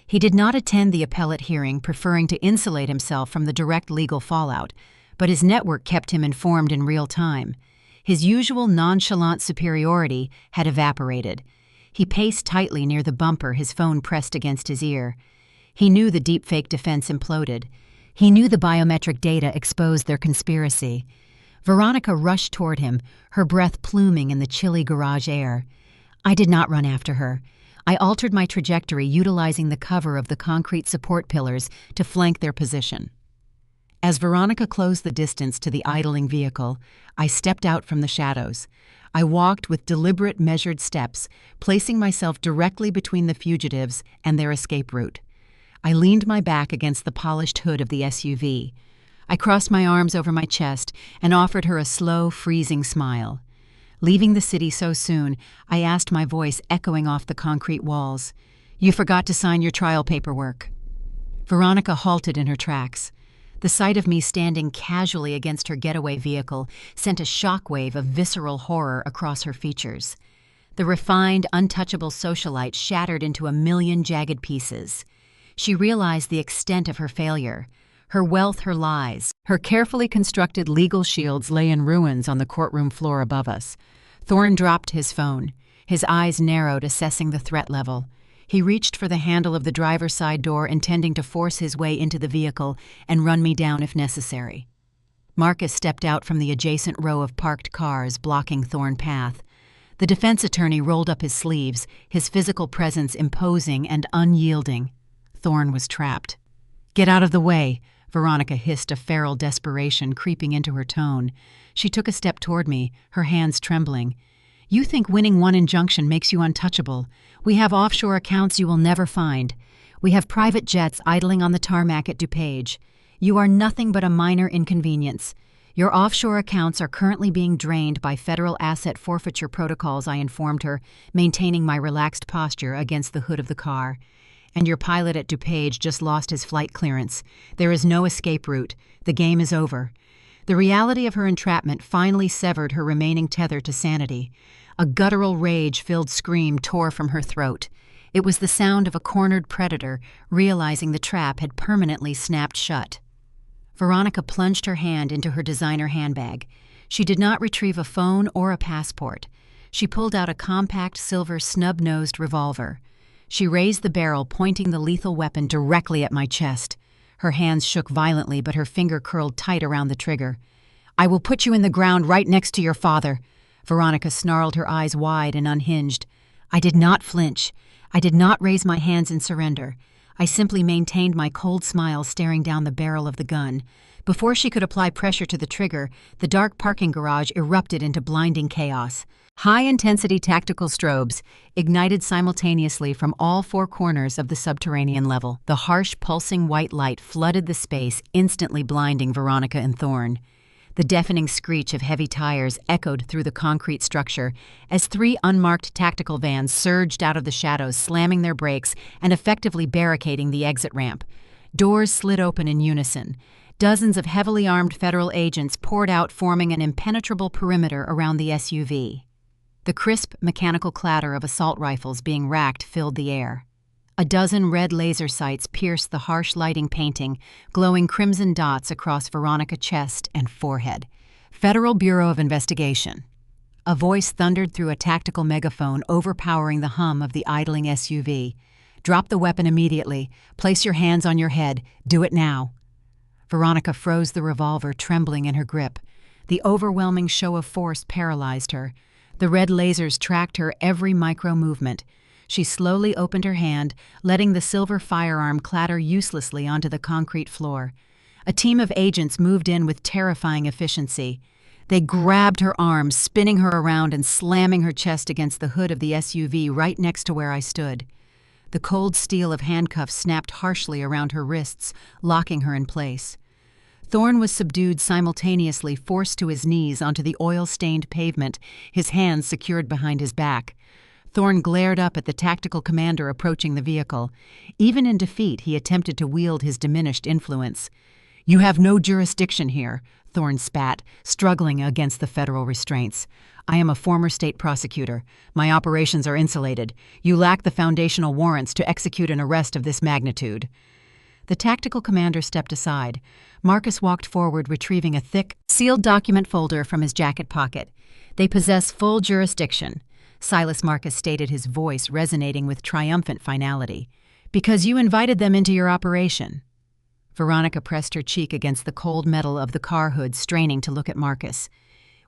A: He did not attend the appellate hearing, preferring to insulate himself from the direct legal fallout, but his network kept him informed in real time. His usual nonchalant superiority had evaporated. He paced tightly near the bumper, his phone pressed against his ear. He knew the deepfake defense imploded. He knew the biometric data exposed their conspiracy. Veronica rushed toward him, her breath pluming in the chilly garage air. I did not run after her. I altered my trajectory, utilizing the cover of the concrete support pillars to flank their position. As Veronica closed the distance to the idling vehicle, I stepped out from the shadows. I walked with deliberate, measured steps, placing myself directly between the fugitives and their escape route. I leaned my back against the polished hood of the SUV. I crossed my arms over my chest and offered her a slow, freezing smile. Leaving the city so soon, I asked, my voice echoing off the concrete walls, "You forgot to sign your trial paperwork." Veronica halted in her tracks. The sight of me standing casually against her getaway vehicle sent a shockwave of visceral horror across her features. The refined, untouchable socialite shattered into a million jagged pieces. She realized the extent of her failure. Her wealth, her lies, her carefully constructed legal shields lay in ruins on the courtroom floor above us. Thorne dropped his phone. His eyes narrowed, assessing the threat level. He reached for the handle of the driver's side door, intending to force his way into the vehicle and run me down if necessary. Marcus stepped out from the adjacent row of parked cars, blocking Thorne's path. The defense attorney rolled up his sleeves, his physical presence imposing and unyielding. Thorne was trapped. "Get out of the way," Veronica hissed, a feral desperation creeping into her tone. She took a step toward me, her hands trembling. "You think winning one injunction makes you untouchable. We have offshore accounts you will never find. We have private jets idling on the tarmac at DuPage. You are nothing but a minor inconvenience. Your offshore accounts are currently being drained by federal asset forfeiture protocols," I informed her, maintaining my relaxed posture against the hood of the car. "And your pilot at DuPage just lost his flight clearance. There is no escape route. The game is over." The reality of her entrapment finally severed her remaining tether to sanity. A guttural, rage-filled scream tore from her throat. It was the sound of a cornered predator, realizing the trap had permanently snapped shut. Veronica plunged her hand into her designer handbag. She did not retrieve a phone or a passport. She pulled out a compact, silver, snub-nosed revolver. She raised the barrel, pointing the lethal weapon directly at my chest. Her hands shook violently, but her finger curled tight around the trigger. "I will put you in the ground right next to your father." Veronica snarled, her eyes wide and unhinged. I did not flinch. I did not raise my hands in surrender. I simply maintained my cold smile, staring down the barrel of the gun. Before she could apply pressure to the trigger, the dark parking garage erupted into blinding chaos. High-intensity tactical strobes ignited simultaneously from all four corners of the subterranean level. The harsh, pulsing white light flooded the space, instantly blinding Veronica and Thorne. The deafening screech of heavy tires echoed through the concrete structure as three unmarked tactical vans surged out of the shadows, slamming their brakes and effectively barricading the exit ramp. Doors slid open in unison. Dozens of heavily armed federal agents poured out, forming an impenetrable perimeter around the SUV. The crisp, mechanical clatter of assault rifles being racked filled the air. A dozen red laser sights pierced the harsh lighting, painting glowing crimson dots across Veronica's chest and forehead. "Federal Bureau of Investigation." A voice thundered through a tactical megaphone, overpowering the hum of the idling SUV. Drop the weapon immediately. Place your hands on your head. Do it now." Veronica froze the revolver, trembling in her grip. The overwhelming show of force paralyzed her. The red lasers tracked her every micro-movement. She slowly opened her hand, letting the silver firearm clatter uselessly onto the concrete floor. A team of agents moved in with terrifying efficiency. They grabbed her arms, spinning her around and slamming her chest against the hood of the SUV right next to where I stood. The cold steel of handcuffs snapped harshly around her wrists, locking her in place. Thorne was subdued simultaneously, forced to his knees onto the oil-stained pavement, his hands secured behind his back. Thorne glared up at the tactical commander approaching the vehicle. Even in defeat, he attempted to wield his diminished influence. "You have no jurisdiction here," Thorne spat, struggling against the federal restraints. "I am a former state prosecutor. My operations are insulated. You lack the foundational warrants to execute an arrest of this magnitude." The tactical commander stepped aside. Marcus walked forward, retrieving a thick, sealed document folder from his jacket pocket. "They possess full jurisdiction," Silas Marcus stated, his voice resonating with triumphant finality, "because you invited them into your operation." Veronica pressed her cheek against the cold metal of the car hood, straining to look at Marcus.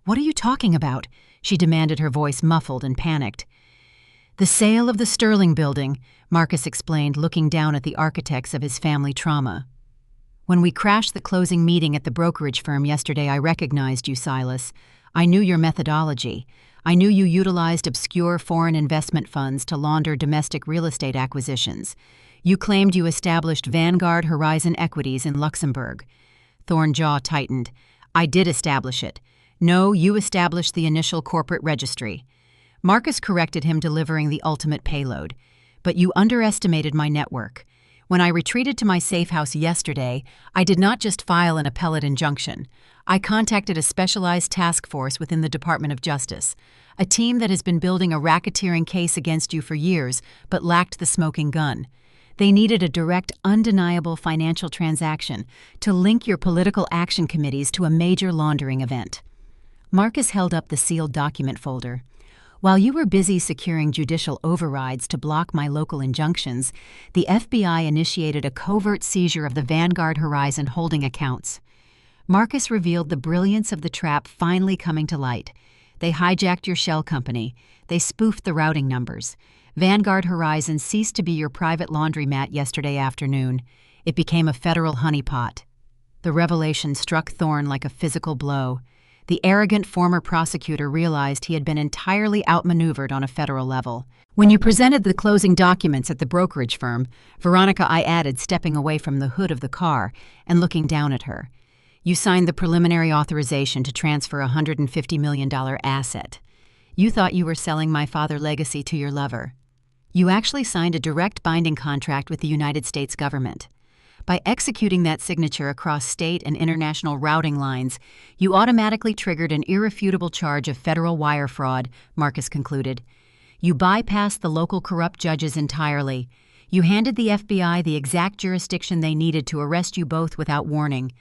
A: "What are you talking about?" she demanded, her voice muffled and panicked. "The sale of the Sterling building," Marcus explained, looking down at the architects of his family trauma. "When we crashed the closing meeting at the brokerage firm yesterday, I recognized you, Silas. I knew your methodology. I knew you utilized obscure foreign investment funds to launder domestic real estate acquisitions. You claimed you established Vanguard Horizon Equities in Luxembourg." Thorne's jaw tightened. "I did establish it. No, you established the initial corporate registry." Marcus corrected him, delivering the ultimate payload. "But you underestimated my network. When I retreated to my safe house yesterday, I did not just file an appellate injunction. I contacted a specialized task force within the Department of Justice, a team that has been building a racketeering case against you for years but lacked the smoking gun. They needed a direct, undeniable financial transaction to link your political action committees to a major laundering event." Marcus held up the sealed document folder. "While you were busy securing judicial overrides to block my local injunctions, the FBI initiated a covert seizure of the Vanguard Horizon holding accounts." Marcus revealed the brilliance of the trap finally coming to light. "They hijacked your shell company. They spoofed the routing numbers. Vanguard Horizon ceased to be your private laundromat yesterday afternoon. It became a federal honeypot." The revelation struck Thorne like a physical blow. The arrogant former prosecutor realized he had been entirely outmaneuvered on a federal level. "When you presented the closing documents at the brokerage firm," Veronica, I added, stepping away from the hood of the car and looking down at her, "you signed the preliminary authorization to transfer a $150 million asset. You thought you were selling my father legacy to your lover. You actually signed a direct binding contract with the United States government. By executing that signature across state and international routing lines, you automatically triggered an irrefutable charge of federal wire fraud," Marcus concluded. "You bypassed the local corrupt judges entirely. You handed the FBI the exact jurisdiction they needed to arrest you both without warning.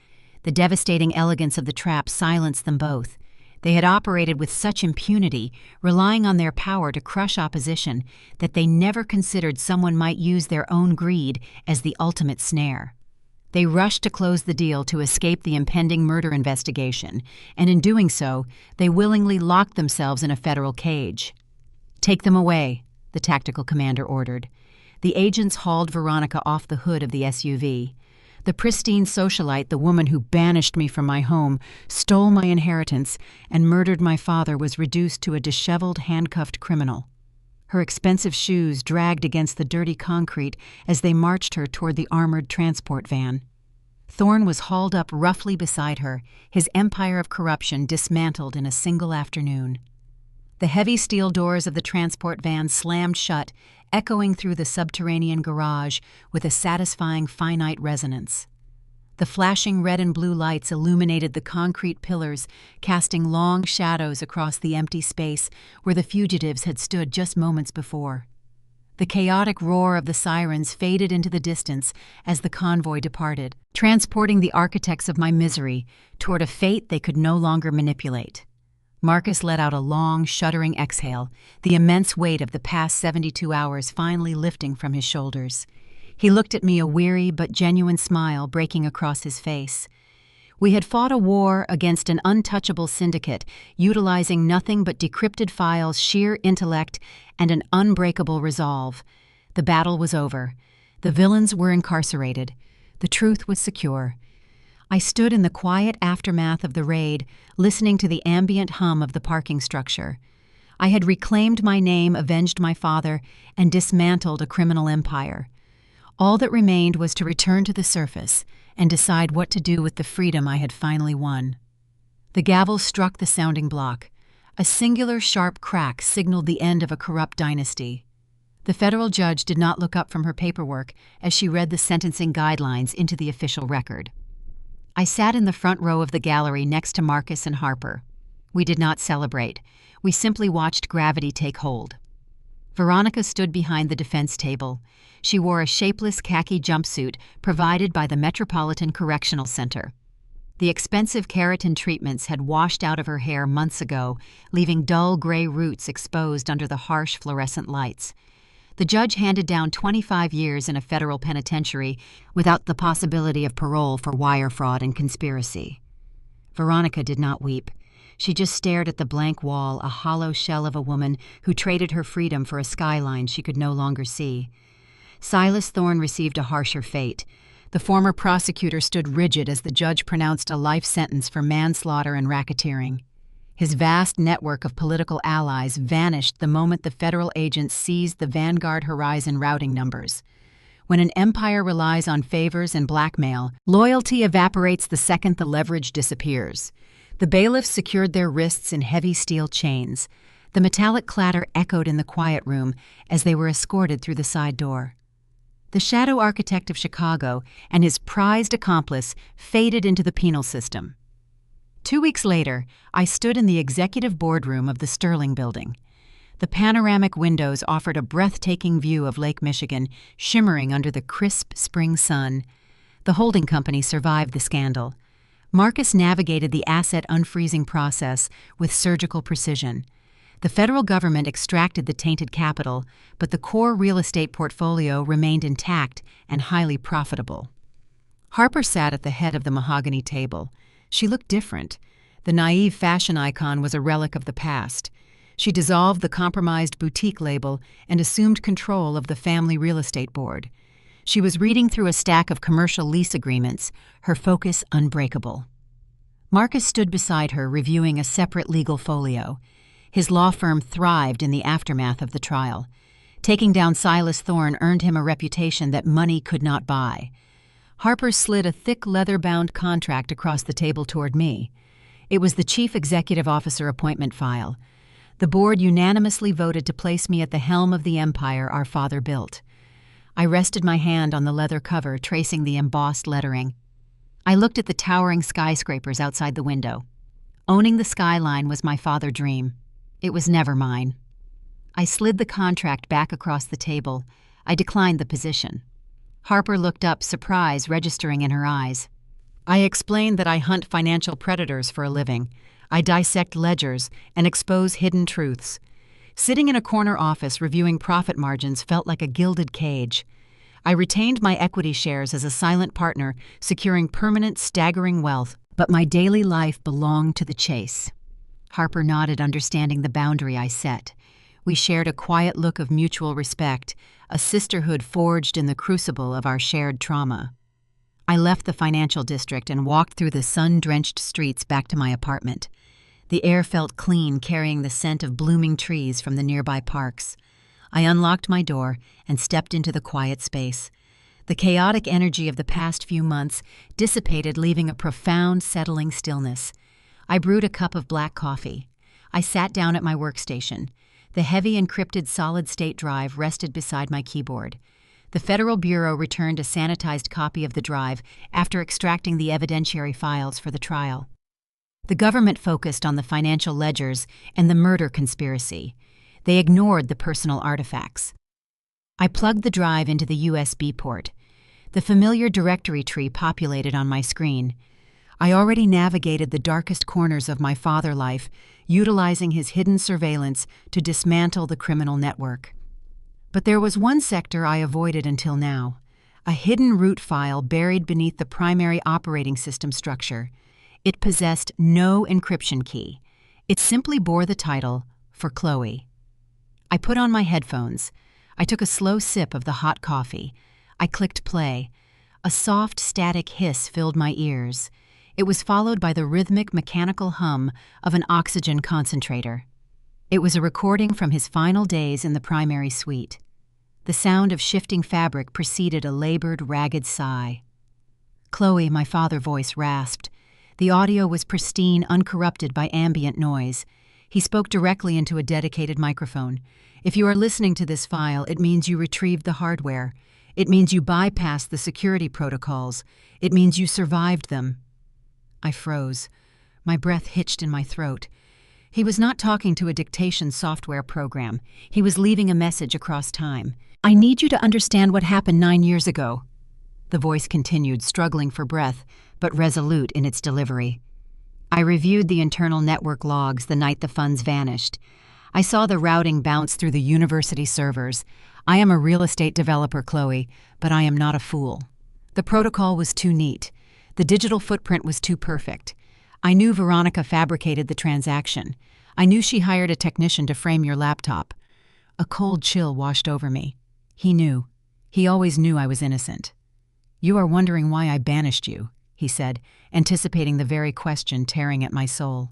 A: The devastating elegance of the trap silenced them both. They had operated with such impunity, relying on their power to crush opposition, that they never considered someone might use their own greed as the ultimate snare. They rushed to close the deal to escape the impending murder investigation, and in doing so, they willingly locked themselves in a federal cage." "Take them away," the tactical commander ordered. The agents hauled Veronica off the hood of the SUV. The pristine socialite, the woman who banished me from my home, stole my inheritance, and murdered my father, was reduced to a disheveled, handcuffed criminal. Her expensive shoes dragged against the dirty concrete as they marched her toward the armored transport van. Thorne was hauled up roughly beside her, his empire of corruption dismantled in a single afternoon. The heavy steel doors of the transport van slammed shut, echoing through the subterranean garage with a satisfying finite resonance. The flashing red and blue lights illuminated the concrete pillars, casting long shadows across the empty space where the fugitives had stood just moments before. The chaotic roar of the sirens faded into the distance as the convoy departed, transporting the architects of my misery toward a fate they could no longer manipulate. Marcus let out a long, shuddering exhale, the immense weight of the past 72 hours finally lifting from his shoulders. He looked at me, a weary but genuine smile breaking across his face. We had fought a war against an untouchable syndicate, utilizing nothing but decrypted files, sheer intellect, and an unbreakable resolve. The battle was over. The villains were incarcerated. The truth was secure. I stood in the quiet aftermath of the raid, listening to the ambient hum of the parking structure. I had reclaimed my name, avenged my father, and dismantled a criminal empire. All that remained was to return to the surface and decide what to do with the freedom I had finally won. The gavel struck the sounding block. A singular sharp crack signaled the end of a corrupt dynasty. The federal judge did not look up from her paperwork as she read the sentencing guidelines into the official record. I sat in the front row of the gallery next to Marcus and Harper. We did not celebrate. We simply watched gravity take hold. Veronica stood behind the defense table. She wore a shapeless khaki jumpsuit provided by the Metropolitan Correctional Center. The expensive keratin treatments had washed out of her hair months ago, leaving dull gray roots exposed under the harsh fluorescent lights. The judge handed down 25 years in a federal penitentiary without the possibility of parole for wire fraud and conspiracy. Veronica did not weep. She just stared at the blank wall, a hollow shell of a woman who traded her freedom for a skyline she could no longer see. Silas Thorne received a harsher fate. The former prosecutor stood rigid as the judge pronounced a life sentence for manslaughter and racketeering. His vast network of political allies vanished the moment the federal agents seized the Vanguard Horizon routing numbers. When an empire relies on favors and blackmail, loyalty evaporates the second the leverage disappears. The bailiffs secured their wrists in heavy steel chains. The metallic clatter echoed in the quiet room as they were escorted through the side door. The shadow architect of Chicago and his prized accomplice faded into the penal system. 2 weeks later, I stood in the executive boardroom of the Sterling Building. The panoramic windows offered a breathtaking view of Lake Michigan, shimmering under the crisp spring sun. The holding company survived the scandal. Marcus navigated the asset unfreezing process with surgical precision. The federal government extracted the tainted capital, but the core real estate portfolio remained intact and highly profitable. Harper sat at the head of the mahogany table. She looked different. The naive fashion icon was a relic of the past. She dissolved the compromised boutique label and assumed control of the family real estate board. She was reading through a stack of commercial lease agreements, her focus unbreakable. Marcus stood beside her, reviewing a separate legal folio. His law firm thrived in the aftermath of the trial. Taking down Silas Thorne earned him a reputation that money could not buy. Harper slid a thick leather-bound contract across the table toward me. It was the chief executive officer appointment file. The board unanimously voted to place me at the helm of the empire our father built. I rested my hand on the leather cover, tracing the embossed lettering. I looked at the towering skyscrapers outside the window. Owning the skyline was my father's dream. It was never mine. I slid the contract back across the table. I declined the position. Harper looked up, surprise registering in her eyes. I explained that I hunt financial predators for a living. I dissect ledgers and expose hidden truths. Sitting in a corner office reviewing profit margins felt like a gilded cage. I retained my equity shares as a silent partner, securing permanent, staggering wealth, but my daily life belonged to the chase. Harper nodded, understanding the boundary I set. We shared a quiet look of mutual respect, a sisterhood forged in the crucible of our shared trauma. I left the financial district and walked through the sun-drenched streets back to my apartment. The air felt clean, carrying the scent of blooming trees from the nearby parks. I unlocked my door and stepped into the quiet space. The chaotic energy of the past few months dissipated, leaving a profound, settling stillness. I brewed a cup of black coffee. I sat down at my workstation. The heavy encrypted solid-state drive rested beside my keyboard. The Federal Bureau returned a sanitized copy of the drive after extracting the evidentiary files for the trial. The government focused on the financial ledgers and the murder conspiracy. They ignored the personal artifacts. I plugged the drive into the USB port. The familiar directory tree populated on my screen. I already navigated the darkest corners of my father life, utilizing his hidden surveillance to dismantle the criminal network. But there was one sector I avoided until now, a hidden root file buried beneath the primary operating system structure. It possessed no encryption key. It simply bore the title, "For Chloe." I put on my headphones. I took a slow sip of the hot coffee. I clicked play. A soft, static hiss filled my ears. It was followed by the rhythmic, mechanical hum of an oxygen concentrator. It was a recording from his final days in the primary suite. The sound of shifting fabric preceded a labored, ragged sigh. "Chloe," my father's voice rasped. The audio was pristine, uncorrupted by ambient noise. He spoke directly into a dedicated microphone. "If you are listening to this file, it means you retrieved the hardware. It means you bypassed the security protocols. It means you survived them." I froze. My breath hitched in my throat. He was not talking to a dictation software program. He was leaving a message across time. "I need you to understand what happened 9 years ago." The voice continued, struggling for breath, but resolute in its delivery. I reviewed the internal network logs the night the funds vanished. I saw the routing bounce through the university servers. "I am a real estate developer, Chloe, but I am not a fool." The protocol was too neat. The digital footprint was too perfect. I knew Veronica fabricated the transaction. I knew she hired a technician to frame your laptop. A cold chill washed over me. He knew. He always knew I was innocent. "You are wondering why I banished you," he said, anticipating the very question tearing at my soul.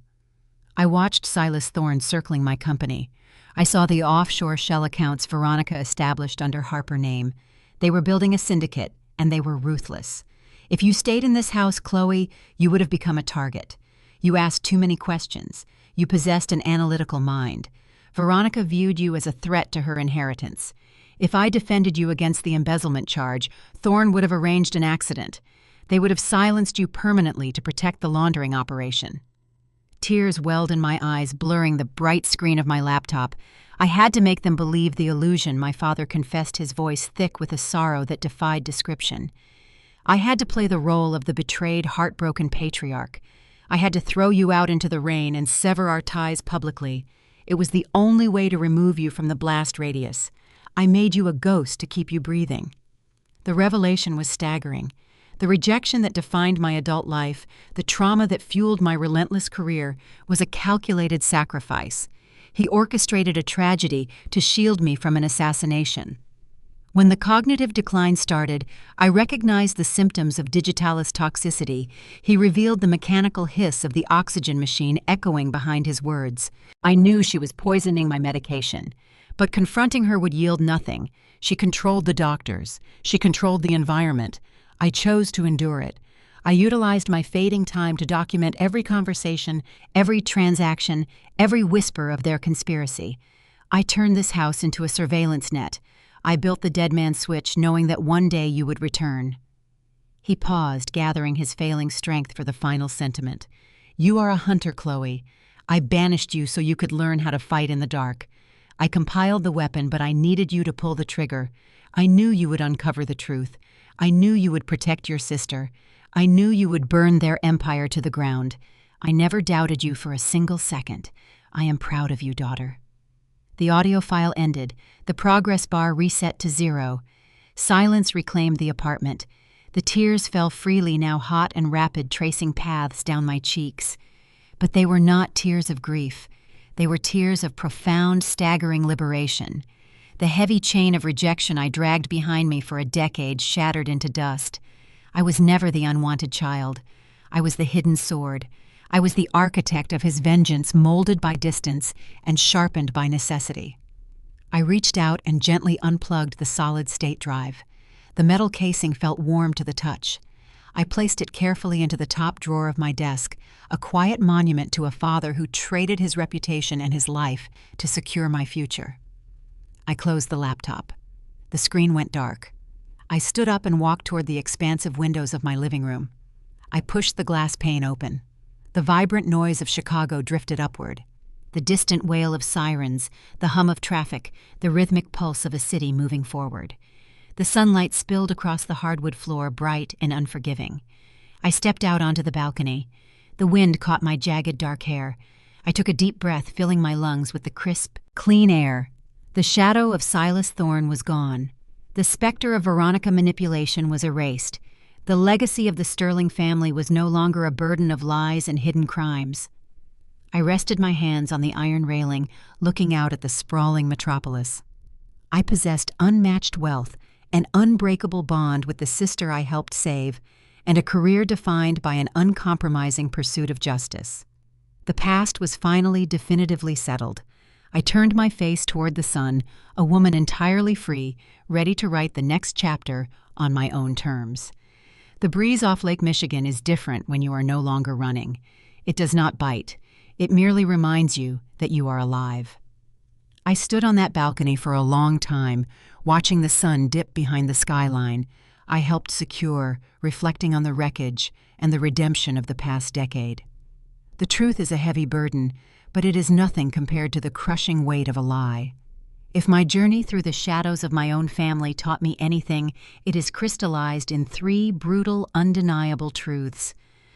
A: I watched Silas Thorne circling my company. I saw the offshore shell accounts Veronica established under Harper name. They were building a syndicate, and they were ruthless. If you stayed in this house, Chloe, you would have become a target. You asked too many questions. You possessed an analytical mind. Veronica viewed you as a threat to her inheritance. If I defended you against the embezzlement charge, Thorne would have arranged an accident. They would have silenced you permanently to protect the laundering operation. Tears welled in my eyes, blurring the bright screen of my laptop. I had to make them believe the illusion. My father confessed, his voice thick with a sorrow that defied description. I had to play the role of the betrayed, heartbroken patriarch. I had to throw you out into the rain and sever our ties publicly. It was the only way to remove you from the blast radius. I made you a ghost to keep you breathing. The revelation was staggering. The rejection that defined my adult life, the trauma that fueled my relentless career, was a calculated sacrifice. He orchestrated a tragedy to shield me from an assassination. When the cognitive decline started, I recognized the symptoms of digitalis toxicity. He revealed the mechanical hiss of the oxygen machine echoing behind his words. I knew she was poisoning my medication. But confronting her would yield nothing. She controlled the doctors. She controlled the environment. I chose to endure it. I utilized my fading time to document every conversation, every transaction, every whisper of their conspiracy. I turned this house into a surveillance net. I built the dead man switch, knowing that one day you would return. He paused, gathering his failing strength for the final sentiment. "You are a hunter, Chloe. I banished you so you could learn how to fight in the dark. I compiled the weapon, but I needed you to pull the trigger. I knew you would uncover the truth. I knew you would protect your sister. I knew you would burn their empire to the ground. I never doubted you for a single second. I am proud of you, daughter." The audio file ended. The progress bar reset to 0. Silence reclaimed the apartment. The tears fell freely, now hot and rapid, tracing paths down my cheeks. But they were not tears of grief. They were tears of profound, staggering liberation. The heavy chain of rejection I dragged behind me for a decade shattered into dust. I was never the unwanted child. I was the hidden sword. I was the architect of his vengeance, molded by distance and sharpened by necessity. I reached out and gently unplugged the solid-state drive. The metal casing felt warm to the touch. I placed it carefully into the top drawer of my desk, a quiet monument to a father who traded his reputation and his life to secure my future. I closed the laptop. The screen went dark. I stood up and walked toward the expansive windows of my living room. I pushed the glass pane open. The vibrant noise of Chicago drifted upward. The distant wail of sirens, the hum of traffic, the rhythmic pulse of a city moving forward. The sunlight spilled across the hardwood floor, bright and unforgiving. I stepped out onto the balcony. The wind caught my jagged dark hair. I took a deep breath, filling my lungs with the crisp, clean air. The shadow of Silas Thorne was gone. The specter of Veronica manipulation was erased. The legacy of the Sterling family was no longer a burden of lies and hidden crimes. I rested my hands on the iron railing, looking out at the sprawling metropolis. I possessed unmatched wealth, an unbreakable bond with the sister I helped save, and a career defined by an uncompromising pursuit of justice. The past was finally definitively settled. I turned my face toward the sun, a woman entirely free, ready to write the next chapter on my own terms. The breeze off Lake Michigan is different when you are no longer running. It does not bite. It merely reminds you that you are alive. I stood on that balcony for a long time, watching the sun dip behind the skyline. I helped secure, reflecting on the wreckage and the redemption of the past decade. The truth is a heavy burden, but it is nothing compared to the crushing weight of a lie. If my journey through the shadows of my own family taught me anything, it is crystallized in 3 brutal, undeniable truths.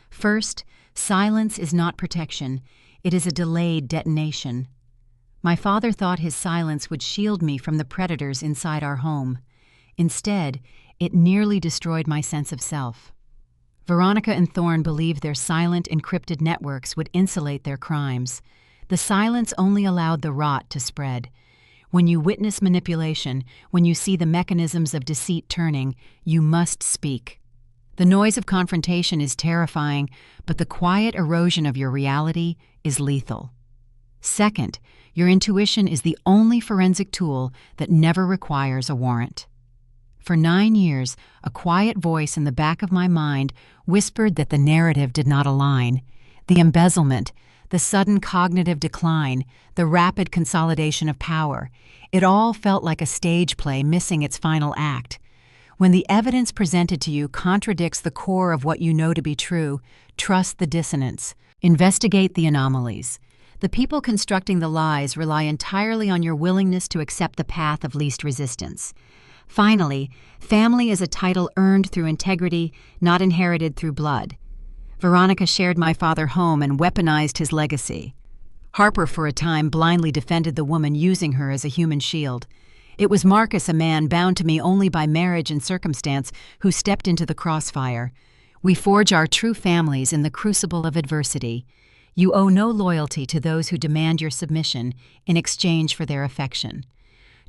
A: First, silence is not protection. It is a delayed detonation. My father thought his silence would shield me from the predators inside our home. Instead, it nearly destroyed my sense of self. Veronica and Thorne believed their silent, encrypted networks would insulate their crimes. The silence only allowed the rot to spread. When you witness manipulation, when you see the mechanisms of deceit turning, you must speak. The noise of confrontation is terrifying, but the quiet erosion of your reality is lethal. Second, your intuition is the only forensic tool that never requires a warrant. For 9 years, a quiet voice in the back of my mind whispered that the narrative did not align. The embezzlement, the sudden cognitive decline, the rapid consolidation of power, it all felt like a stage play missing its final act. When the evidence presented to you contradicts the core of what you know to be true, trust the dissonance. Investigate the anomalies. The people constructing the lies rely entirely on your willingness to accept the path of least resistance. Finally, family is a title earned through integrity, not inherited through blood. Veronica shared my father home and weaponized his legacy. Harper, for a time, blindly defended the woman, using her as a human shield. It was Marcus, a man bound to me only by marriage and circumstance, who stepped into the crossfire. We forge our true families in the crucible of adversity. You owe no loyalty to those who demand your submission in exchange for their affection.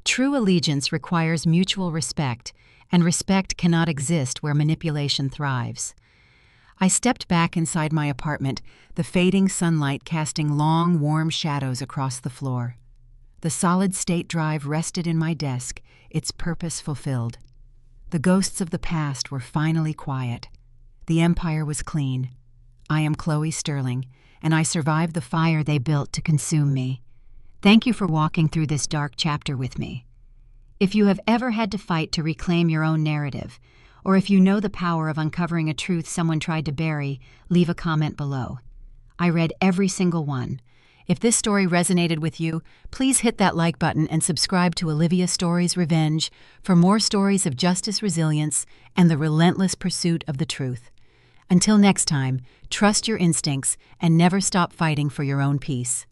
A: True allegiance requires mutual respect, and respect cannot exist where manipulation thrives. I stepped back inside my apartment, the fading sunlight casting long, warm shadows across the floor. The solid-state drive rested in my desk, its purpose fulfilled. The ghosts of the past were finally quiet. The empire was clean. I am Chloe Sterling, and I survived the fire they built to consume me. Thank you for walking through this dark chapter with me. If you have ever had to fight to reclaim your own narrative, or if you know the power of uncovering a truth someone tried to bury, leave a comment below. I read every single one. If this story resonated with you, please hit that like button and subscribe to Olivia Stories Revenge for more stories of justice, resilience, and the relentless pursuit of the truth. Until next time, trust your instincts and never stop fighting for your own peace.